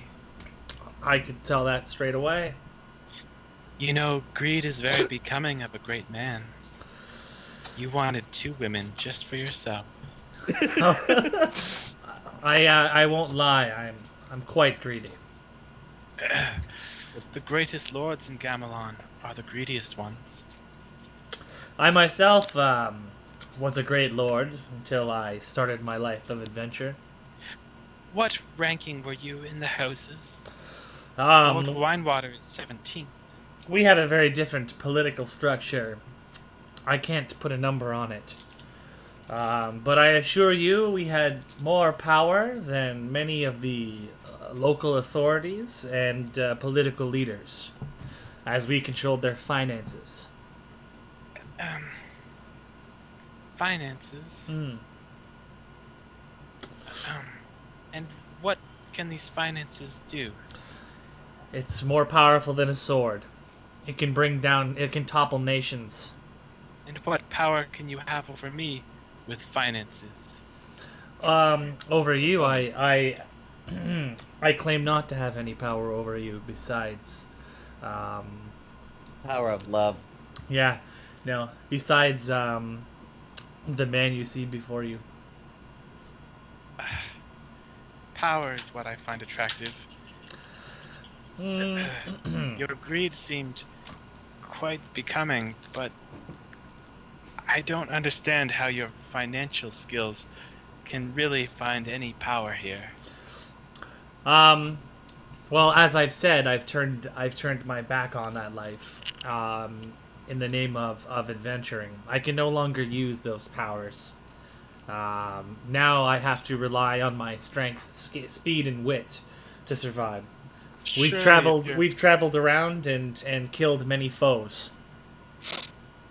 I could tell that straight away. You know, greed is very becoming of a great man. You wanted 2 women just for yourself. I won't lie. I'm quite greedy. The greatest lords in Gamelon are the greediest ones. I myself was a great lord until I started my life of adventure. What ranking were you in the houses? Old Winewater is 17th. We had a very different political structure. I can't put a number on it. But I assure you, we had more power than many of the local authorities and political leaders, as we controlled their finances. Finances? Hmm. And what can these finances do? It's more powerful than a sword. It can topple nations. And what power can you have over me with finances? Over you, I claim not to have any power over you besides, Power of love. yeah, no, besides, the man you see before you. Power is what I find attractive. Your greed seemed quite becoming, but I don't understand how your financial skills can really find any power here. Well, as I've said, I've turned my back on that life, in the name of adventuring. I can no longer use those powers. Now I have to rely on my strength, speed, and wit to survive. We've traveled around and killed many foes.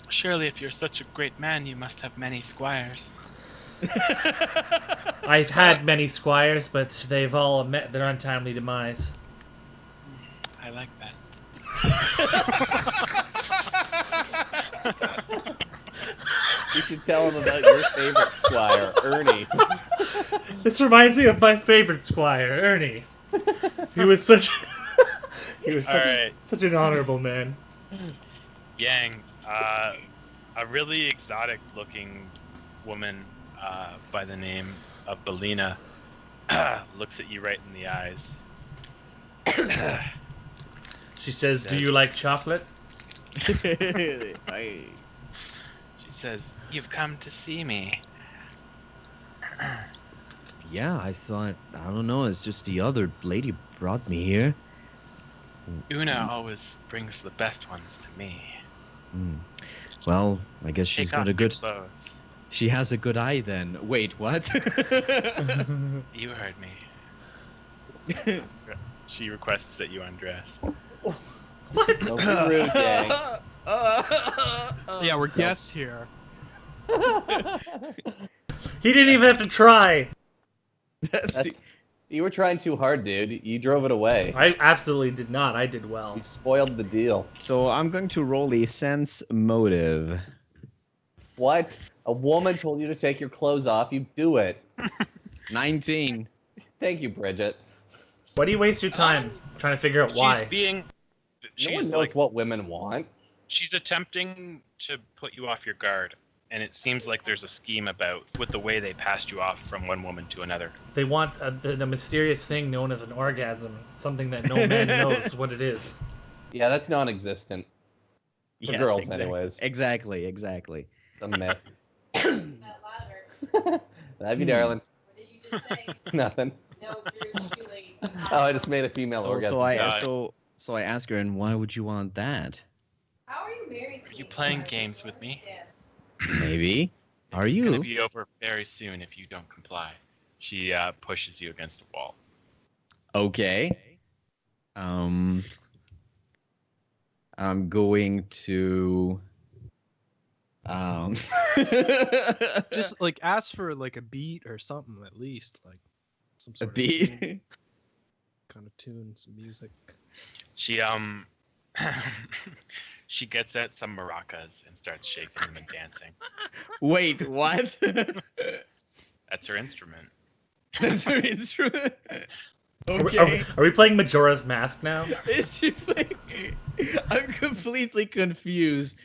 Surely, if you're such a great man, you must have many squires. I've had many squires, but they've all met their untimely demise. I like that. You should tell him about your favorite squire, Ernie. This reminds me of my favorite squire, Ernie. He was such such an honorable man. Yang, a really exotic-looking woman by the name of Belina looks at you right in the eyes. She says, "Do you like chocolate?" Hey. She says, "You've come to see me." Yeah, I don't know, it's just the other lady brought me here. Una always brings the best ones to me. Well, I guess she's Take got off a good... your clothes. She has a good eye then. Wait, what? You heard me. She requests that you undress. Don't be rude, gang. Yeah, we're guests here. He didn't even have to try. You were trying too hard, dude. You drove it away. I absolutely did not. I did well. You spoiled the deal. So I'm going to roll a sense motive. What? A woman told you to take your clothes off. You do it. 19. Thank you, Bridget. Why do you waste your time trying to figure out why? No one knows what women want. She's attempting to put you off your guard, and it seems like there's a scheme with the way they passed you off from one woman to another. They want the mysterious thing known as an orgasm, something that no man knows what it is. Yeah, that's non-existent. For girls, anyways. Exactly. It's a myth. Love you, darling. What did you just say? Nothing. No, it's too late. Oh, I just made a female orgasm. So I ask her, and why would you want that? How are you married to Are you playing games with me? Maybe. Are This is you? going to be over very soon if you don't comply. She pushes you against a wall. Okay. I'm going to. Just like ask for like a beat or something at least, like some A sort beat. of kind of tune, some music. She she gets at some maracas and starts shaking them and dancing. Wait, what? That's her instrument. That's her instrument. Okay. Are we playing Majora's Mask now? Is she playing? I'm completely confused.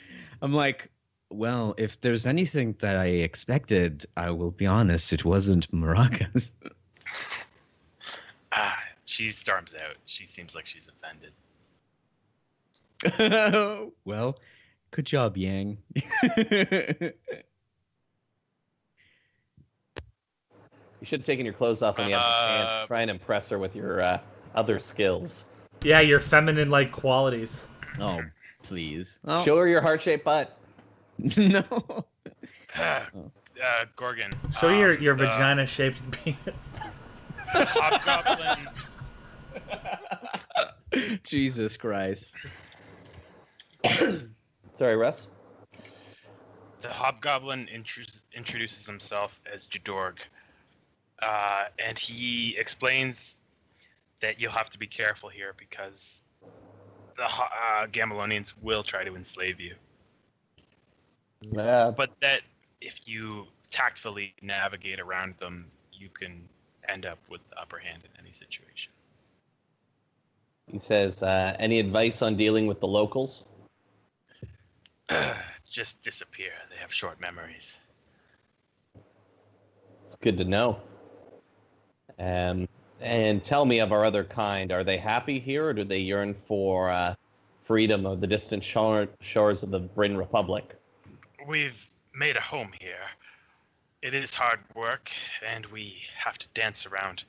I'm like, well, if there's anything that I expected, I will be honest, it wasn't maracas. She storms out. She seems like she's offended. Well, good job, Yang. You should have taken your clothes off when you had the chance. Try and impress her with your other skills. Yeah, your feminine-like qualities. Oh, please. Oh. Show her your heart-shaped butt. No. Gorgon. Show your vagina-shaped penis. Hobgoblin. Jesus Christ. Sorry, Russ? The hobgoblin introduces himself as Jadorg. And he explains that you'll have to be careful here because the Gamelonians will try to enslave you. Yeah. But that if you tactfully navigate around them, you can end up with the upper hand in any situation. He says, any advice on dealing with the locals? Just disappear. They have short memories. It's good to know. And tell me of our other kind. Are they happy here, or do they yearn for freedom of the distant shores of the Bryn Republic? We've made a home here. It is hard work, and we have to dance around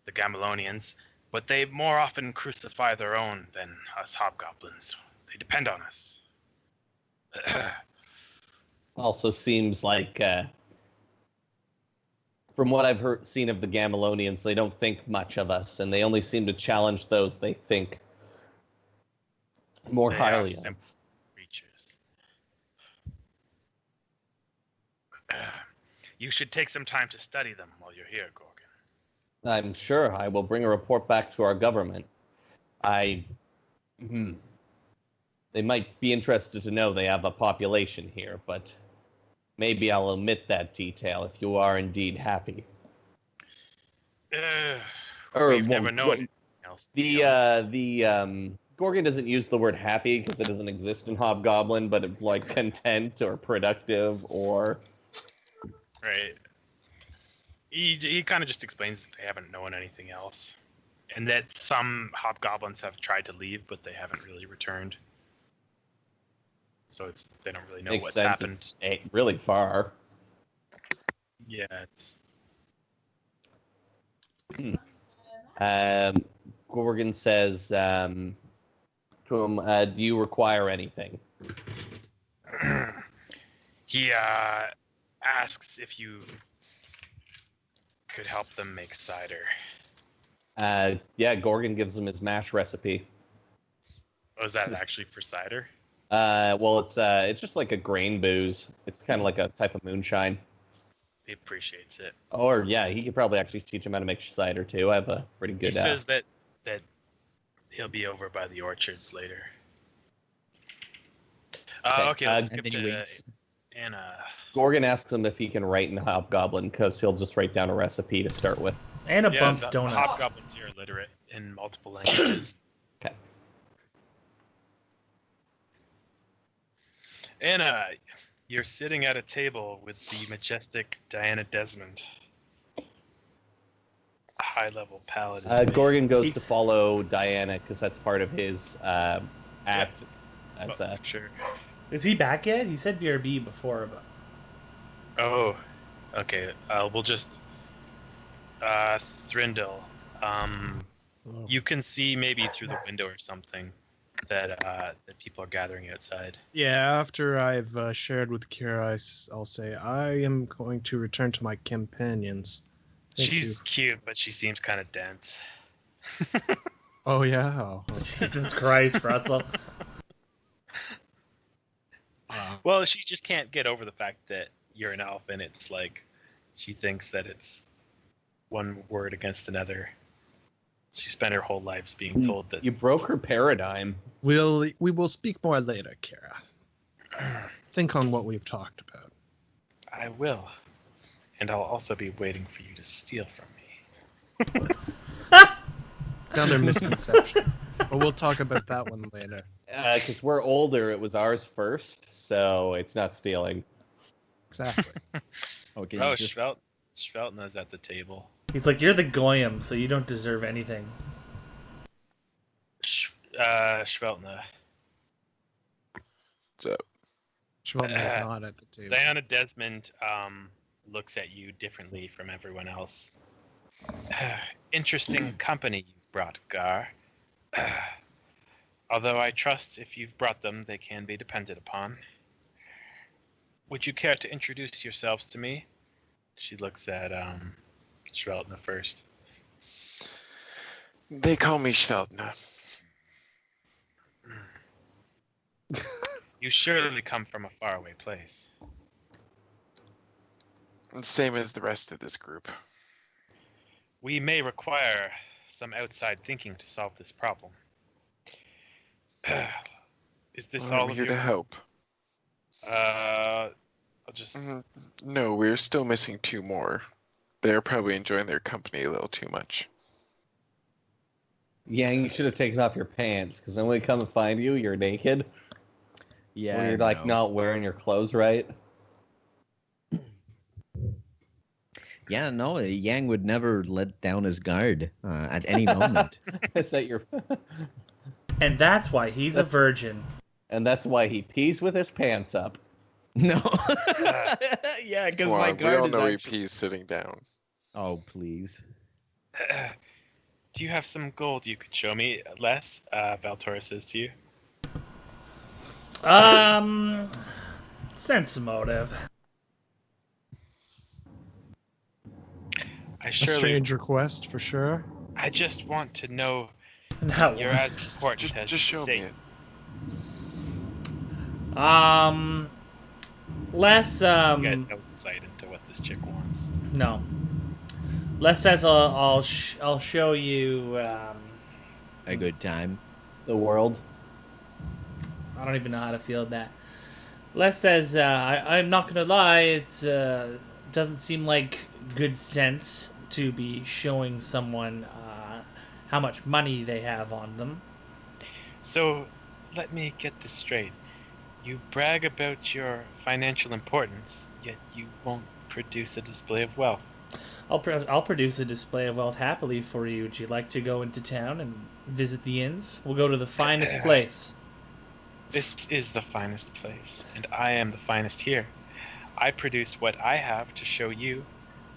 the Gamelonians, but they more often crucify their own than us hobgoblins. They depend on us. Also seems like, from what I've seen of the Gamelonians, they don't think much of us, and they only seem to challenge those they think more highly of. Simple creatures. You should take some time to study them while you're here, Gorgon. I'm sure I will bring a report back to our government. They might be interested to know they have a population here, but maybe I'll omit that detail if you are indeed happy. We've never known anything else. The Gorgon doesn't use the word happy because it doesn't exist in Hobgoblin, but it's like content or productive or... Right. He kind of just explains that they haven't known anything else. And that some hobgoblins have tried to leave, but they haven't really returned. So they don't really know Makes what's sense. happened. It's really far. Yeah, it's... Gorgon says to him, do you require anything? He asks if you could help them make cider. Yeah, Gorgon gives him his mash recipe. Was that actually for cider? Well, it's just like a grain booze. It's kind of like a type of moonshine. He appreciates it. Or yeah, he could probably actually teach him how to make cider too. I have a pretty good. He says that he'll be over by the orchards later. Okay, let's skip to Anna. Gorgon asks him if he can write in Hobgoblin because he'll just write down a recipe to start with. Anna bumps donuts. Hobgoblins here are literate in multiple languages. Okay. Anna, you're sitting at a table with the majestic Diana Desmond, a high-level paladin. Gorgon goes to follow Diana because that's part of his act. That's sure. Is he back yet? He said BRB before, but. Oh, okay. We'll just Thrindle. You can see maybe through the window or something that people are gathering outside. Yeah, after I've shared with Kira, I'll say I am going to return to my companions. She's cute, but she seems kind of dense. Oh yeah. Oh. Jesus Christ, Russell. Well, she just can't get over the fact that you're an elf, and it's like she thinks that it's one word against another. She spent her whole life being told that you broke her paradigm. We will speak more later, Kira. Think on what we've talked about. I will, and I'll also be waiting for you to steal from me. Another misconception, but we'll talk about that one later. Because we're older, it was ours first, so it's not stealing. Exactly. Okay. Oh, Schveltna's at the table. He's like, you're the Goyim, so you don't deserve anything. Schveltna. What's up? Schveltna's not at the table. Diana Desmond looks at you differently from everyone else. Interesting company you've brought, Gar. Although I trust if you've brought them, they can be depended upon. Would you care to introduce yourselves to me? She looks at Schveltna first. They call me Schveltna. You surely come from a faraway place. Same as the rest of this group. We may require some outside thinking to solve this problem. Is this all I'm of here you? to help. I'll just... No, we're still missing 2 more. They're probably enjoying their company a little too much. Yang, you should have taken off your pants, because then when we come and find you, you're naked. Yeah. Or you're like not wearing your clothes right. Yeah, no, Yang would never let down his guard at any moment. Is that your... And that's why he's a virgin. And that's why he pees with his pants up. No. Yeah, because my We guard all is know actually... he pees sitting down. Oh, please. Do you have some gold you could show me, Les? Valtora says to you. Sense motive. A strange request for sure. I just want to know No. you're as important as Just you show say. me it. Les, You got no insight into what this chick wants. no. Les says I'll show you, A good time. The world. I don't even know how to field that. Les says, I'm not gonna lie, it's, doesn't seem like good sense to be showing someone, how much money they have on them. So, let me get this straight. You brag about your financial importance, yet you won't produce a display of wealth. I'll produce a display of wealth happily for you. Would you like to go into town and visit the inns? We'll go to the finest place. This is the finest place, and I am the finest here. I produce what I have to show you,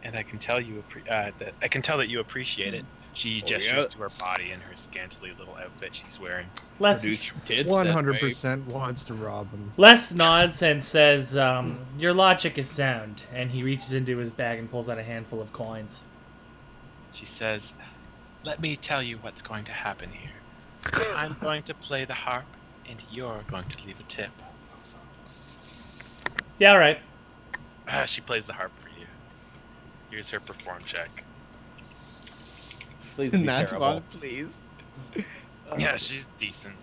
and I can tell you that you appreciate it. She gestures to her body and her scantily little outfit she's wearing. Les 100% wants to rob him. Les nods and says, your logic is sound, and he reaches into his bag and pulls out a handful of coins. She says, let me tell you what's going to happen here. I'm going to play the harp, And you're going to leave a tip. Yeah, all right. She plays the harp for you. Here's her perform check. Please be Not terrible. one, please. Yeah, she's decent.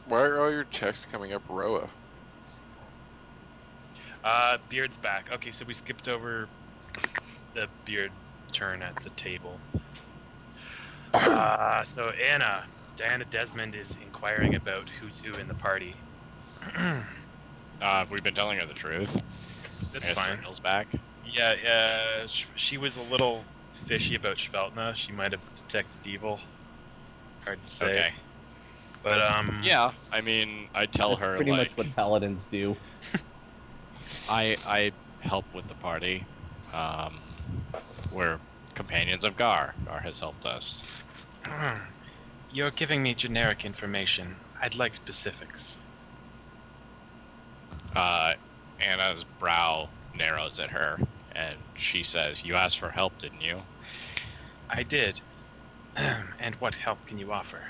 Why are all your checks coming up Roa? Beard's back. Okay, so we skipped over the Beard turn at the table. So Diana Desmond is inquiring about who's who in the party. We've been telling her the truth. That's I guess fine. Randall's back. Yeah, she was a little fishy about Shveltna. She might have detected evil. Hard to say. Okay. But Yeah, I mean, I tell That's her pretty like much what paladins do. I help with the party. We're companions of Gar. Gar has helped us. You're giving me generic information. I'd like specifics. Anna's brow narrows at her, and she says, "You asked for help, didn't you?" I did. And what help can you offer?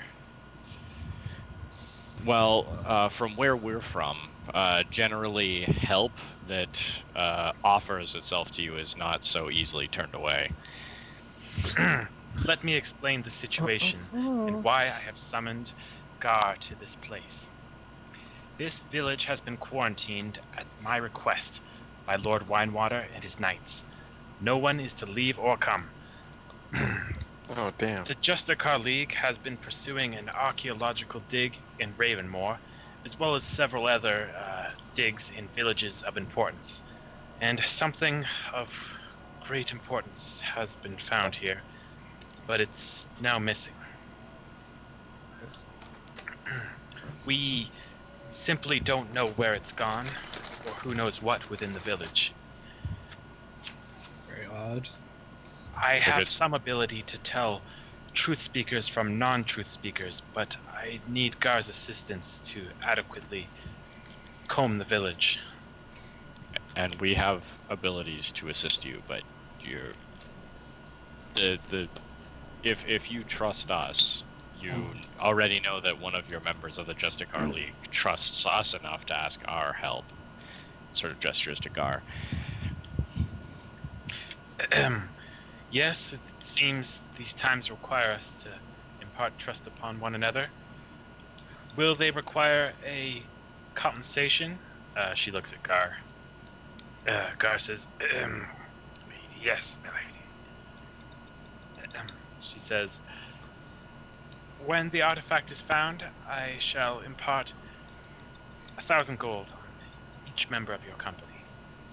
Well, from where we're from, generally help that offers itself to you is not so easily turned away. Let me explain the situation and why I have summoned Gar to this place. This village has been quarantined at my request by Lord Winewater and his knights. No one is to leave or come. Oh, damn. The Justicar League has been pursuing an archaeological dig in Ravenmoor, as well as several other digs in villages of importance. And something of great importance has been found here, but it's now missing. We simply don't know where it's gone, or who knows what within the village. Very odd. I have it's- some ability to tell truth speakers from non-truth speakers, but I need Gar's assistance to adequately comb the village. And we have abilities to assist you, but you're if you trust us, you already know that one of your members of the Justicar League trusts us enough to ask our help. Sort of gestures to Gar. Yes, it seems these times require us to impart trust upon one another. Will they require a compensation? She looks at Gar. Gar says, yes, my lady. She says, when the artifact is found, I shall impart 1,000 gold on each member of your company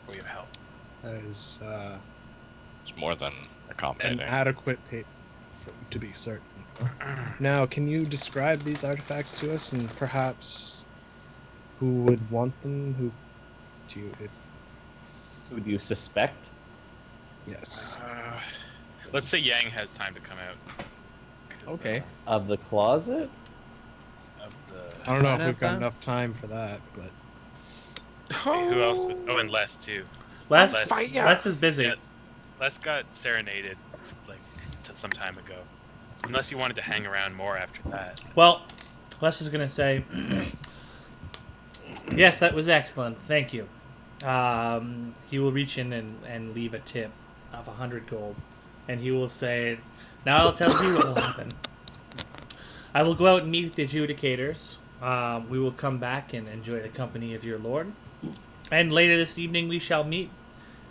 for your help. That is It's more than an accommodating. adequate pay, to be certain. Now, can you describe these artifacts to us, and perhaps who would want them? Who do you? If Who do you suspect? yes. Let's say Yang has time to come out. 'Cause, Okay. Of the closet? Of I the don't know Might if have we've got time. enough time for that, but who else was? Oh, and Les too. Les, Fire! Les is busy. Yeah. Les got serenaded like some time ago. Unless you wanted to hang around more after that. Well, Les is going to say, yes, that was excellent. Thank you. He will reach in and leave a tip of 100 gold. And he will say, now I'll tell you what will happen. I will go out and meet with the adjudicators. We will come back and enjoy the company of your lord. And later this evening we shall meet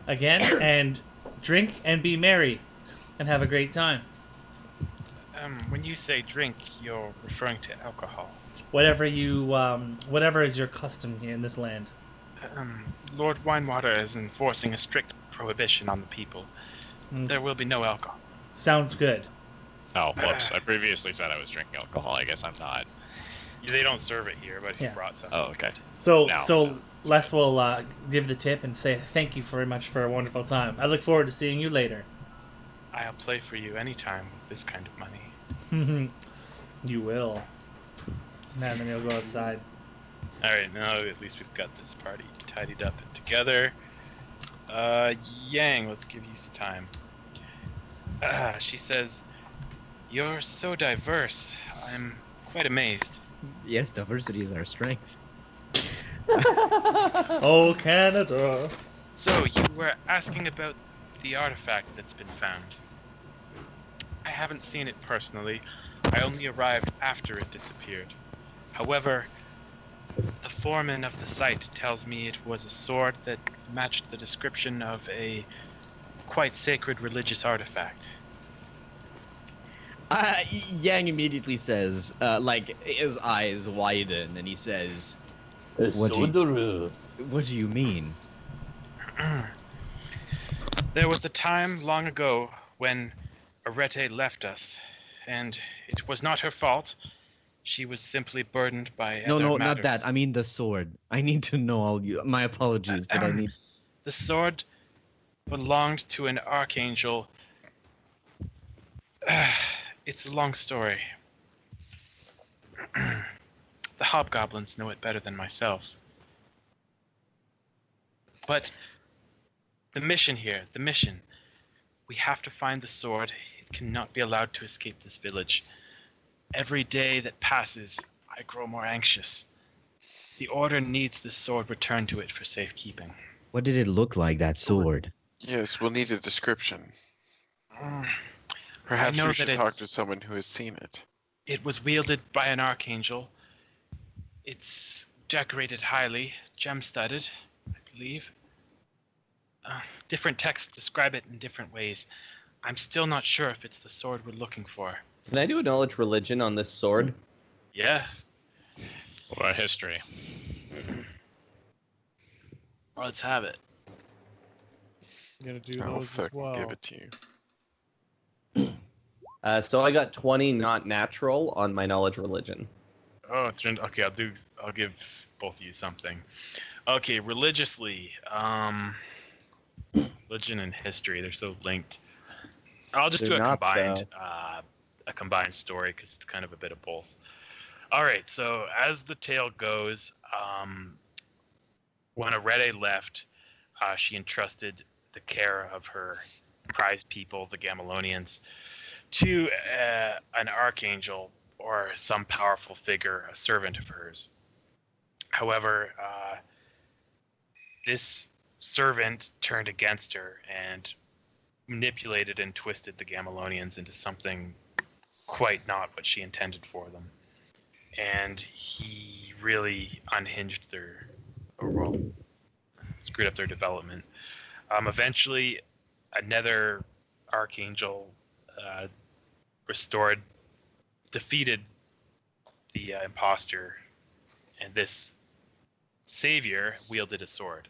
again and drink and be merry and have a great time. When you say drink, you're referring to alcohol. Whatever is your custom here in this land. Lord Winewater is enforcing a strict prohibition on the people. There will be no alcohol. Sounds good. Oh, whoops. I previously said I was drinking alcohol. I guess I'm not. They don't serve it here, but he Yeah. brought some. Oh, okay. So No. Les will give the tip and say thank you very much for a wonderful time. I look forward to seeing you later. I'll play for you anytime with this kind of money. You will. And then he'll go outside. All right, now at least we've got this party tidied up and together. Yang, let's give you some time. She says, "You're so diverse. I'm quite amazed. Yes, diversity is our strength. Oh, Canada. So, you were asking about the artifact that's been found. I haven't seen it personally. I only arrived after it disappeared. However, the foreman of the site tells me it was a sword that matched the description of a quite sacred religious artifact. Yang immediately says, his eyes widen, and he says, What do you mean? There was a time long ago when Arete left us, and it was not her fault. She was simply burdened by No, other no, matters. not that. I mean the sword. I need to know all you. My apologies, but I need. The sword belonged to an archangel. It's a long story. The hobgoblins know it better than myself. But the mission here, we have to find the sword. It cannot be allowed to escape this village. Every day that passes, I grow more anxious. The Order needs this sword returned to it for safekeeping. What did it look like, that sword? Yes, we'll need a description. I Perhaps know we should that talk to someone who has seen it. It was wielded by an archangel. It's decorated highly, gem-studded, I believe. Different texts describe it in different ways. I'm still not sure if it's the sword we're looking for. Can I do a knowledge religion on this sword? Yeah. Or history. Let's have it. I'm gonna do I'll those as fucking well. give it to you. So I got 20 not natural on my knowledge religion. Oh, okay. I'll give both of you something. Okay, religiously, religion and history, they're so linked. I'll just do They're a not, combined story because it's kind of a bit of both. All right. So as the tale goes, when Arete left, she entrusted the care of her prized people, the Gamilonians, to an archangel or some powerful figure, a servant of hers. However, this servant turned against her and manipulated and twisted the Gamilonians into something quite not what she intended for them. And he really unhinged screwed up their development. Eventually, another archangel defeated the imposter, and this savior wielded a sword.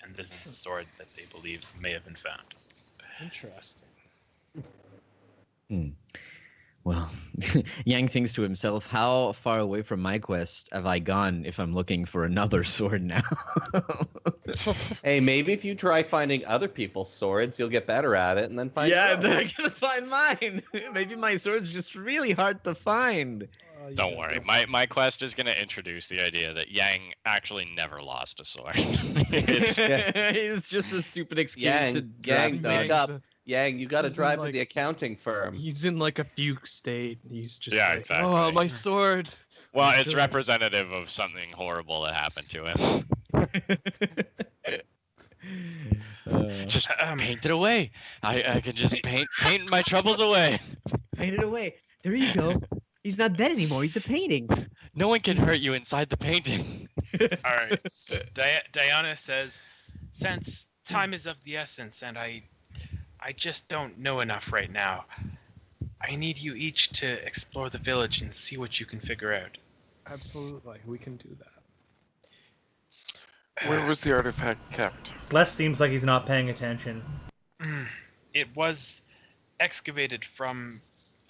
And this is the sword that they believe may have been found. Interesting. Well, Yang thinks to himself, how far away from my quest have I gone if I'm looking for another sword now? Hey, maybe if you try finding other people's swords, you'll get better at it and then find your own. they're gonna find mine. Maybe my sword's just really hard to find. Don't worry. My quest is going to introduce the idea that Yang actually never lost a sword. It's just a stupid excuse to Yang, draft wake dog. up. Yang, you got to He's in, drive to like- the accounting firm. He's in like a fugue state. He's just Yeah, like, exactly. oh, my sword. Well, I'm it's sure- representative of something horrible that happened to him. Just paint it away. I can just paint my troubles away. Paint it away. There you go. He's not dead anymore. He's a painting. No one can hurt you inside the painting. All right. Diana says, since time is of the essence and I just don't know enough right now, I need you each to explore the village and see what you can figure out. Absolutely, we can do that. Where was the artifact kept? Les seems like he's not paying attention. It was excavated from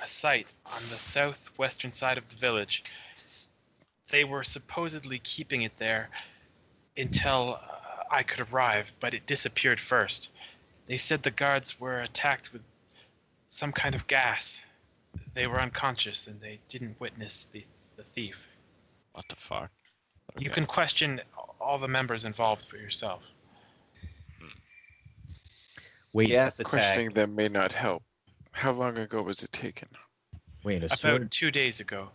a site on the southwestern side of the village. They were supposedly keeping it there until I could arrive, but it disappeared first. They said the guards were attacked with some kind of gas. They were unconscious and they didn't witness the thief. What the fuck? You can question all the members involved for yourself. Wait, Yes, Questioning attack. them may not help. How long ago was it taken? wait, a About sword? 2 days ago.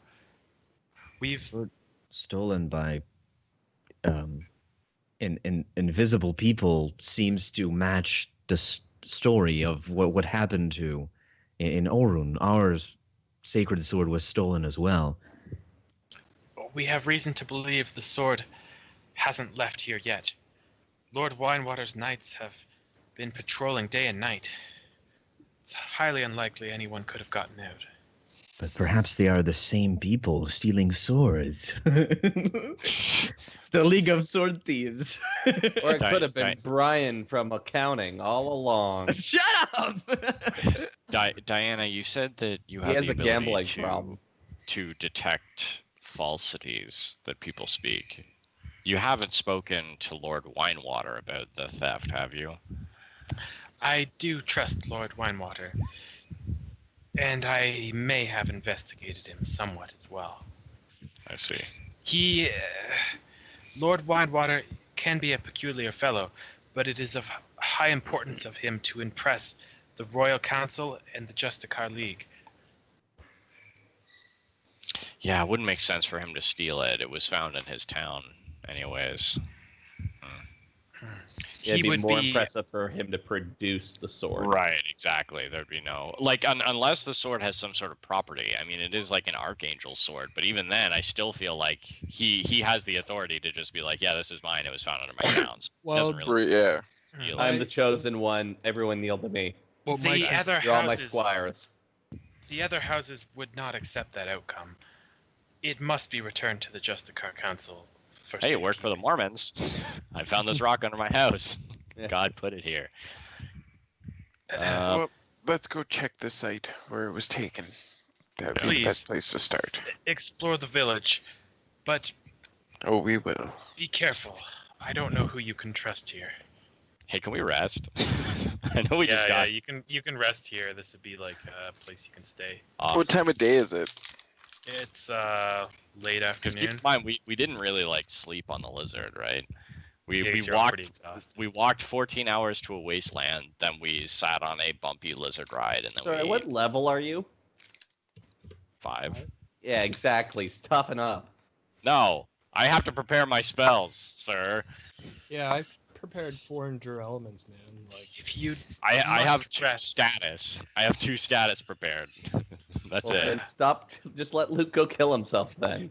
We've Sword stolen by invisible people seems to match the story of what happened to in Orun. Our sacred sword was stolen as well. we have reason to believe the sword hasn't left here yet. Lord Winewater's knights have been patrolling day and night. It's highly unlikely anyone could have gotten out. But perhaps they are the same people stealing swords. The League of Sword Thieves. Or it could have been Brian from accounting all along. Shut up! Diana, you said that you have He has the a gambling ability problem. to detect falsities that people speak. You haven't spoken to Lord Winewater about the theft, have you? I do trust Lord Winewater, and I may have investigated him somewhat as well. I see. Lord Winewater can be a peculiar fellow, but it is of high importance of him to impress the Royal Council and the Justicar League. Yeah, it wouldn't make sense for him to steal it. It was found in his town, anyways. Yeah, it'd be more impressive for him to produce the sword. Right, exactly. There'd be no unless the sword has some sort of property. I mean, it is like an archangel sword, but even then, I still feel like he has the authority to just be like, yeah, this is mine. It was found under my town. Well, yeah. I'm the chosen one. Everyone kneel to me. Well, You're all my squires. The other houses would not accept that outcome. It must be returned to the Justicar Council. Hey, it worked for the Mormons. I found this rock under my house. Yeah. God put it here. Well, let's go check the site where it was taken. That would be the best place to start. Explore the village, but Oh, we will. be careful. I don't know who you can trust here. Hey, can we rest? I know we just got. Yeah, you can rest here. This would be like a place you can stay. Awesome. What time of day is it? It's late Because keep afternoon. in mind, we didn't really sleep on the lizard, right? We You're all pretty walked exhausted. we walked 14 hours to a wasteland, then we sat on a bumpy lizard ride, and then Sorry, we what level are you? 5. Yeah, exactly. Toughen up. No, I have to prepare my spells, sir. yeah, I've prepared 4 endure elements, man. Like, If you I have must 2 rest. status. I have 2 status prepared. That's Well, it. then stop. Just let Luke go kill himself then.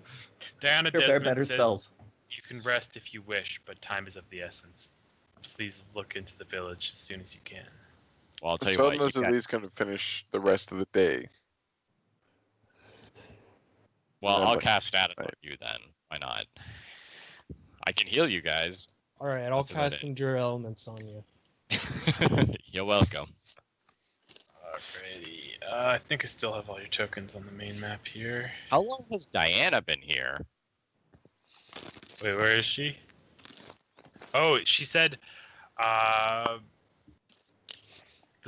Diana Prepare Desmond better says spells. you can rest if you wish, but time is of the essence. Please look into the village as soon as you can. Well, I'll tell The you sun what. was You at got- least going to finish the rest of the day. Well, Yeah, I'll but- cast status on right. you then. Why not? I can heal you guys. all right, I'll That's about cast it. endure elements on you. You're welcome. Alrighty. I think I still have all your tokens on the main map here. How long has Diana been here? Wait, where is she? Oh, she said the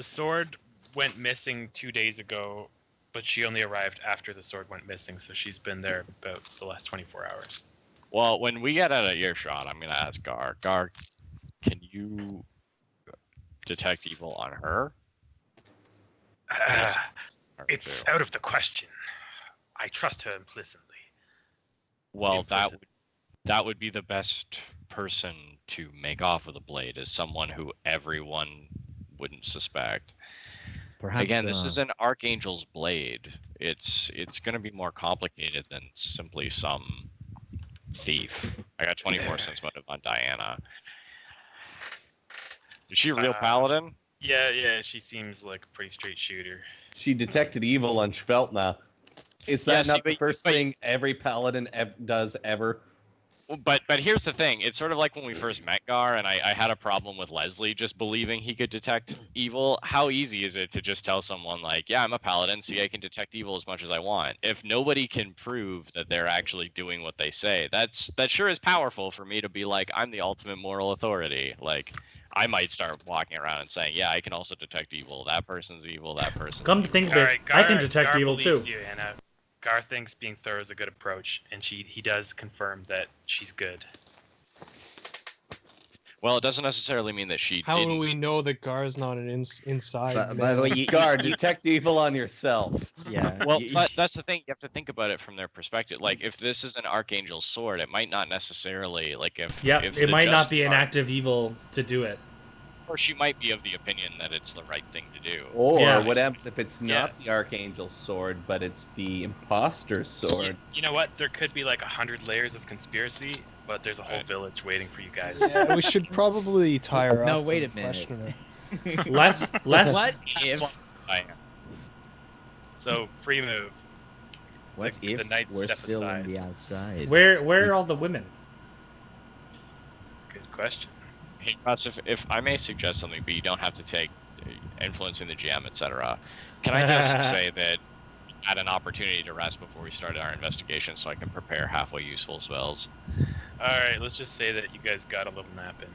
sword went missing 2 days ago, but she only arrived after the sword went missing, so she's been there about the last 24 hours. Well, when we get out of earshot, I'm gonna ask Gar. Gar, can you detect evil on her? Yes. Her It's too. out of the question. I trust her implicitly. Well, implicit. that would be the best person to make off with a blade, is someone who everyone wouldn't suspect. Perhaps Again, this is an archangel's blade. It's gonna be more complicated than simply some thief. I got 24 cents motive on Diana. Is she a real paladin? Yeah, she seems like a pretty straight shooter. She detected evil on Schveltna. Is that Yeah, not the first thing every paladin does ever? Well, but here's the thing. It's sort of like when we first met Gar, and I had a problem with Leslie just believing he could detect evil. How easy is it to just tell someone like, yeah, I'm a paladin, see, I can detect evil as much as I want. If nobody can prove that they're actually doing what they say, that sure is powerful for me to be like, I'm the ultimate moral authority. Like, I might start walking around and saying, yeah, I can also detect evil. That person's evil, that person's Come to think of it, Alright, I can detect Gar evil too. believes you, Anna. Gar thinks being thorough is a good approach, and he does confirm that she's good. Well, it doesn't necessarily mean that she How didn't. do we know that Gar's not an inside By the way, man? Gar, detect evil on yourself. yeah. Well, but that's the thing. You have to think about it from their perspective. Like, if this is an archangel's sword, it might not necessarily like if. Yeah, if it the might not just be an are- active evil to do it. Or she might be of the opinion that it's the right thing to do. Or Yeah. what happens if it's not the Archangel's sword, but it's the imposter's sword? You know what? There could be like 100 layers of conspiracy, but there's a whole village waiting for you guys. Yeah, we should probably tie her up. No, wait a and minute. question her. Less. What if? So free move. What the if knights we're step still aside. on the outside? Where are all the women? Good question. Hey, Russ, if I may suggest something, but you don't have to take influencing the GM, etc. Can I just say that I had an opportunity to rest before we started our investigation, so I can prepare halfway useful spells? All right, let's just say that you guys got a little nap in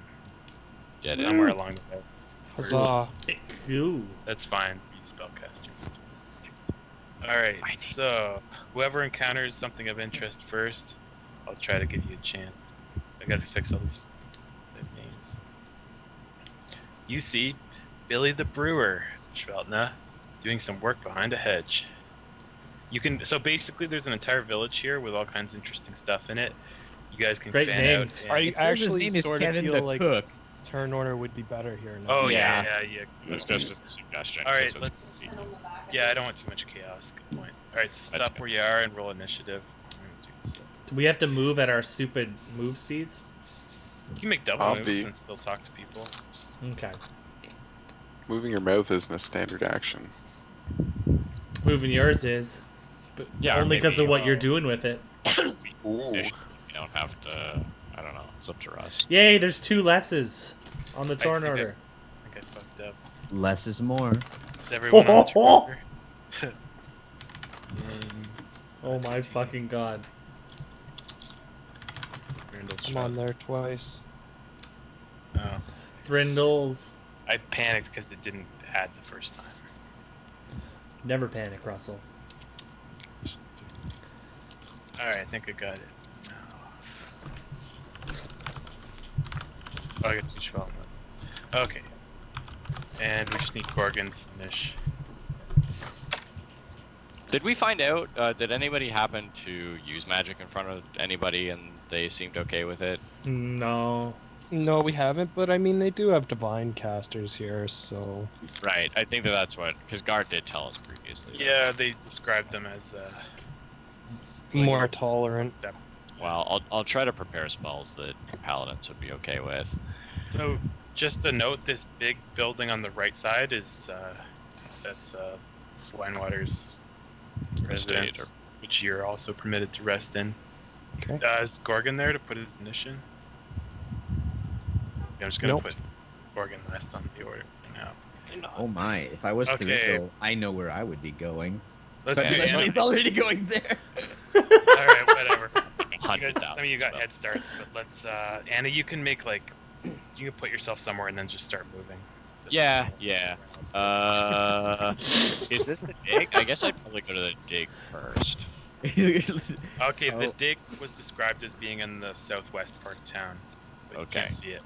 Did it? somewhere along the way. Huzzah. Ooh. That's fine. You spellcasters. All right, so whoever encounters something of interest first, I'll try to give you a chance. I gotta fix all these names. You see Billy the Brewer, Schveltna, doing some work behind a hedge. You can so basically there's an entire village here with all kinds of interesting stuff in it. You guys can Great fan names. out. I And, It says his actually name is sort of Kevin feel the like Cook. turn order would be better here. Now. oh Yeah. yeah. That's just a suggestion. All right, 'cause it's let's. easy. Yeah, I don't want too much chaos. Good point. All right, so That's stop where you are and roll initiative. I'm gonna do this. Do we have to move at our stupid move speeds? You can make double I'll moves be. and still talk to people. Okay. Moving your mouth isn't a standard action. Moving yours is, but Yeah, or only because of maybe, what you're doing with it. Ooh. You don't have to. I don't know. It's up to Russ. Yay! There's 2 lesses on the I turn think order. I think I fucked up. Less is more. Is everyone on turn order? Oh my fucking god! I'm on there twice. Oh, Thrindles. I panicked because it didn't add the first time. Never panic, Russell. All right, I think I got it. Oh, I got 2 Schveltnas. Okay. And we just need Gorgon's niche. Did we find out? Did anybody happen to use magic in front of anybody, and they seemed okay with it? No. No, we haven't, but I mean, they do have divine casters here, so. Right. I think that's what, because Gart did tell us previously. Yeah, they described them as More tolerant. Well, I'll try to prepare spells that paladins would be okay with. So, just a note: this big building on the right side is that's Winewater's residence, Estate, which you're also permitted to rest in. Okay. Is Gorgon there to put his mission? Yeah, I'm just gonna Nope. put Gorgon last on the order now. Oh my! If I was Okay. to go, I know where I would be going. Let's But do Yeah, Anna. he's already going there. All right, whatever. You guys, 100,000 some of you got spells. head starts, but let's Anna, you can make like you can put yourself somewhere and then just start moving. So- Yeah, yeah. Is this the dig? I guess I'd probably go to the dig first. Okay, Oh. the dig was described as being in the southwest part of town, but you Okay. can't see it.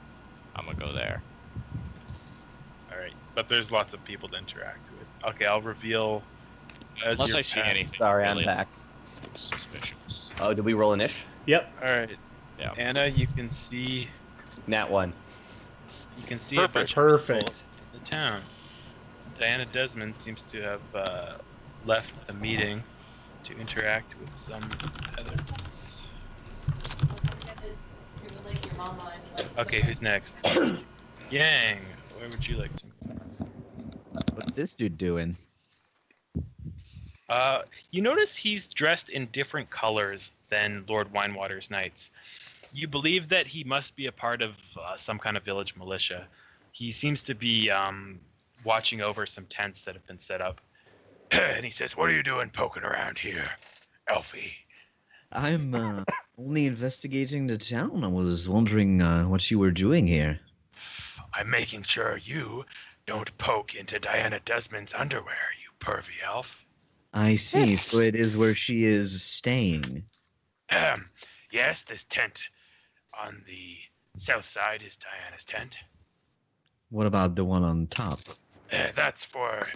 I'm gonna go there. All right, but there's lots of people to interact with. Okay, I'll reveal. As Unless your I see path. anything Sorry, really I'm back. suspicious. Oh, did we roll a niche? Yep. All right, Yeah. Anna, you can see. Nat 1. You can see a bunch of Perfect. people in the town. Diana Desmond seems to have left the meeting to interact with some others. Okay, who's next? Yang, where would you like to? What's this dude doing? You notice he's dressed in different colors than Lord Winewater's knights. You believe that he must be a part of some kind of village militia. He seems to be watching over some tents that have been set up. And he says, "What are you doing poking around here, Elfie?" I'm only investigating the town. I was wondering what you were doing here. "I'm making sure you don't poke into Diana Desmond's underwear, you pervy elf." I see. So it is where she is staying. Yes, this tent on the South side is Diana's tent. What about the one on top? That's for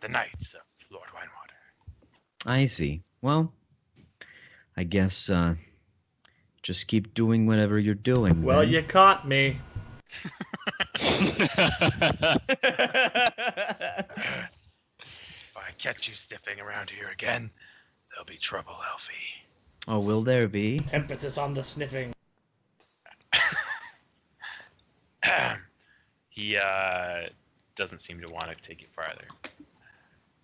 the Knights of Lord Winewater. I see. Well, I guess just keep doing whatever you're doing. Well, then. you caught me. If I catch you sniffing around here again, there'll be trouble, Elfie. Oh, will there be? Emphasis on the sniffing. He doesn't seem to want to take it farther.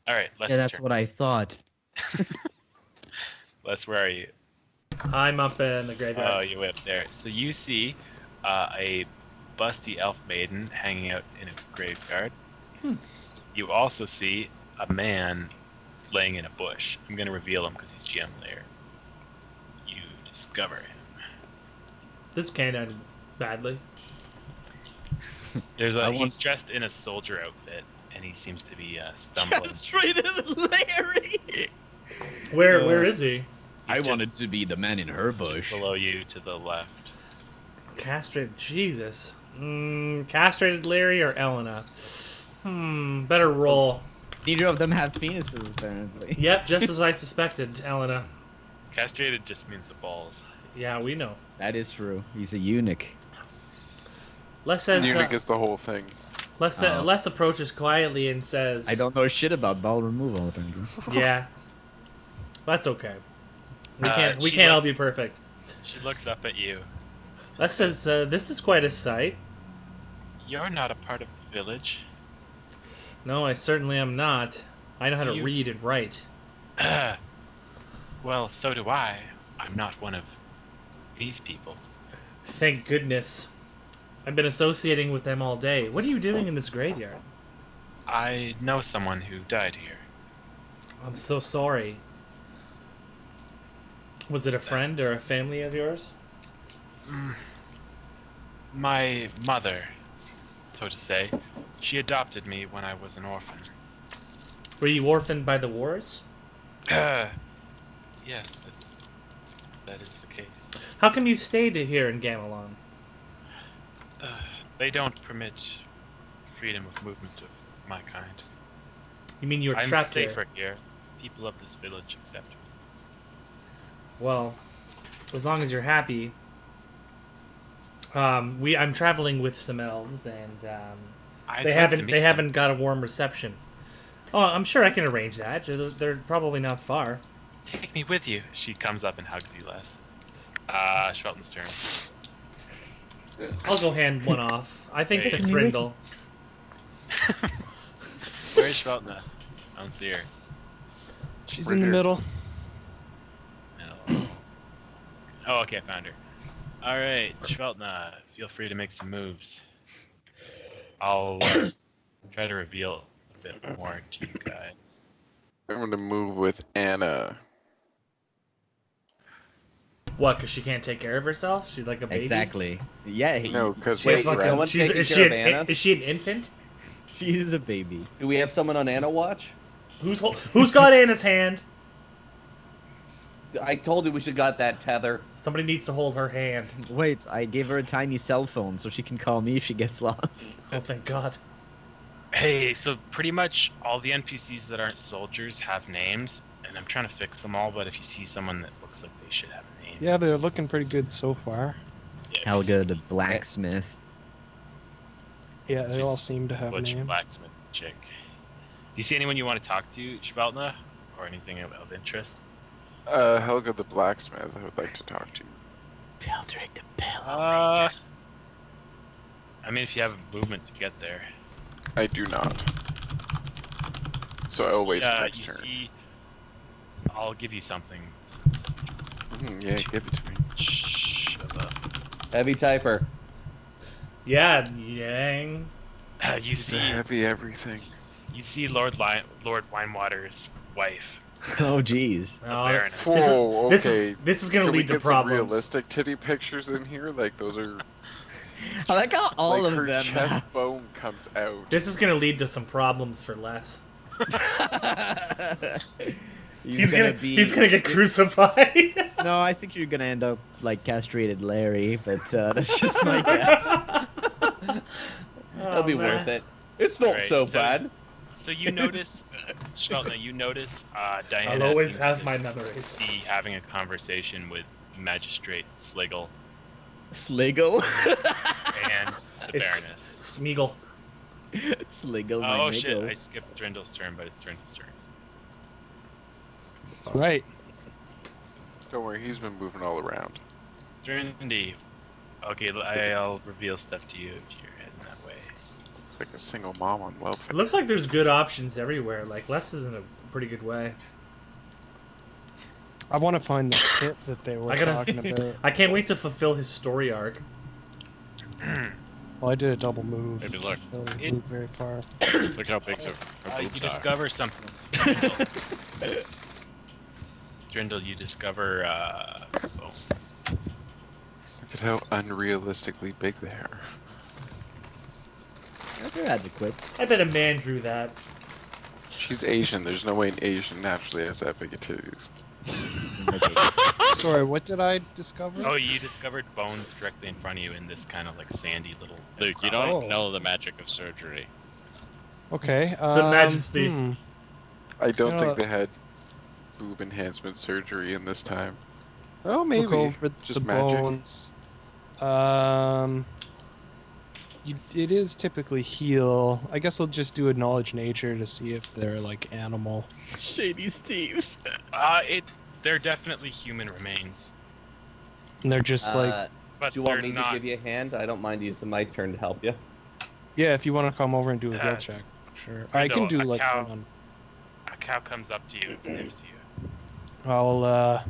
All right, Les. Yeah, that's what I thought. Les, where are you? I'm up in the graveyard. Oh, you're way up there. So you see a busty elf maiden hanging out in a graveyard. You also see a man laying in a bush. I'm going to reveal him because he's GM there. You discover him. This can't end badly. He's dressed in a soldier outfit, and he seems to be stumbling. Straight in Larry. Where is he? I wanted to be the man in her bush. Just below you to the left. Castrated. Jesus. Castrated Larry or Elena? Better roll. Neither of them have penises, apparently. Yep, just as I suspected, Elena. Castrated just means the balls. Yeah, we know. That is true. He's a eunuch. Les says. Eunuch is the whole thing. Les approaches quietly and says, I don't know shit about bowel removal, apparently. Yeah. That's okay. We She can't all looks- be perfect. She looks up at you. Les says, this is quite a sight. You're not a part of the village. No, I certainly am not. I know how to You- read and write. Well, so do I. I'm not one of these people. Thank goodness. I've been associating with them all day. What are you doing in this graveyard? I know someone who died here. I'm so sorry. Was it a friend or a family of yours? My mother, so to say, she adopted me when I was an orphan. Were you orphaned by the wars? Yes, that is the case. How come you stayed here in Gamelon? They don't permit freedom of movement of my kind. You mean you were I'm trapped safer here? here. People of this village accept me. Well, as long as you're happy. I'm traveling with some elves, and they haven't got a warm reception. Oh, I'm sure I can arrange that. They're probably not far. Take me with you. She comes up and hugs you, Les. Schwelten's turn. I'll go hand one off. I think to Hey. Thrindle. Where's Schweltna? I don't see her. She's Right in the here. middle. No. Oh, okay, I found her. All right, Schweltna, feel free to make some moves. I'll try to reveal a bit more to you guys. I'm gonna move with Anna. What? Because she can't take care of herself? She's like a baby. Exactly. Yeah. No, because She a Wait, fucking- someone she's, taking is, care she of an, Anna? is she an infant? She is a baby. Do we have someone on Anna watch? Who's got Anna's hand? I told you we should got that tether. Somebody needs to hold her hand. Wait, I gave her a tiny cell phone so she can call me if she gets lost. Oh, thank God. Hey, so pretty much all the NPCs that aren't soldiers have names, and I'm trying to fix them all, but if you see someone that looks like they should have a name. Yeah, they're looking pretty good so far. Yeah, Helga the blacksmith. Yeah, they She's all seem to have Butch names. blacksmith chick. Do you see anyone you want to talk to, Schweltna? Or anything of interest? Helga the blacksmith, I would like to talk to. Pildrick the I mean, if you have movement to get there. I do not. So I'll wait for next you turn. see, I'll give you something. Yeah, give it to me. Shut up. Heavy typer. Yeah, Yang. You He's see, a heavy everything. you see Lord Winewater's wife. Oh, jeez. The Oh, Baroness. Whoa, this is- okay. this is gonna Can we lead to get some problems. realistic titty pictures in here? Like those are. I like how all like of her them. chest bone comes out. This is gonna lead to some problems for Les. He's gonna get crucified. No, I think you're gonna end up like castrated Larry, but that's just my guess. It'll be worth it. It's not so bad. So you notice, Shelton, you notice Diana I'll always seems have to my memories. be having a conversation with Magistrate Sliggle Sliggle? and the It's Baroness. Smeagol. Sliggle, my Oh shit, niggle. I skipped Drindel's turn, but it's Drindel's turn. That's right. Don't worry, he's been moving all around. Drindy. Okay, I'll reveal stuff to you if you're heading that way. It's like a single mom on welfare. It looks like there's good options everywhere. Like, Les is in a pretty good way. I want to find the pit that they were talking about. I can't wait to fulfill his story arc. Well, I did a double move. Maybe look. Really moved very far. Look how big her You boobs are. discover something. Drindle, you discover bones. Look at how unrealistically big they are. They're adequate. I bet a man drew that. She's Asian. There's no way an Asian naturally has that big of titties. Sorry, what did I discover? Oh, you discovered bones directly in front of you in this kind of like sandy little. Luke, you don't know the magic of surgery. Okay. The Majesty. I don't think they had boob enhancement surgery in this time. Oh, maybe. Look over just the magic. bones. It is typically heal. I guess I'll just do a knowledge nature to see if they're like animal. Shady Steve. They're definitely human remains. And they're just like. But do you want they're me not... to give you a hand? I don't mind using my turn to help you. Yeah, if you want to come over and do a heal check, sure. I can do like one. A cow comes up to you and sniffs you. I'll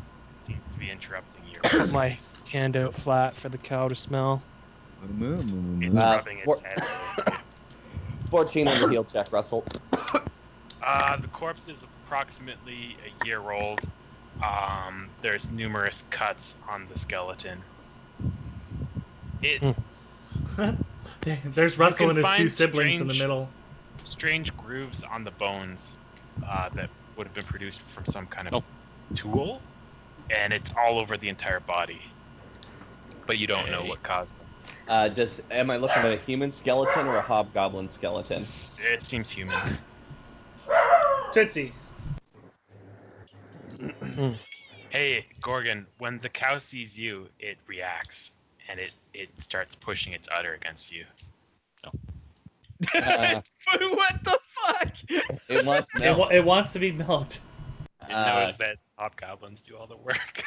Seems to be interrupting your. put my hand out flat for the cow to smell. It's rubbing its head. 14 on the heal check, Russell. The corpse is approximately a year old. There's numerous cuts on the skeleton. There's Russell and his two siblings in the middle. Strange grooves on the bones that would have been produced from some kind of tool, and it's all over the entire body. But you don't know what caused them. Am I looking at a human skeleton or a hobgoblin skeleton? It seems human. Tootsie. Hey, Gorgon, when the cow sees you, it reacts, and it starts pushing its udder against you. What the fuck? It wants milk. It wants to be milked. It knows that hobgoblins do all the work.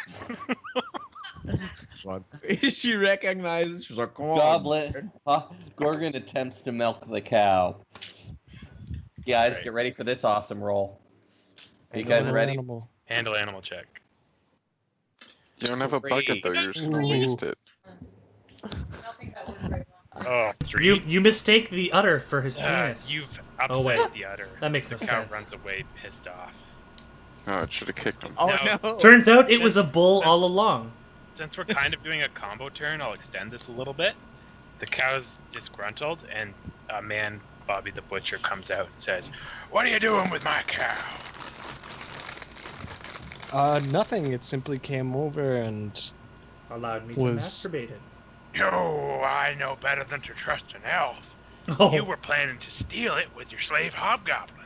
She recognizes. She's like, come on. Gorgon attempts to milk the cow. Guys, get ready for this awesome roll. Are you guys ready? Handle animal check. You don't have a bucket though. You're just gonna waste it. Oh, 3. You mistake the udder for his penis. You've upset the udder. That makes the no cow sense. runs away, pissed off. No, it should have kicked him. Oh no! Turns out it was a bull all along. Since we're kind of doing a combo turn, I'll extend this a little bit. The cow's disgruntled, and a man, Bobby the Butcher, comes out and says, "What are you doing with my cow?" Nothing. It simply came over and allowed me to masturbate it. Oh, I know better than to trust an elf. Oh. You were planning to steal it with your slave hobgoblin.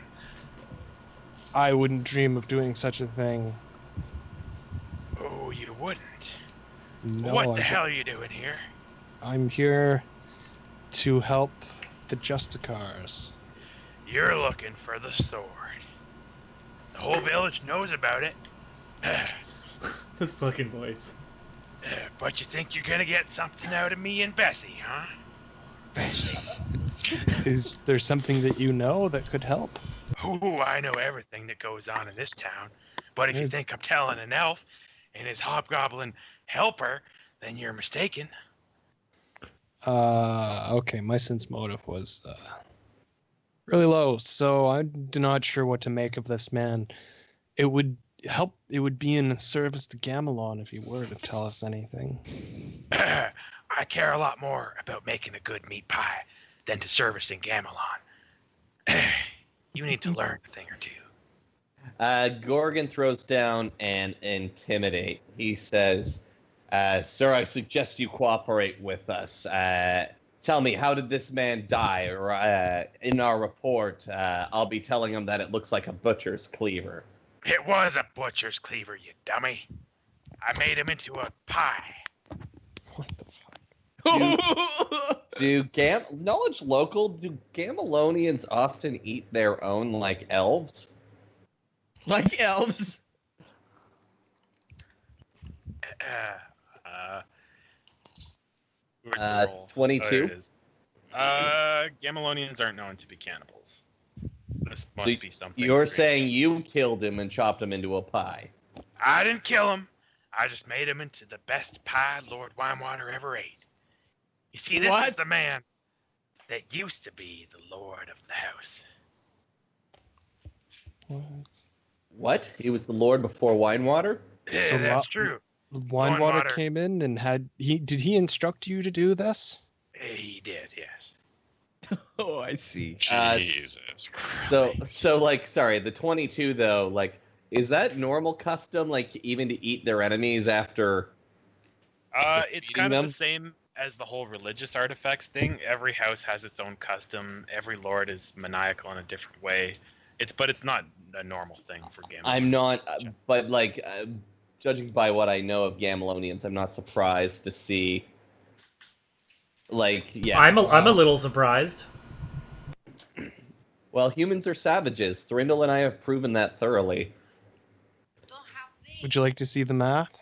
I wouldn't dream of doing such a thing. Oh, you wouldn't? No, What the hell are you doing here? I'm here to help the Justicars. You're looking for the sword. The whole village knows about it. This fucking voice. But you think you're gonna get something out of me and Bessie, huh? Bessie. Is there something that you know that could help? Ooh, I know everything that goes on in this town. But if you think I'm telling an elf and his hobgoblin helper, then you're mistaken. Okay, my sense motive was really low, so I'm not sure what to make of this man. It would help. It would be in service to Gamelon if he were to tell us anything. I care a lot more about making a good meat pie than to servicing Gamelon. You need to learn a thing or two. Gorgon throws down an intimidate. He says, "Sir, I suggest you cooperate with us. Tell me, how did this man die? Or in our report, I'll be telling him that it looks like a butcher's cleaver." It was a butcher's cleaver, you dummy. I made him into a pie. What the fuck? Knowledge local? Do Gamelonians often eat their own like elves? Like elves. Where's the roll? 22? Oh, it is. Gamelonians aren't known to be cannibals. This must be something. You're strange. saying you killed him and chopped him into a pie? I didn't kill him. I just made him into the best pie Lord Winewater ever ate. You see, this is the man that used to be the lord of the house. What? He was the lord before Winewater? Yeah, So that's true. Winewater Winewater. came in and did he instruct you to do this? He did, yes. Oh, I see. Jesus Christ. Sorry, the 22 though, like, is that normal custom, like, even to eat their enemies after? It's defeating kind of them? the same as the whole religious artifacts thing. Every house has its own custom. Every lord is maniacal in a different way. But it's not a normal thing for Gamelonians. I'm not, but like, judging by what I know of Gamelonians, I'm not surprised to see. Like, yeah. I'm a little surprised. Well, humans are savages. Thrindle and I have proven that thoroughly. Would you like to see the math?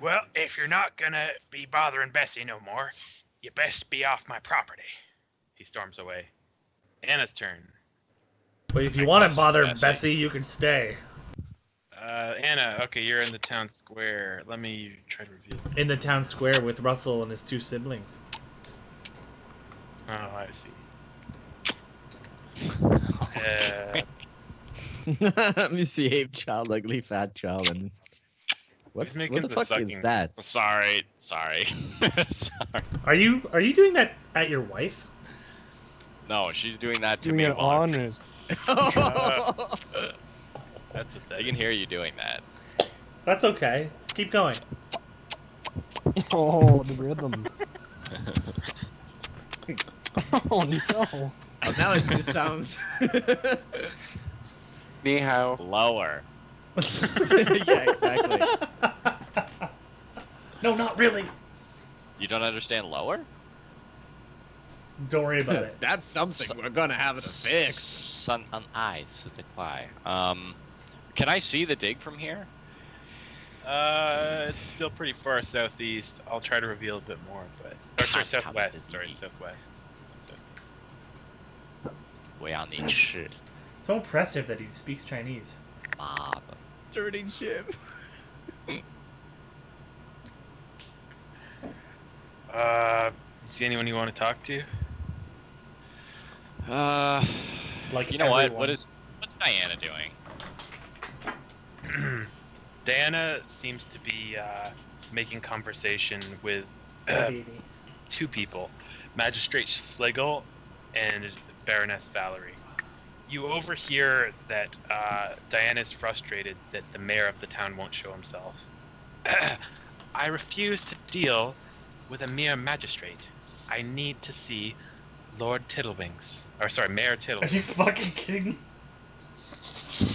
Well, if you're not gonna be bothering Bessie no more, you best be off my property. He storms away. Anna's turn. But if you want to bother Bessie. Bessie, you can stay. Anna, okay, you're in the town square. Let me try to reveal. In the town square with Russell and his two siblings. Oh, I see. Misbehaved child, ugly fat child, and what He's making the the fuck is sucking that? Sorry. Sorry. Are you doing that at your wife? No, she's doing that to Doing me. it while on I'm- his. That's what that I can hear you doing that. That's okay. Keep going. Oh, the rhythm. Oh no. Oh, now it just sounds. Ni hao. Lower. Yeah, exactly. No, not really. You don't understand lower? Don't worry about it. That's something we're gonna have to fix. Sun on eyes the cry. Can I see the dig from here? It's still pretty far southeast. I'll try to reveal a bit more, but sorry, How southwest. does it Sorry, be? southwest. Southeast. 我要你吃 So impressive that he speaks Chinese. 妈的 Turning ship. See anyone you want to talk to? Like you know what? everyone. What's Diana doing? Diana seems to be making conversation with Baby. two people, Magistrate Sliggle and Baroness Valerie. You overhear that Diana is frustrated that the mayor of the town won't show himself. I refuse to deal with a mere magistrate. I need to see Lord Tiddlewinks. Or sorry, Mayor Are Tiddlewinks. you fucking kidding me?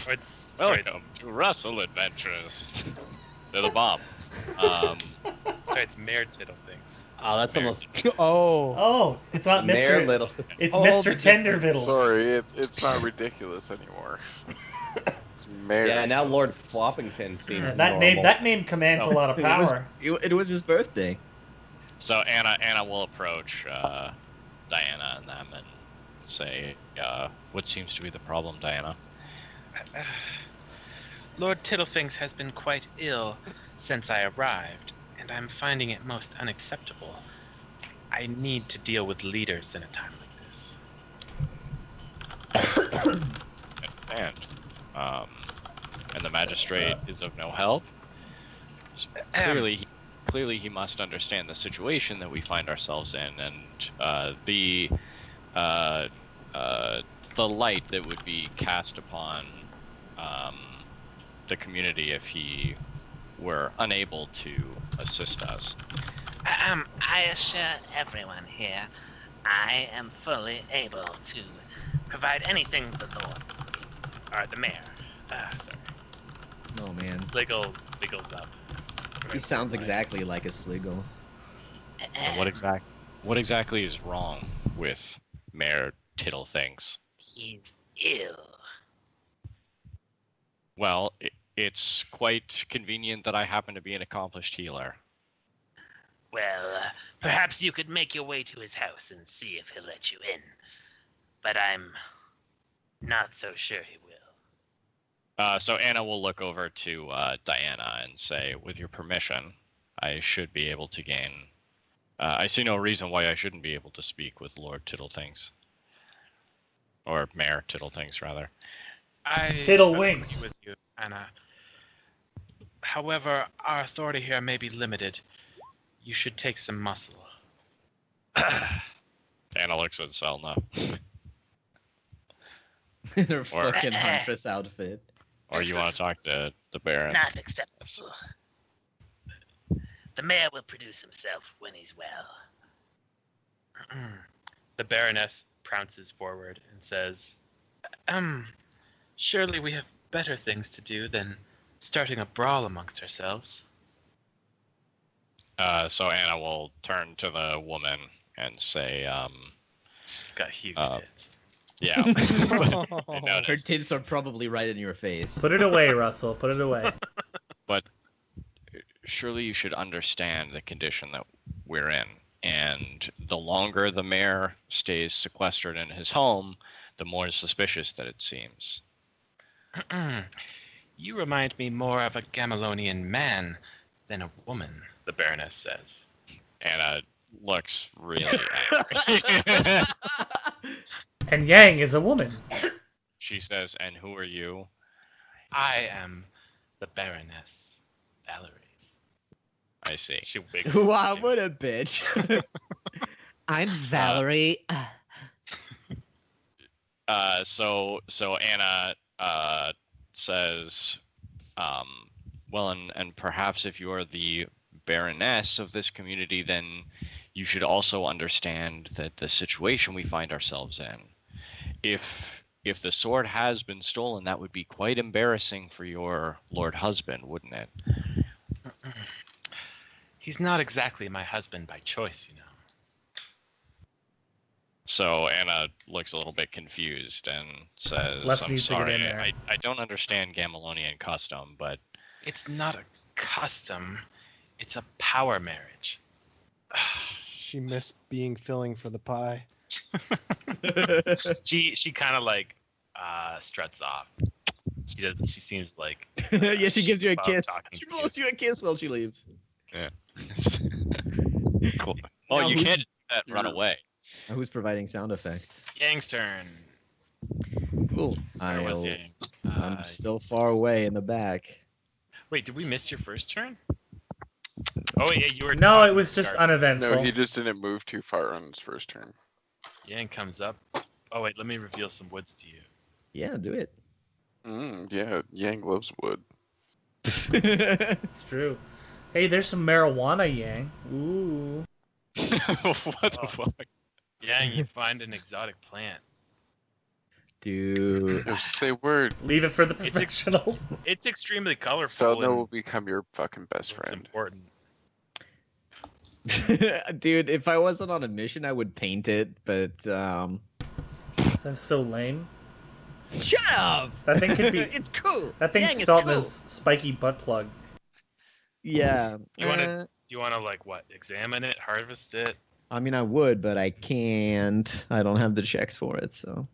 Or it's- Welcome to Russell Adventures. They're the bomb. Sorry, it's Mayor Tiddlewinks. Oh, that's almost Oh. Oh, it's not Mayor Mr. Little. It's Oh, Mr. the Tendervittles. Sorry, it's not ridiculous anymore. It's Mayor. Yeah, now Lord Floppington seems Yeah, that normal. name commands So, a lot of power. It was his birthday. So Anna will approach Diana and them and say, "What seems to be the problem, Diana?" Lord Tiddlefinks has been quite ill since I arrived, and I'm finding it most unacceptable. I need to deal with leaders in a time like this. And the magistrate is of no help. So clearly, he must understand the situation that we find ourselves in, and the the light that would be cast upon the community if he were unable to assist us. I assure everyone here, I am fully able to provide anything the Lord, the mayor. Sorry. Oh man, Sliggle wiggles up. he sounds exactly like a Sliggle. And what exactly is wrong with Mayor Tittlethings? He's ill. Well, it's quite convenient that I happen to be an accomplished healer. Well, perhaps you could make your way to his house and see if he'll let you in. But I'm not so sure he will. So Anna will look over to Diana and say, with your permission, I should be able to gain... I see no reason why I shouldn't be able to speak with Lord Tittlethings. Or Mayor Tittlethings, rather. Tiddlewinks. With you, Anna. However, our authority here may be limited. You should take some muscle. Anna looks at Selna. In her fucking huntress outfit. Or you want to talk to the Baron? Not acceptable. The mayor will produce himself when he's well. The Baroness prounces forward and says, surely we have better things to do than starting a brawl amongst ourselves. So Anna will turn to the woman and say, She's got huge tits. Yeah. Her tits are probably right in your face. Put it away, Russell. Put it away. But surely you should understand the condition that we're in. And the longer the mayor stays sequestered in his home, the more suspicious that it seems. You remind me more of a Gamilonian man than a woman, the Baroness says. Anna looks really angry. And Yang is a woman. She says, and who are you? I am the Baroness Valerie. I see. She wiggles. Wow, what a bitch. I'm Valerie. So Anna says, well, and perhaps if you're the Baroness of this community, then you should also understand that the situation we find ourselves in. If the sword has been stolen, that would be quite embarrassing for your lord husband, wouldn't it? He's not exactly my husband by choice, you know. So Anna looks a little bit confused and says, Les I'm needs to get sorry, in there. I don't understand Gamilonian custom, but... It's not a custom. It's a power marriage. She missed being filling for the pie. She kind of like struts off. She seems like yeah, she gives you a above kiss. talking She to blows you a kiss while she leaves. Yeah. Cool. Oh, Now you who's- can't do that and run away. Who's providing sound effects? Yang's turn. Cool. Where was I'll- Yang? I'm still far away in the back. Wait, did we miss your first turn? Oh yeah, you were. No, talking it was to just Garth. uneventful. No, he just didn't move too far on his first turn. Yang comes up. Oh wait, let me reveal some woods to you. Yeah, do it. Yeah, Yang loves wood. It's true. Hey, there's some marijuana, Yang. Ooh. What the fuck? Yang, you find an exotic plant. Dude. Just say word. Leave it for the It's professionals. It's extremely colorful. Svelna will become your fucking best It's friend. important. Dude, if I wasn't on a mission, I would paint it, but That's so lame. shut up. That thing could be. It's cool. That thing's Yang is installed in cool. his spiky butt plug. Yeah. You wanna- Do you want to like what? Examine it, harvest it? I mean, I would, but I can't. I don't have the checks for it, so.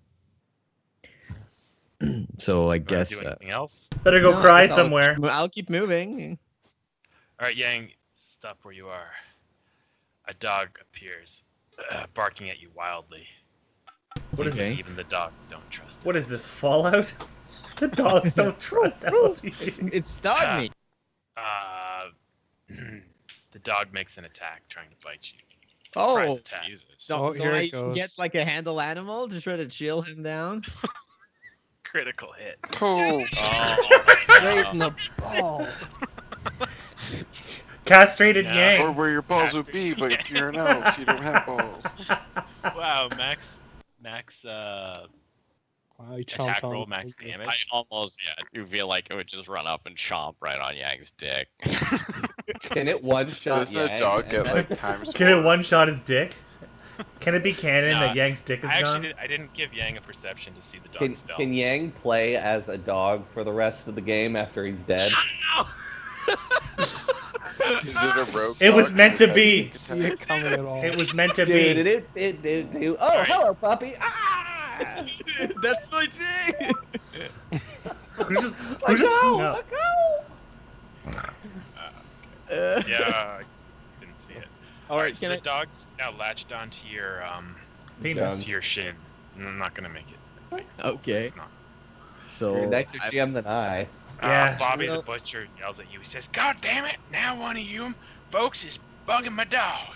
So I You wanna guess. do anything else? Better go no, I cry guess I'll- somewhere. I'll keep moving. All right, Yang, stop where you are. A dog appears, barking at you wildly. What is Okay. it? Even the dogs don't trust it. What is this, Fallout? The dogs don't trust that. It's stung me. The dog makes an attack, trying to bite you. Surprise Oh, attack. Jesus. Oh, don't here I it goes. get like a handle animal to try to chill him down? Critical hit. Oh, Right in the balls. Castrated No. or Yang. where your balls would be, but if you're an elf, you don't have balls. Wow, max I attack chomped on roll, it. max I damage. almost, do feel like it would just run up and chomp right on Yang's dick. Can it one shot Doesn't Yang? a dog and get then- like times Can it 4? one shot his dick? Can it be canon Nah, that Yang's dick is I gone? didn't give Yang a perception to see the dog Can, stealth. can Yang play as a dog for the rest of the game after he's dead? Is it a rogue? It was dog meant that to has be. sneak See attack? it coming at all. It was meant to Dude, be. it. Oh, Alright. hello, puppy. Ah! That's my thing. Who's just? Let Who's just? go! No. Let go! Yeah, I didn't see it. All right, So can the I? dog's now latched onto your Penis. to your shin. I'm not gonna make it. Okay. It's not. So You're a nicer GM than I. Yeah. Bobby Well- the butcher yells at you. He says, "God damn it! Now one of you folks is bugging my dog."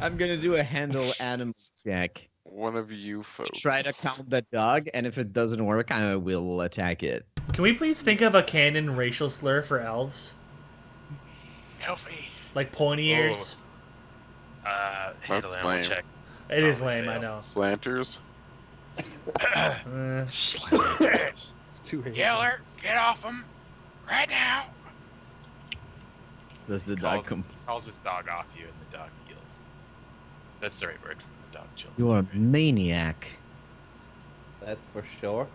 I'm gonna do a handle animal check. One of you folks. Try to count the dog, and if it doesn't work, I will attack it. Can we please think of a canon racial slur for elves? Healthy. Like pointy ears? Handle That's animal lame. check. It is Oh, lame, I fail. know. Slanters. It's too hasty. Yeller, get off him right now. Does the dog Calls, come? calls his dog off you, and the dog yields. That's the right word. The dog chills. You are a maniac. That's for sure.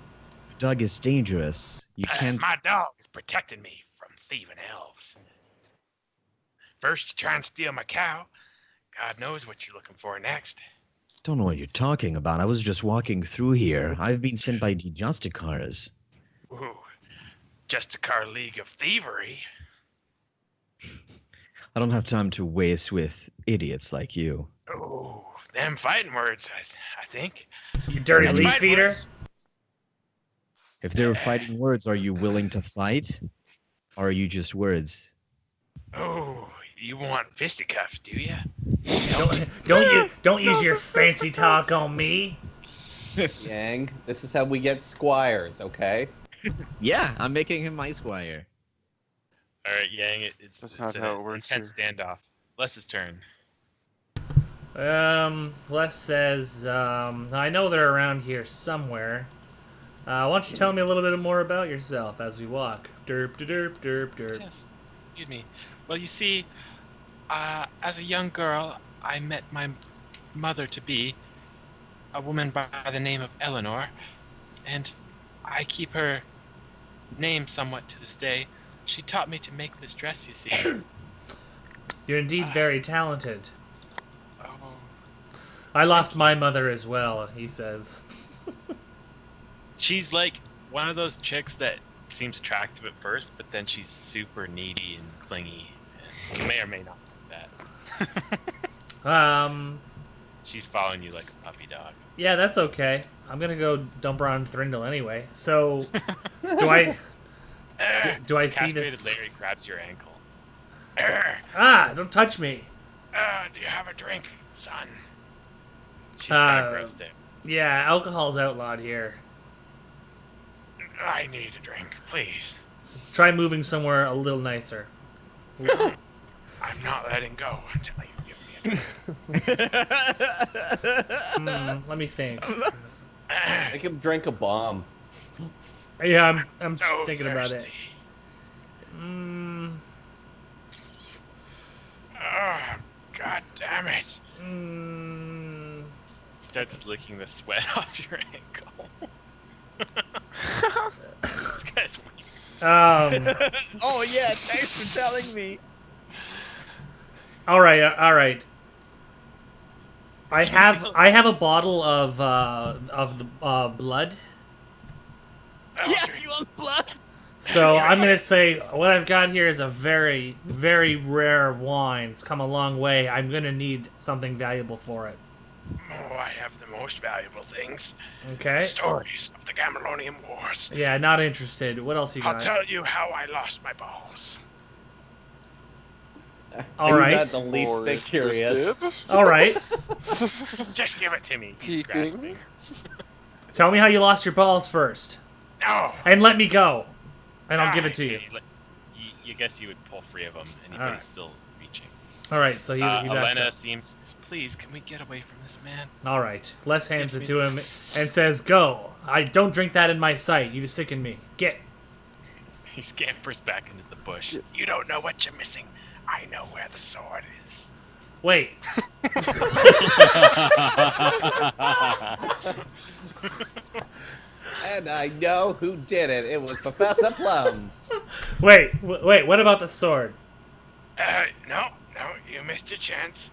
The dog is dangerous. You can't. My dog is protecting me from thieving elves. First, you try and steal my cow. God knows what you're looking for next. Don't know what you're talking about. I was just walking through here. I've been sent by the Justicars. Ooh, just a car league of thievery. I don't have time to waste with idiots like you. Ooh, them fighting words, I think. You dirty Them leaf fighting eater. words. If they're fighting words, are you willing to fight? Or are you just words? Oh, you want fisticuffs, do you? Don't use your fancy talk on me. Yang, this is how we get squires, okay? Yeah, I'm making him my squire. All right, Yang, it's That's not an how it works intense standoff. Les's turn. Les says, I know they're around here somewhere. Why don't you tell me a little bit more about yourself as we walk? Derp, derp, derp, derp. Yes, excuse me. Well, you see, as a young girl, I met my mother-to-be, a woman by the name of Eleanor, and I keep her name somewhat to this day. She taught me to make this dress, you see. You're indeed very talented. Oh, I lost my mother as well, he says. she's like one of those chicks that seems attractive at first, but then she's super needy and clingy. And you may or may not like that. She's following you like a puppy dog. Yeah, that's okay. I'm gonna go dump her on Thrindle anyway. So, do I see this? Castrated Larry grabs your ankle. Don't touch me. Do you have a drink, son? She's kind of grossed out. Yeah, alcohol's outlawed here. I need a drink, please. Try moving somewhere a little nicer. I'm not letting go until you give me a drink. Let me think. Make him drink a bomb. Yeah, I'm So thinking about it. thirsty. Oh, God damn it. Starts licking the sweat off your ankle. This guy's weak. Oh yeah, thanks for telling me. All right. I have a bottle of the blood. Yeah, you want blood? So I'm gonna say what I've got here is a very, very rare wine. It's come a long way. I'm gonna need something valuable for it. Oh, I have the most valuable things. Okay. Stories of the Gamelonian Wars. Yeah, not interested. What else you I'll got? tell you how I lost my balls. All I'm right. not the least More bit curious. interested. All right. Just give it to me. He's grasping. Peeking. Tell me how you lost your balls first, No. and let me go, and I'll give it to you. You guess you would pull 3 of them, and All he's right. still reaching. All right. So he backs Elena up. seems. Please, can we get away from this man? All right. Les hands it to him and says, "Go. I don't drink that in my sight. You sicken me. Get." He scampers back into the bush. You don't know what you're missing. I know where the sword is. Wait. And I know who did it. It was Professor Plum. Wait. What about the sword? No, you missed your chance.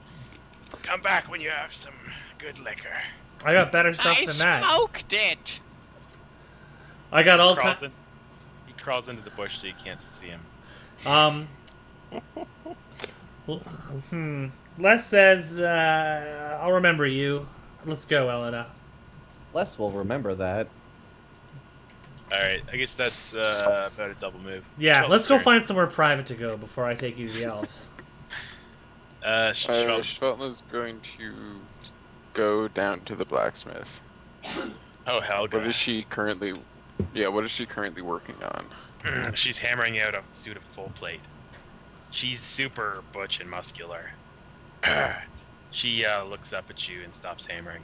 Come back when you have some good liquor. I got better stuff than that. smoked it. I got all Crawls kinds. He crawls into the bush so you can't see him. Les says, "I'll remember you. Let's go, Elena." Les will remember that. Alright, I guess that's about a double move. Yeah, let's go Turn. find somewhere private to go before I take you to the elves. Schveltna's going to go down to the blacksmith. Oh, Helga. What is she currently? Yeah, what is she currently working on? She's hammering out a suit of full plate. She's super butch and muscular. She looks up at you and stops hammering.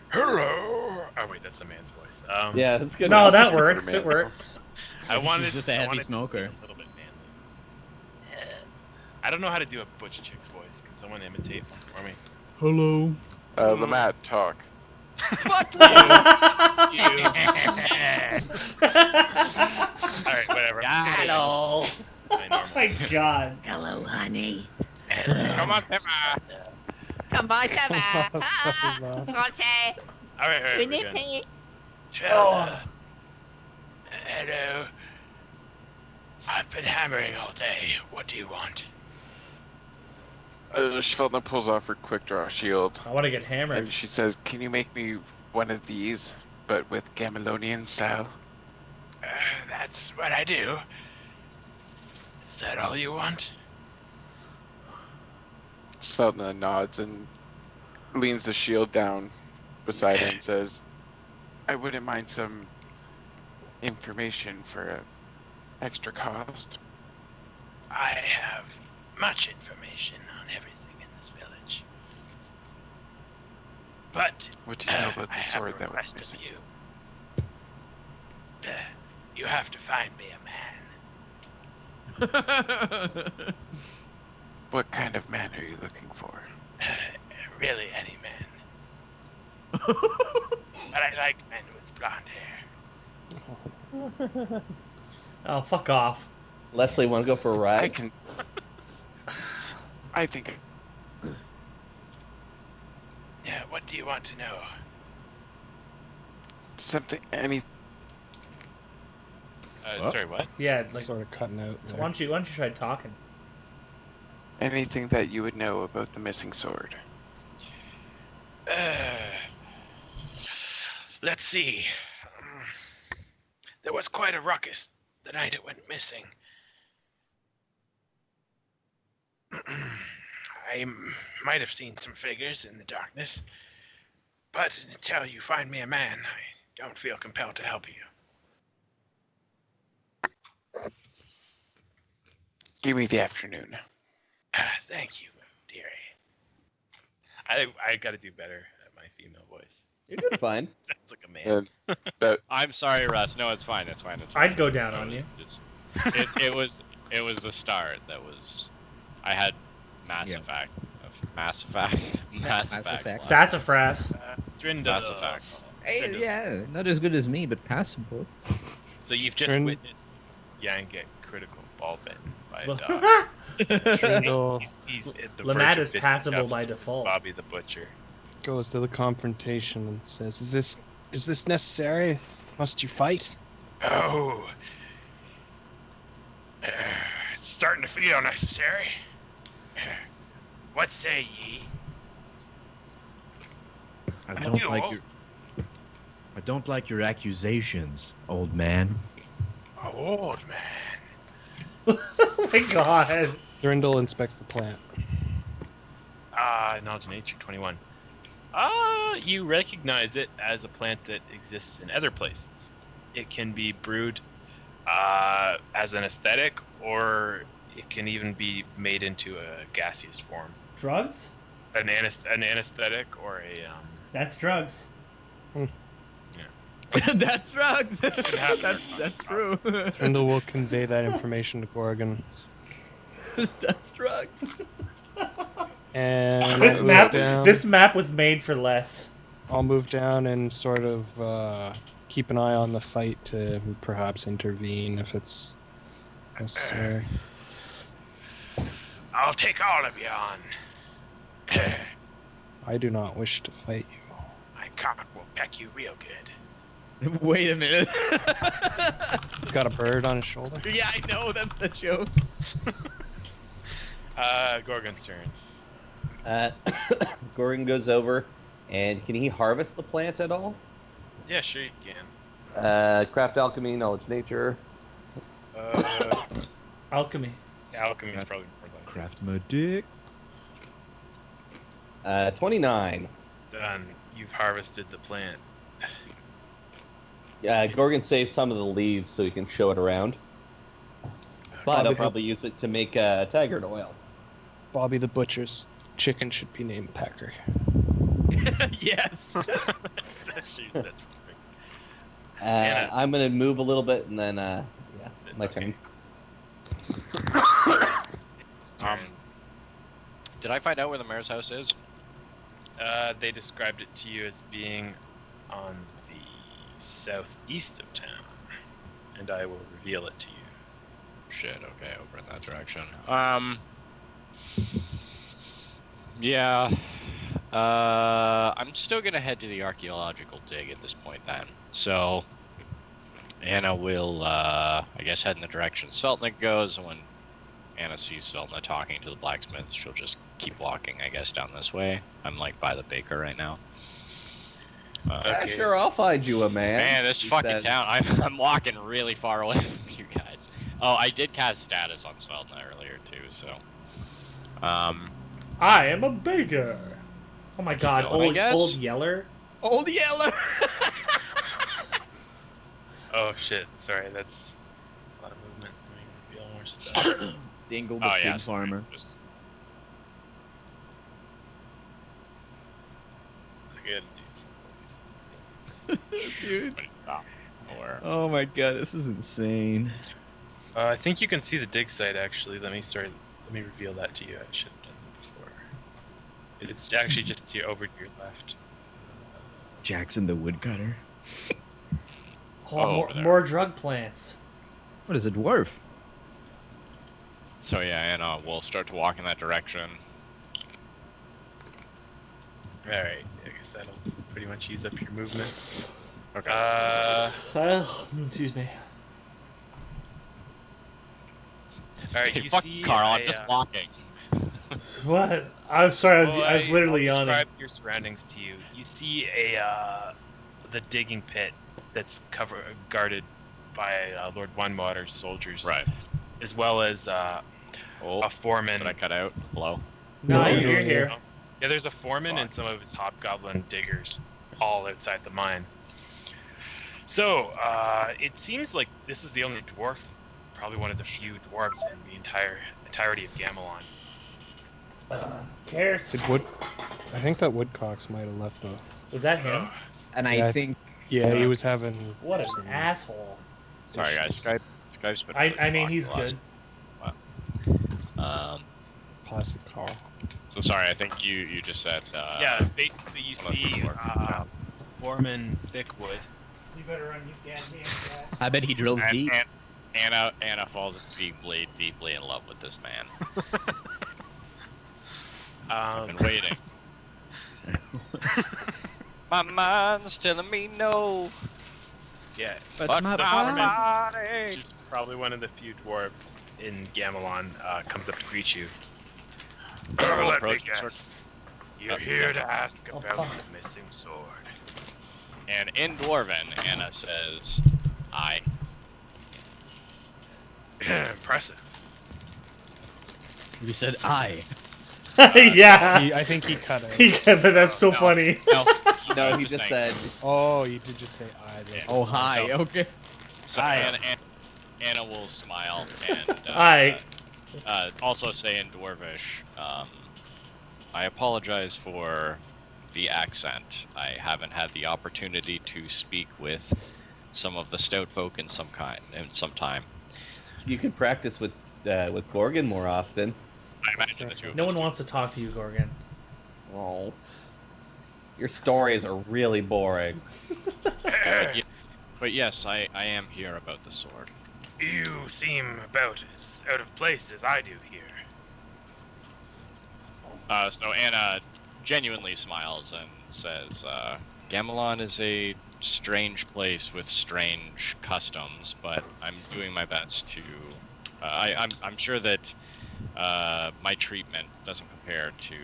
Hello. Oh wait, that's a man's voice. Yeah, that's good. No, enough. that works. It works. I wanted She's just a I heavy wanted to smoker. be a little bit manly. I don't know how to do a butch chick's voice. Can someone imitate one for me? Hello. Lamat, talk. Fuck you! Alright, whatever. Hello. My Oh normal. my god. Hello, honey. Come on, Emma. Comment ça va? Ça va. Français. Alright, we're Une good. épée. Hello. I've been hammering all day. What do you want? Schveltna pulls off her quick draw shield, I want to get hammered. and she says, "Can you make me one of these, but with Gamilonian style?" That's what I do. Is that all you want? Schveltna nods and leans the shield down beside her and says, "I wouldn't mind some information for a extra cost." I have much information on everything in this village. But What do you know about I the have sword a that was request of missing? you. You have to find me a man. What kind of man are you looking for? Really, any man. But I like men with blonde hair. Oh, fuck off. Leslie, want to go for a ride? I can. I think. Yeah, what do you want to know? Something. Any. Sorry, what? Yeah, like, Sort of cutting out. so there. why don't you try talking? Anything that you would know about the missing sword. Let's see. There was quite a ruckus the night it went missing. I might have seen some figures in the darkness, but until you find me a man, I don't feel compelled to help you. Give me the afternoon. Thank you, dearie. I got to do better at my female voice. You're doing fine. Sounds like a man. And that I'm sorry, Russ. No, it's fine. It's fine. It's fine. I'd go down It on was you. just- it was the start that was. I had Mass Yeah. Effect. Mass Effect. Mass Effect. Effect. Sassafras. Drinda. Mass Effect. Hey, yeah, not as good as me, but passable. So you've just Trin- witnessed Yang get critical ball bitten by a dog. Trindle He's at the Lamat verge of is fisting passable cuffs by with default. Bobby the Butcher. goes to the confrontation and says, is this necessary? Must you fight?" Oh. It's starting to feel necessary. What say ye? I I don't do. like your accusations, old man. Old man. Oh my god. Thrindle inspects the plant. Knowledge of nature, 21. You recognize it as a plant that exists in other places. It can be brewed as an aesthetic, or it can even be made into a gaseous form. Drugs? An anesthetic or a That's drugs. That's drugs. That's true. Thrindle will convey that information to Gorgon. That's drugs. And This map was made for less. I'll move down and sort of keep an eye on the fight to perhaps intervene if it's necessary. I'll take all of you on. I do not wish to fight you. My cock will peck you real good. Wait a minute. It's got a bird on his shoulder. Yeah, I know. That's the joke. Gorgon's turn. Gorgon goes over, and can he harvest the plant at all? Yeah, sure you can. Craft alchemy, knowledge nature. Alchemy. Alchemy is probably more like Craft my dick. 29. done. You've harvested the plant. Gorgon saves some of the leaves so he can show it around. But I'll probably use it to make taggart oil. Bobby the Butcher's chicken should be named Pecker. Yes. That's perfect. I'm gonna move a little bit and then my turn. Did I find out where the mayor's house is? They described it to you as being on the southeast of town, and I will reveal it to you. Shit, okay, over in that direction. Yeah. I'm still gonna head to the archaeological dig at this point then. So, Anna will, I guess, head in the direction Seltnik goes, and when Anna sees Seltnik talking to the blacksmith, she'll just keep walking, I guess, down this way. I'm, like, by the baker right now. Okay. Sure, I'll find you a man. Man, this fucking town, I'm walking really far away from you guys. Oh, I did cast status on Seltnik earlier, too, so... I am a baker. Oh my god, old Yeller. Old Yeller. Oh shit! Sorry, that's a lot of movement. Let me reveal more stuff. Dingle the pig farmer. I gotta do Dude. Oh my god, this is insane. I think you can see the dig site actually. Let me reveal that to you. I should have done that before. It's actually just over to your left. Jackson the woodcutter. Oh, more drug plants. What is a dwarf? So yeah, and we'll start to walk in that direction. Alright, I guess that'll pretty much use up your movements. Okay. Excuse me. Alright, you fuck see Carl, I'm just walking. What? I'm sorry, I was literally yawning. I'll describe your surroundings to you. You see the digging pit that's guarded by Lord Onewater's soldiers. Right. As well as a foreman. Did I cut out? Hello? No, you're here. Yeah, there's a foreman and some of his hobgoblin diggers all outside the mine. So, it seems like this is the only dwarf, probably one of the few dwarves in the entirety of Gamelon. Cares. I think that Woodcox might have left though. Was that him? And I think... Yeah, he was having... What an asshole. Sorry guys, Skype's been really I mean, he's good. Classic Carl. So sorry, I think you just said... yeah, basically you see Foreman Thickwood. You better run, you can't be in I bet he drills deep. Anna falls deeply in love with this man. I've been waiting. My mind's telling me no. Yeah, But my body... which is probably one of the few dwarves in Gamelon, comes up to greet you. Let me guess. You're here to ask about the missing sword. And in Dwarven, Anna says, "I." Impressive. You said I. Yeah. I think he cut it. But that's so funny. No, he just said. Oh, you did just say I. Yeah. Oh, hi. Okay. So Anna will smile and Hi. Also say in Dwarvish, I apologize for the accent. I haven't had the opportunity to speak with some of the stout folk in some time. You could practice with Gorgon more often. I imagine the two of No us one do. wants to talk to you, Gorgon. Oh, your stories are really boring. But yes, I am here about the sword. You seem about as out of place as I do here. So Anna genuinely smiles and says, Gamelon is a strange place with strange customs, but I'm doing my best to... I'm sure that my treatment doesn't compare to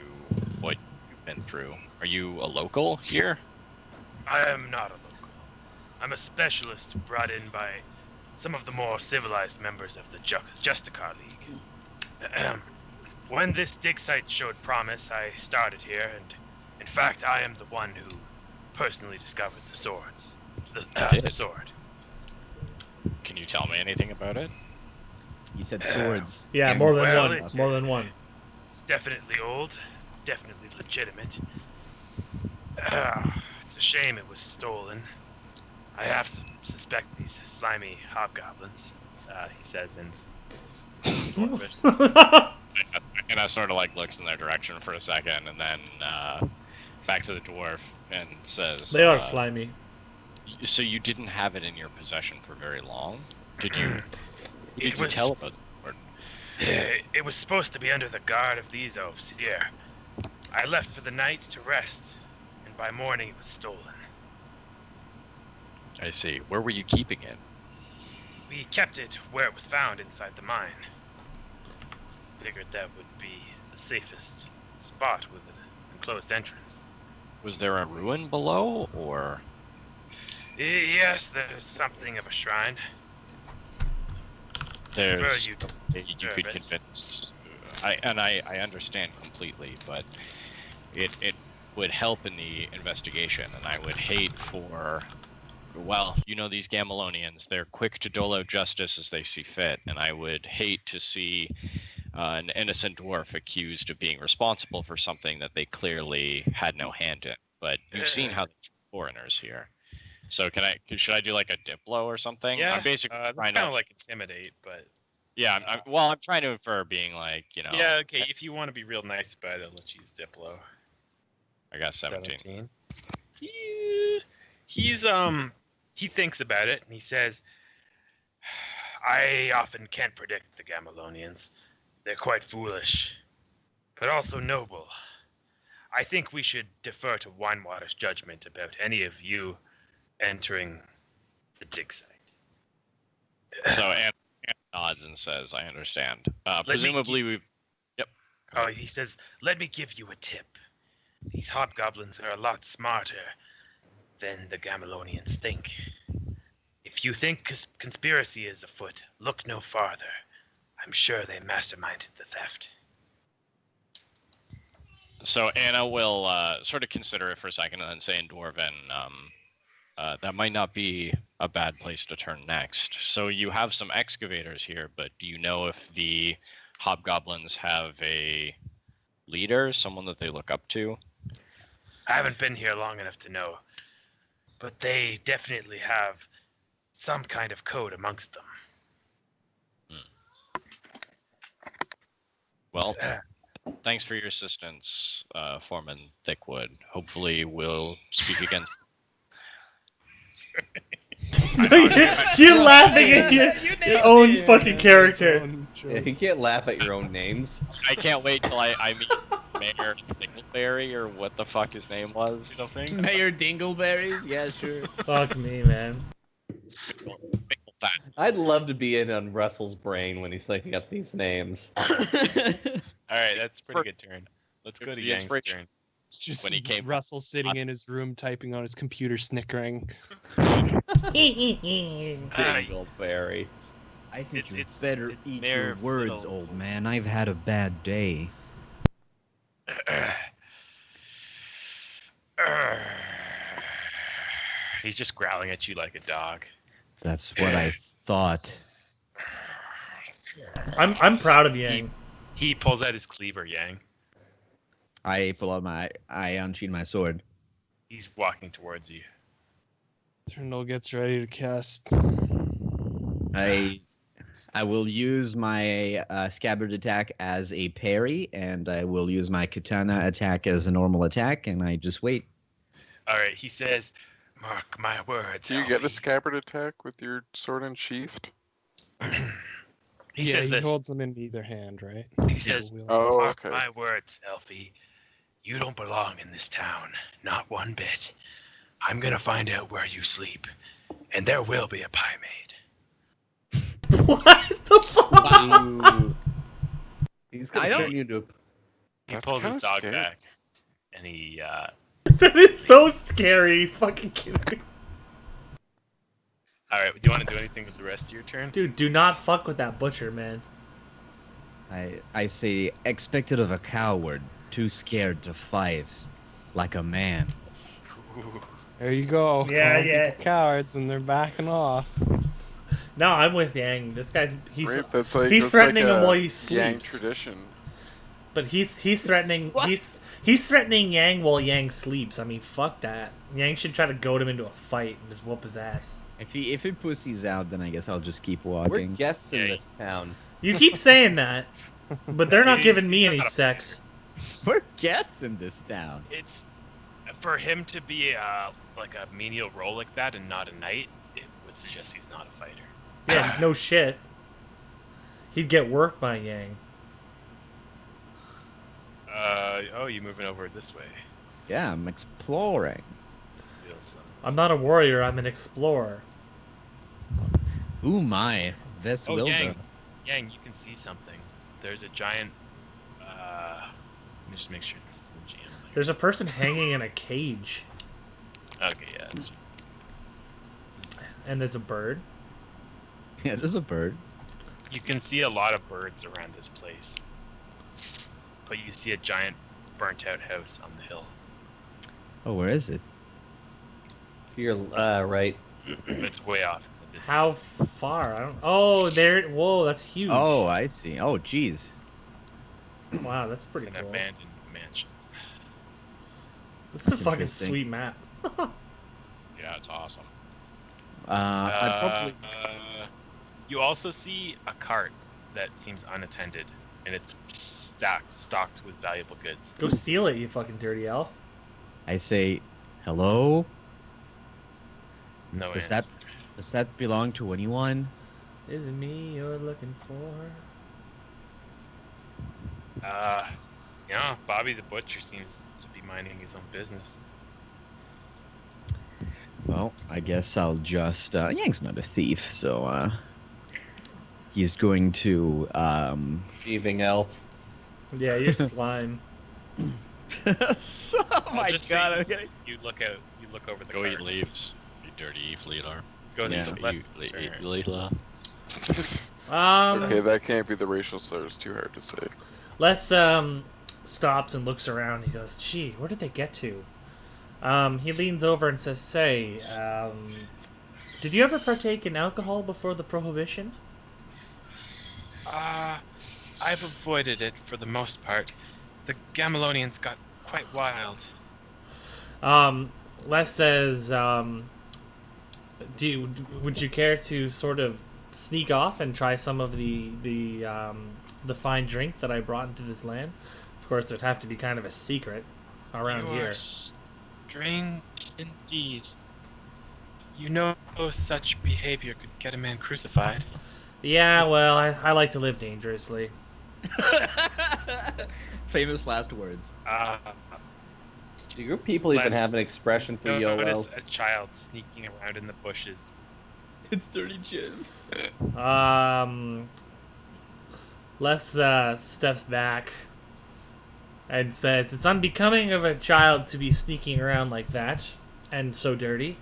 what you've been through. Are you a local here? I am not a local. I'm a specialist brought in by some of the more civilized members of the Justicar League. When this dig site showed promise, I started here, and in fact, I am the one who personally discovered the swords. The sword. Can you tell me anything about it? You said swords. Yeah, more than Well, one. it's- More than one. It's definitely old, definitely legitimate. It's a shame it was stolen. I have to suspect these slimy hobgoblins, he says in Dwarvish. And I sort of like looks in their direction for a second, and then back to the dwarf and says, They are slimy. So you didn't have it in your possession for very long? Did you? Did It you was- tell about the sword? It was supposed to be under the guard of these oafs here. I left for the night to rest, and by morning it was stolen. I see. Where were you keeping it? We kept it where it was found inside the mine. Figured that would be the safest spot with an enclosed entrance. Was there a ruin below, or? Yes, there's something of a shrine. There's you you disturb could it. convince. I understand completely, but it would help in the investigation, and I would hate for. Well, you know these Gamelonians, they're quick to dole out justice as they see fit, and I would hate to see an innocent dwarf accused of being responsible for something that they clearly had no hand in. But you've seen how the foreigners here. So should I do like a diplo or something? Yeah, I'm basically that's trying kind of to, like intimidate, but yeah, I'm trying to infer being like, yeah, okay. If you want to be real nice about it, I'll let you use Diplo. I got 17. He thinks about it and he says, I often can't predict the Gamelonians. They're quite foolish, but also noble. I think we should defer to Winewater's judgment about any of you entering the dig site. So Anne nods and says, I understand. Presumably we've... Yep. Go Oh, ahead. he says, let me give you a tip. These hobgoblins are a lot smarter than the Gamelonians think. If you think conspiracy is afoot, look no farther. I'm sure they masterminded the theft. So Anna will sort of consider it for a second and then say in Dwarven, that might not be a bad place to turn next. So you have some excavators here, but do you know if the hobgoblins have a leader, someone that they look up to? I haven't been here long enough to know, but they definitely have some kind of code amongst them. Well, thanks for your assistance, Foreman Thickwood. Hopefully we'll speak again. You're laughing at your own fucking character. Yeah, you can't laugh at your own names. I can't wait till I meet Mayor Dingleberry, or what the fuck his name was. Mayor Dingleberries? Yeah, sure. Fuck me, man. I'd love to be in on Russell's brain when he's thinking up these names. All right, that's a pretty good turn. Let's go to The Yang's inspiration. turn. It's just When he came- Russell sitting in his room typing on his computer, snickering. Dingleberry. I think you it's better eat your mere words, little- old man. I've had a bad day. He's just growling at you like a dog. That's what I thought. I'm proud of Yang. He pulls out his cleaver, Yang. I unsheathe my sword. He's walking towards you. Trindle gets ready to cast. I will use my scabbard attack as a parry, and I will use my katana attack as a normal attack, and I just wait. All right, he says, "Mark my words." Do you get a Elfie." scabbard attack with your sword unsheathed? He says he this. holds them in either hand, right? He says, Oh, "Mark okay. my words, Elfie. You don't belong in this town, not one bit. I'm gonna find out where you sleep, and there will be a pie made." What the fuck? Wow. He's I gonna don't- turn you into a He That's pulls his kinda dog scary. back, and he That is so scary. Fucking kidding me. All right, do you want to do anything with the rest of your turn? Dude, do not fuck with that butcher, man. I say, expected of a coward, too scared to fight, like a man. Ooh. There you go. Yeah, calling yeah. people cowards, and they're backing off. No, I'm with Yang. This guy's Right? That's like, he's that's threatening like him a while he Yang sleeps. tradition. But he's threatening What? he's threatening Yang while Yang sleeps. I mean, fuck that. Yang should try to goad him into a fight and just whoop his ass. If he pussies out, then I guess I'll just keep We're walking. guests in Yeah. this town. You keep saying that, but they're not He's- giving me he's any not a sex. We're guests in this town. It's for him to be like a menial role like that and not a knight. It would suggest he's not a fighter. Yeah, no shit. He'd get worked by Yang. Oh, you moving over this way? Yeah, I'm exploring. Feels, I'm not a warrior. I'm an explorer. Ooh my, this Oh, will Yang. do. Yang, you can see something. There's a giant. Let me just make sure this is the GM. There's a person hanging in a cage, Okay, yeah. That's... and there's a bird. Yeah, there's a bird. You can see a lot of birds around this place, but you see a giant burnt-out house on the hill. Oh, where is it? To your right. It's way off in the distance. How far? I don't. Oh, there. Whoa, that's huge. Oh, I see. Oh, jeez. Wow, that's pretty It's an cool. abandoned mansion. This is a That's fucking interesting. sweet map. Yeah, it's awesome. I'd probably. You also see a cart that seems unattended, and it's stocked with valuable goods. Go steal it, you fucking dirty elf. I say, hello. No Does answer. Does that belong to anyone? Is it me you're looking for? Yeah, Bobby the Butcher seems to be minding his own business. Well, I guess I'll just. Yang's not a thief, so he's going to. Thieving elf. Yeah, you're slime. Oh I'll my just god! say I'm getting... You look out. You look over the Go eat cart. leaves, you dirty fleeter. Goes Yeah. to the left. Okay, that can't be the racial slurs. Too hard to say. Les stops and looks around. He goes, "Gee, where did they get to?" He leans over and says, "Say, did you ever partake in alcohol before the prohibition?" I've avoided it for the most part. The Gamilonians got quite wild. Les says, would you care to sort of sneak off and try some of the fine drink that I brought into this land? Of course, it'd have to be kind of a secret around You here. are strange indeed. You know such behavior could get a man crucified. Yeah, well, I like to live dangerously. Famous last words. Do your people even Les, have an expression for YOLO? Notice a child sneaking around in the bushes. It's Dirty Jim. Les steps back and says, "It's unbecoming of a child to be sneaking around like that, and so dirty."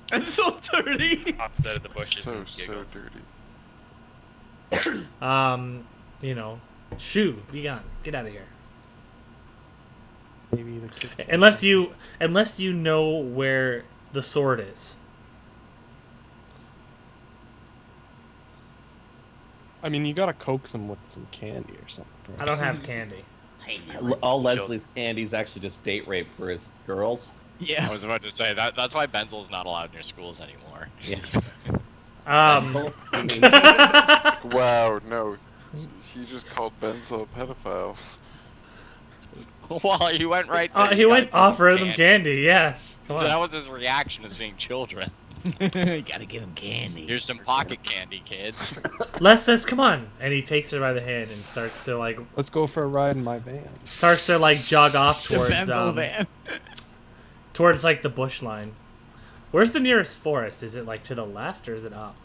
That's so dirty. Opposite of the bushes So and giggles. dirty. You know, shoo, be gone, get out of here. Maybe the kids. Unless you know where the sword is. I mean, you gotta coax them with some candy or something. I don't have candy. All Leslie's candy's actually just date rape for his girls. I was about to say that's why Benzel's not allowed near schools anymore. Yeah. Wow, no. He just called Benzel a pedophile. Well, he went right there. He went offer them candy. Yeah. Come on. That was his reaction to seeing children. You gotta give him candy. Here's some pocket candy, kids. Les says, "Come on," and he takes her by the hand and starts to like. Let's go for a ride in my van. Starts to like jog off towards van. towards like the bush line. Where's the nearest forest? Is it like to the left or is it up?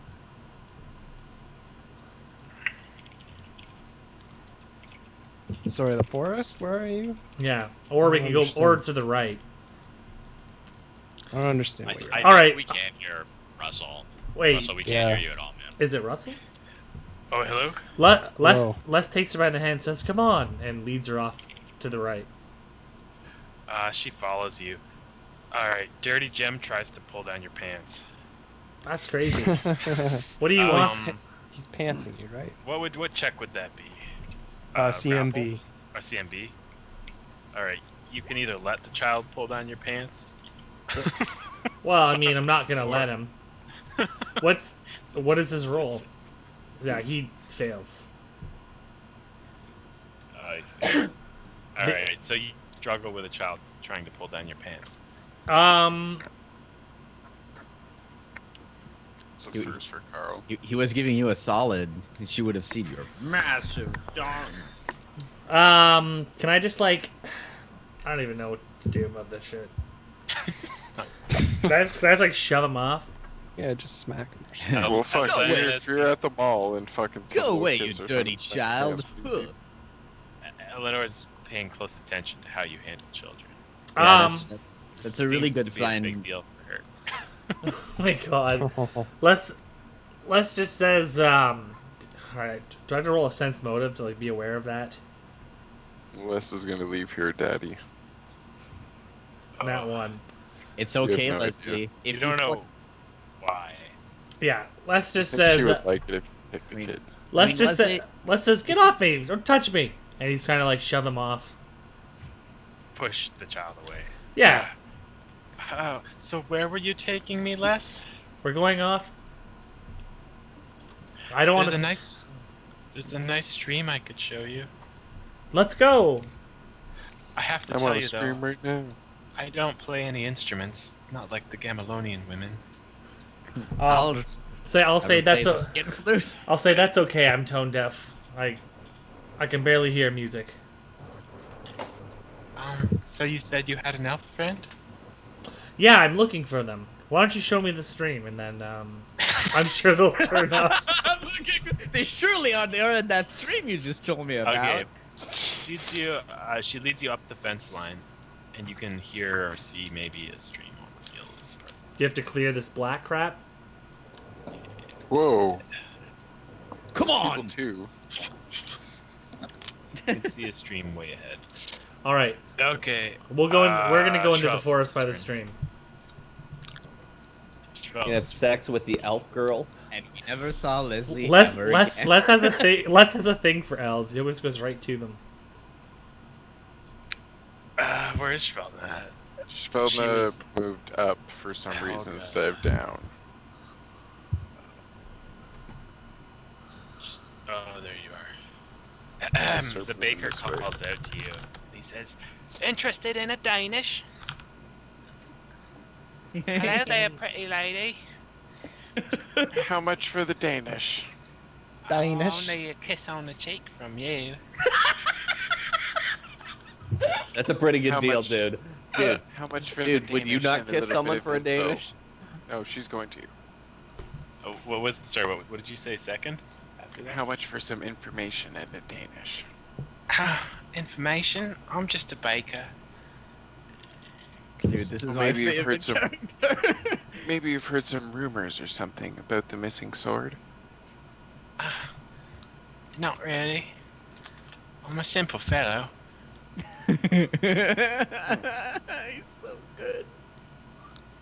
Sorry, the forest? Where are you? Yeah, or we I can don't go or understand. to the right. I don't understand what you're I All think right. we can't hear Russell. Wait, Russell, we can't Yeah. hear you at all, man. is it Russell? Oh, hello? Les takes her by the hand, says, "Come on," and leads her off to the right. She follows you. Alright, Dirty Gem tries to pull down your pants. That's crazy. What do you want? He's pantsing you, right? What check would that be? CMB. Or CMB? Alright, you can either let the child pull down your pants. Well, I mean, I'm not gonna let him. What is his role? Yeah, he fails. Alright, so you struggle with a child trying to pull down your pants. It's a first for Carl. He was giving you a solid. She would have seen your massive dong. Can I just like, I don't even know what to do about this shit. Can I just like shove him off? Yeah, just smack him. Or something. Well, fuck, Go away. if you're at the mall and fucking... some Go little away, kids you are dirty fucking child. pants, Eleanor's paying close attention to how you handle children. Yeah, that's a really Seems good to be a sign. big deal for her. Oh my god. Les just says, alright, do I have to roll a sense motive to like be aware of that? Les is gonna leave here, daddy. That one. It's You have okay, no Leslie. idea. If You don't know why. Yeah, Les just I think she says, would like it if you picked the I mean- kid. Les I mean, just Leslie- says, Les says, "Get off me! Don't touch me!" And he's trying to like shove him off. Push the child away. Yeah, Oh, so where were you taking me, Les? we're going off. I don't want There's to. there's a nice stream I could show you. Let's go. I have to I'm tell on a you stream though, right now. I don't play any instruments, not like the Gamelonian women. I'll say that's I'll say that's okay. I'm tone deaf. I can barely hear music. So you said you had an elf friend? Yeah, I'm looking for them. Why don't you show me the stream and then I'm sure they'll turn up. They surely are there in that stream you just told me about. Okay. She leads you up the fence line, and you can hear or see maybe a stream on the fields. Do you have to clear this black crap? Whoa. Come People on! too. You can see a stream way ahead. All right, Okay. we're gonna go into the shrub. forest by the stream. Shrub. You have sex with the elf girl. And we never saw Leslie Les ever Les again. Les has a thing. Les has a thing for elves. He always goes right to them. Where is Shvelna at? She Shvelna was- moved up for some Oh, reason God. instead of down. Oh, there you are. Yes, The open baker this way. calls out to you. He says, "Interested in a Danish? Hello there, pretty lady. How much for the Danish? Danish. Only a kiss on the cheek from you." That's a pretty good How deal, much? dude. Dude, How much for dude, the would you Danish not and a kiss little someone bit for a of info? Danish? No, she's going to. Oh, what was? Sorry, what did you say second? After that? How much for some information in the Danish? Information? I'm just a baker. Dude, this is my Maybe you've favorite heard some- character. Maybe you've heard some rumors or something about the missing sword? Not really. I'm a simple fellow. He's so good.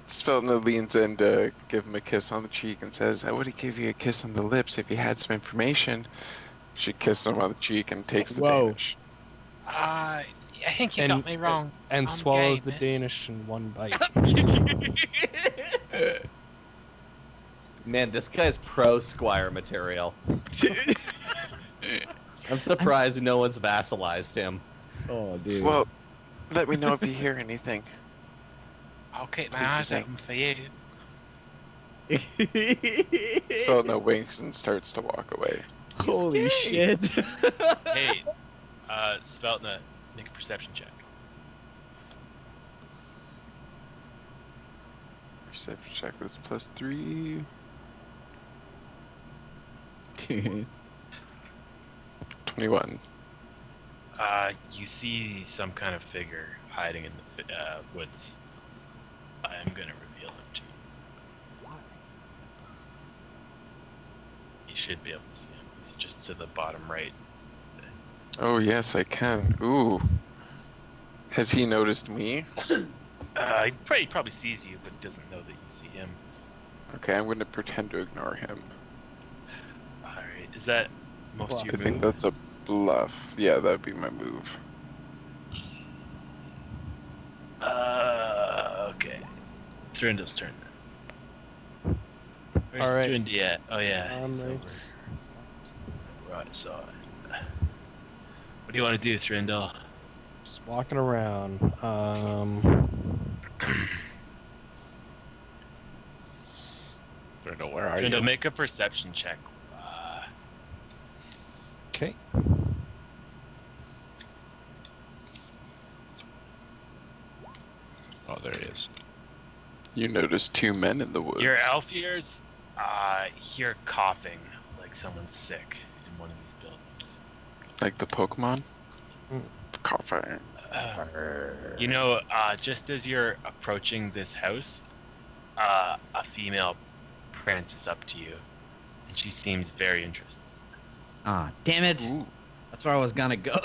Svetlana leans in to give him a kiss on the cheek and says, I would have give you a kiss on the lips if you had some information. She kisses him on the cheek and takes the Whoa. Danish. I think you got me wrong. And I'm swallows gay, the miss. Danish in one bite. Man, this guy's pro Squire material. I'm surprised no one's vassalized him. Oh, dude. Well, let me know if you hear anything. I'll keep my Please and eyes thank open for you. Svetlana winks and starts to walk away. Holy shit. Hey, Sveltna, make a perception check. Perception check this +3. Dude. 21. You see some kind of figure hiding in the woods. I am gonna reveal him to you. You should be able to see him. He's just to the bottom right. Oh, yes, I can. Ooh. Has he noticed me? He probably sees you, but doesn't know that you see him. Okay, I'm going to pretend to ignore him. Alright, is that most of I your think move? that's a bluff. Yeah, that'd be my move. Okay. Thrindel's turn then. Where's Alright. Thrindi at? Oh yeah, he's right. over. Right side. What do you want to do, Thrindle? Just walking around. Thrindle, where are Thrindle, you? make a perception check. Okay. Oh, there he is. You notice 2 men in the woods. Your elf ears hear coughing like someone's sick in one of these buildings. Like the Pokemon? Mm. Coughing. You know, just as you're approaching this house, a female prances up to you, and she seems very interested. Ah, damn it. Ooh. That's where I was gonna go.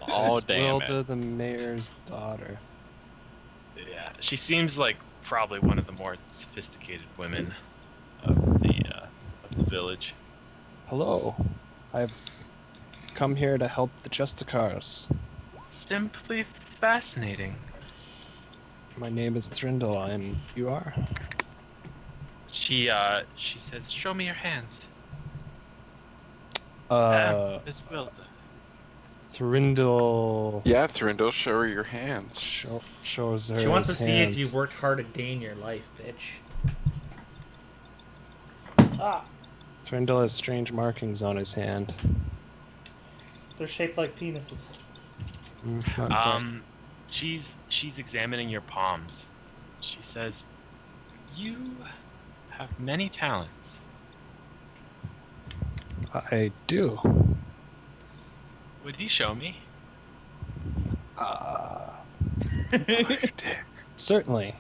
Oh, It's damn Wilda, it. the mayor's daughter. Yeah, she seems like probably one of the more sophisticated women of the village. Hello. I've come here to help the Justicars. Simply fascinating. My name is Thrindle, and you are? She says, "Show me your hands." Miss Wilda. Thrindle Yeah, Thrindle, show her your hands. shows her She wants to his see if hands. you've worked hard a day in your life, bitch. Ah, Thrindle has strange markings on his hand. they're shaped like penises. Not quite. She's examining your palms. She says, "You have many talents." I do. Would you show me? Certainly.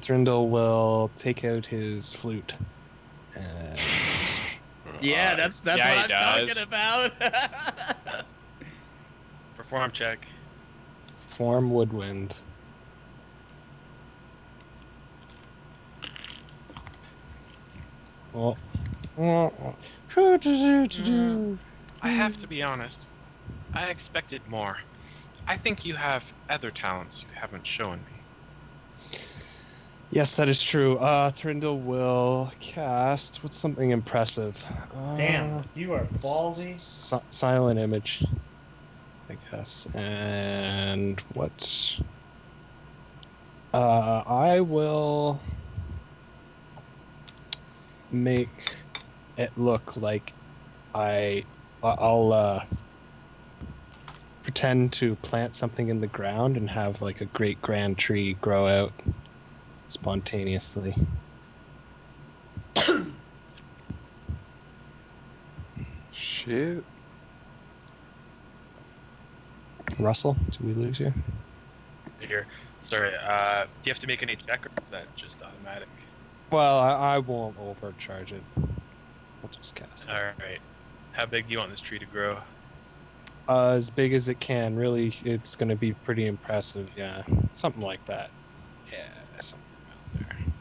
Thrindle will take out his flute. And Yeah, that's yeah, what he I'm does. talking about. Perform check. form woodwind. Well, I have to be honest. I expected more. I think you have other talents you haven't shown me. yes, that is true. Thrindle will cast what's something impressive. Damn, you are ballsy. Silent image, I guess. And what? I will make it look like I'll pretend to plant something in the ground and have like a great grand tree grow out spontaneously. Shit. Russell, did we lose you? Here. Sorry. Do you have to make any check, or is that just automatic? Well, I won't overcharge it. I'll just cast it. All right. How big do you want this tree to grow? As big as it can. Really, it's going to be pretty impressive. Yeah, something like that. Yeah, something around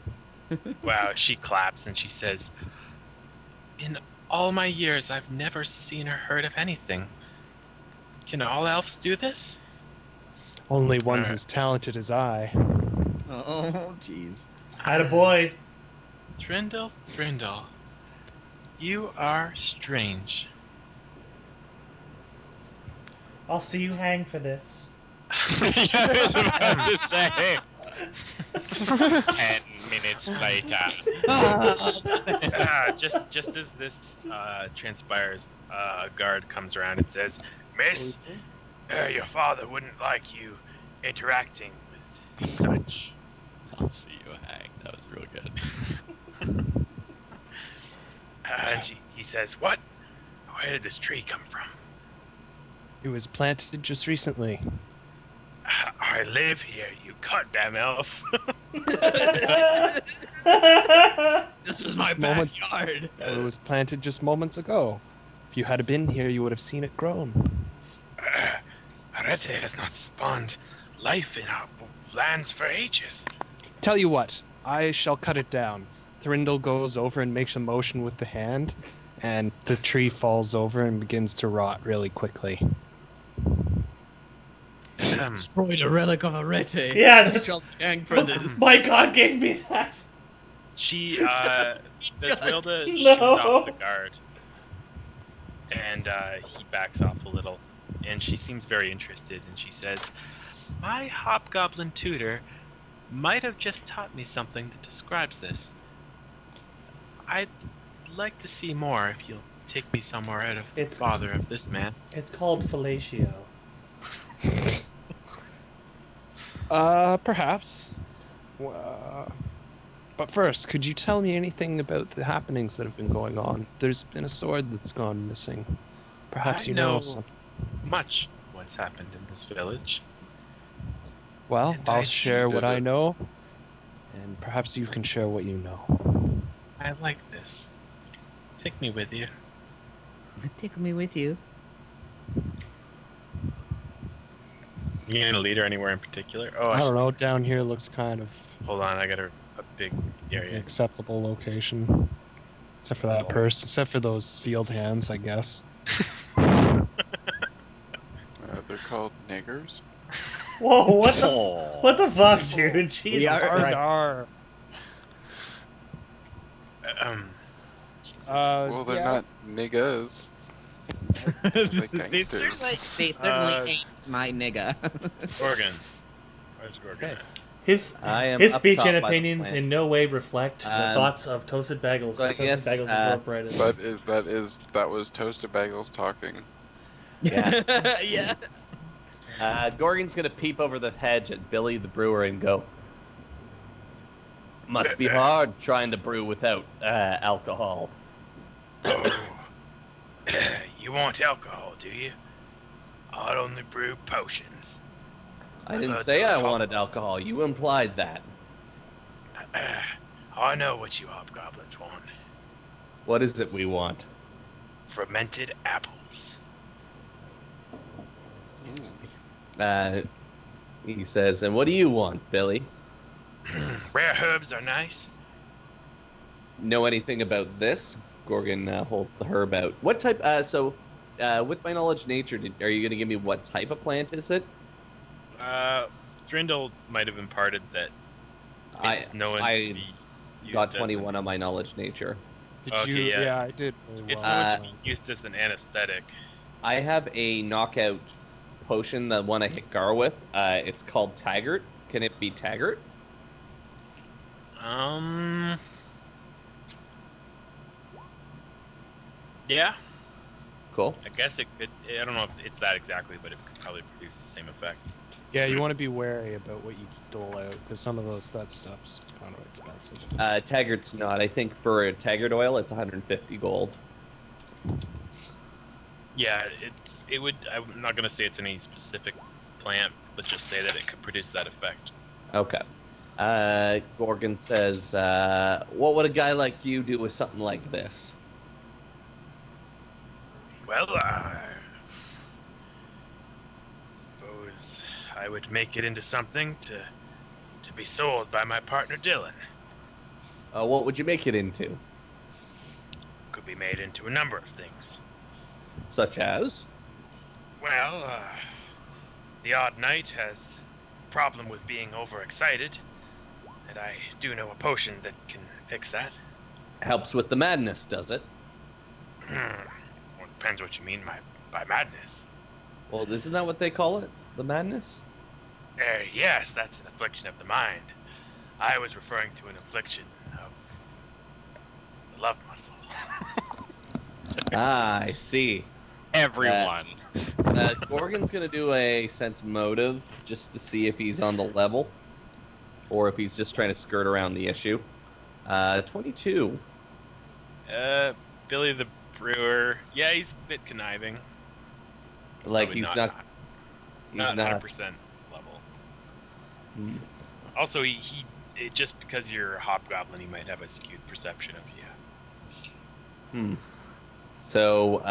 there. Wow, she claps and she says, "In all my years, I've never seen or heard of anything. Can all elves do this?" Only one's Alright. as talented as I. Oh, jeez. Attaboy. Thrindle, you are strange. I'll see you hang for this. Yeah, I was about to say. 10 minutes later. Just as this transpires, a guard comes around and says, "Miss, your father wouldn't like you interacting with such." I'll see you hang. That was real good. And he says, "What? Where did this tree come from?" It was planted just recently. "I live here, you goddamn elf." This was my Moment- backyard. It was planted just moments ago. If you had been here, you would have seen it grown. Arete has not spawned life in our lands for ages. Tell you what, I shall cut it down. Thurindle goes over and makes a motion with the hand, and the tree falls over and begins to rot really quickly. Destroyed a relic of Arete. Yeah, You that's- shall hang for this. My god gave me that. She, Deswilda shooes No. off the guard, and he backs off a little, and she seems very interested, and she says, "My hobgoblin tutor might have just taught me something that describes this. I'd like to see more if you'll take me somewhere out of the It's- bother of this man." It's called fellatio. Perhaps. But first, could you tell me anything about the happenings that have been going on? There's been a sword that's gone missing. Perhaps I you know know something. much what's happened in this village. Well, And I I'll think share what that I it- know, and perhaps you can share what you know. I like this. Take me with you. Take me with you. You gonna lead her anywhere in particular? Oh, I don't know. Down here looks kind of Hold on, I got a big an area. acceptable location. Except for that person. Except for those field hands, I guess. They're called niggers. Whoa, what the Oh. what the fuck, dude? Jesus are- Christ. Dar. Well, they're yeah. not niggas. They gangsters. certainly ain't my nigga. Gorgon. Where's Gorgon? Okay. His I am his up speech top and by the opinions plant. in no way reflect the Um, thoughts of Toasted Bagels. so I Toasted guess, Bagels Incorporated. That was Toasted Bagels talking. Yeah. Yeah. Gorgon's gonna peep over the hedge at Billy the brewer and go, "Must be hard trying to brew without alcohol." You want alcohol, do you? I'd only brew potions. I didn't say I wanted alcohol. You implied that. I know what you hobgoblins want. What is it we want? Fermented apples. He says, "And what do you want, Billy? Rare herbs are nice. Know anything about this?" Gorgon holds the herb out. What type? With my knowledge nature, are you gonna give me what type of plant is it? Thrindle might have imparted that it's known I to be used got as a- 21 on my knowledge nature. Did Okay, you? yeah. I did. Really It's well. known to be used as an anesthetic. I have a knockout potion, the one I hit Gar with. It's called Taggart. Can it be Taggart? Yeah, Cool. I guess it could. I don't know if it's that exactly, but it could probably produce the same effect. Yeah, you want to be wary about what you dole out because some of that stuff's kind of expensive. Taggart's not. I think for a Taggart oil, it's 150 gold. Yeah, it would. I'm not gonna say it's any specific plant, but just say that it could produce that effect. Okay. Gorgon says, what would a guy like you do with something like this? Well, suppose I would make it into something to be sold by my partner Dylan. What would you make it into? Could be made into a number of things. Such as? Well, the odd knight has a problem with being overexcited, and I do know a potion that can fix that. Helps with the madness, does it? Well, it depends what you mean by madness. Well, isn't that what they call it? The madness? Yes, that's an affliction of the mind. I was referring to an affliction of the love muscle. I see. Everyone. Gorgon's gonna do a sense motive just to see if he's on the level, or if he's just trying to skirt around the issue. 22. Billy the Brewer. Yeah, he's a bit conniving. Like Probably he's not not 100% level. Also, he just because you're a hobgoblin, he might have a skewed perception of you. So,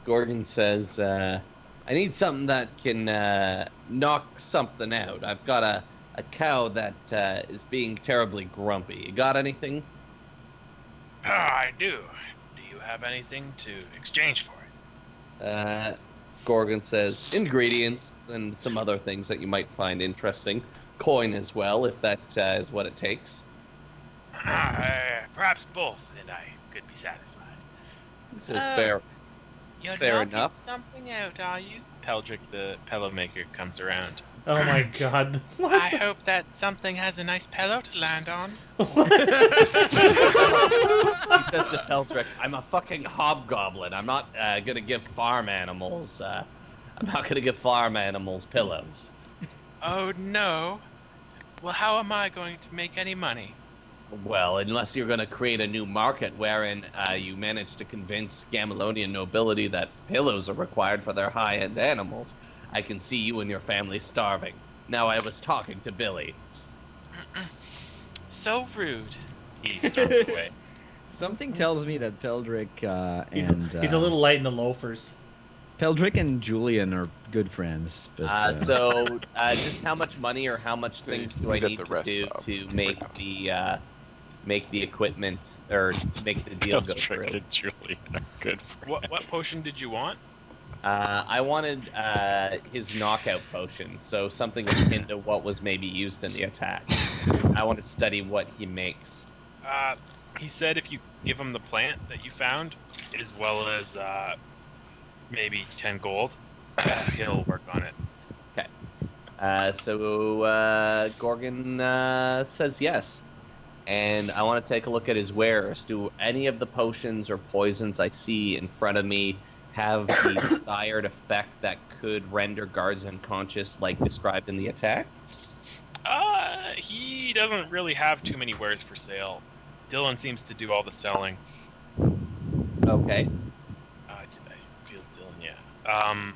Gorgon says, I need something that can knock something out. I've got a cow that is being terribly grumpy. You got anything? I do. Do you have anything to exchange for it? Gorgon says, ingredients and some other things that you might find interesting. Coin as well, if that is what it takes. Perhaps both, and I could be satisfied. This is fair. You're Fair knocking enough. something out, are you? Peldrick, the pillow maker, comes around. Oh my god. What I the- hope that something has a nice pillow to land on. He says to Peldrick, I'm a fucking hobgoblin. I'm not gonna give farm animals pillows. Oh no. Well, how am I going to make any money? Well, unless you're gonna create a new market wherein you manage to convince Gamelonian nobility that pillows are required for their high-end animals, I can see you and your family starving. Now I was talking to Billy. So rude. He storms away. Something tells me that Peldrick He's and a little light in the loafers. Peldrick and Julian are good friends. But So, just how much money or how much things do I get need the to rest do up. to make the equipment or to make the deal go through? Peldrick and Julian are good friends. What potion did you want? I wanted his knockout potion, so something akin to what was maybe used in the attack. I want to study what he makes. He said if you give him the plant that you found, as well as maybe 10 gold, he'll work on it. So Gorgon says yes. And I want to take a look at his wares. Do any of the potions or poisons I see in front of me have the desired effect that could render guards unconscious, like described in the attack? He doesn't really have too many wares for sale. Dylan seems to do all the selling. Okay. I feel Dylan, yeah.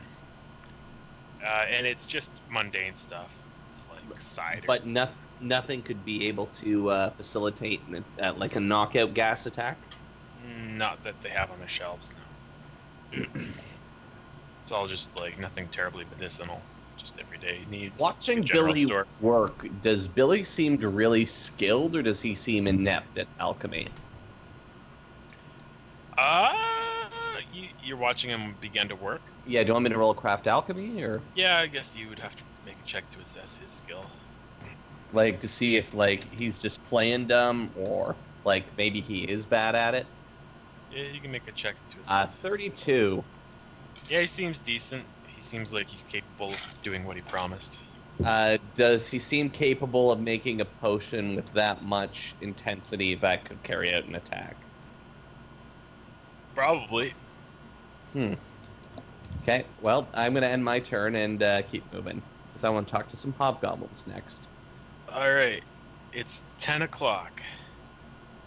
And it's just mundane stuff. It's like cider. But nothing could be able to facilitate like a knockout gas attack? Not that they have on the shelves, no. It's all just like nothing terribly medicinal. Just everyday needs. Watching a general Billy store. work, does Billy seem really skilled, or does he seem inept at alchemy? You're watching him begin to work? Yeah, do you want me to roll craft alchemy, or Yeah, I guess you would have to make a check to assess his skill. like to see if like he's just playing dumb, or like maybe he is bad at it? Yeah, you can make a check to assess. 32. Yeah, he seems decent. He seems like he's capable of doing what he promised. Does he seem capable of making a potion with that much intensity that could carry out an attack? Probably. Okay, well, I'm going to end my turn and keep moving, because I want to talk to some hobgoblins next. All right. It's 10 o'clock.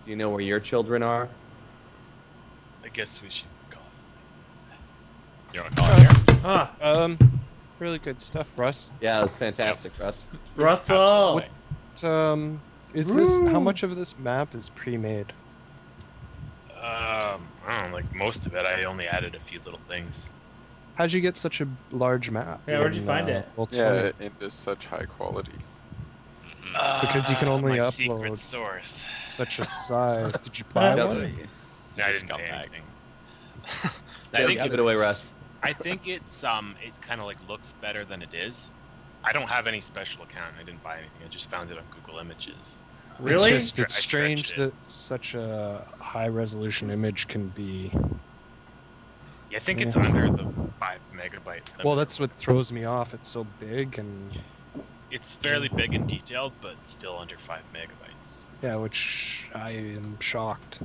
Do you know where your children are? I guess we should call it. You want to call it here? Ah, Really good stuff, Russ. Yeah, it was fantastic, Russ. Russell. Is this how much of this map is pre-made? I don't know, like most of it. I only added a few little things. How'd you get such a large map? Yeah, where'd you find it? Yeah, into such high quality. Because you can only my upload secret source. such a size. Did you buy Yeah, one? No, I didn't pay Scumbag. anything. I think give it away, Russ. I think it's it kind of like looks better than it is. I don't have any special account. I didn't buy anything. I just found it on Google Images. Really? It's strange stretched that such a high resolution image can be. Yeah, I think it's under the 5 megabyte. limit. Well, that's what throws me off. It's so big and. It's fairly big and detailed, but still under 5 megabytes. Yeah, which I am shocked.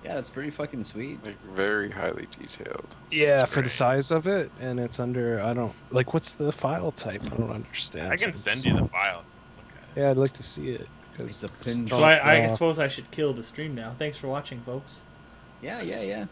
Yeah, it's pretty fucking sweet. Like very highly detailed. Yeah, That's for the great. size of it, and it's under. I don't like. What's the file type? I don't understand. I can send you the file. Look at it. Yeah, I'd like to see it because It's a pin So I suppose I should kill the stream now. Thanks for watching, folks. Yeah.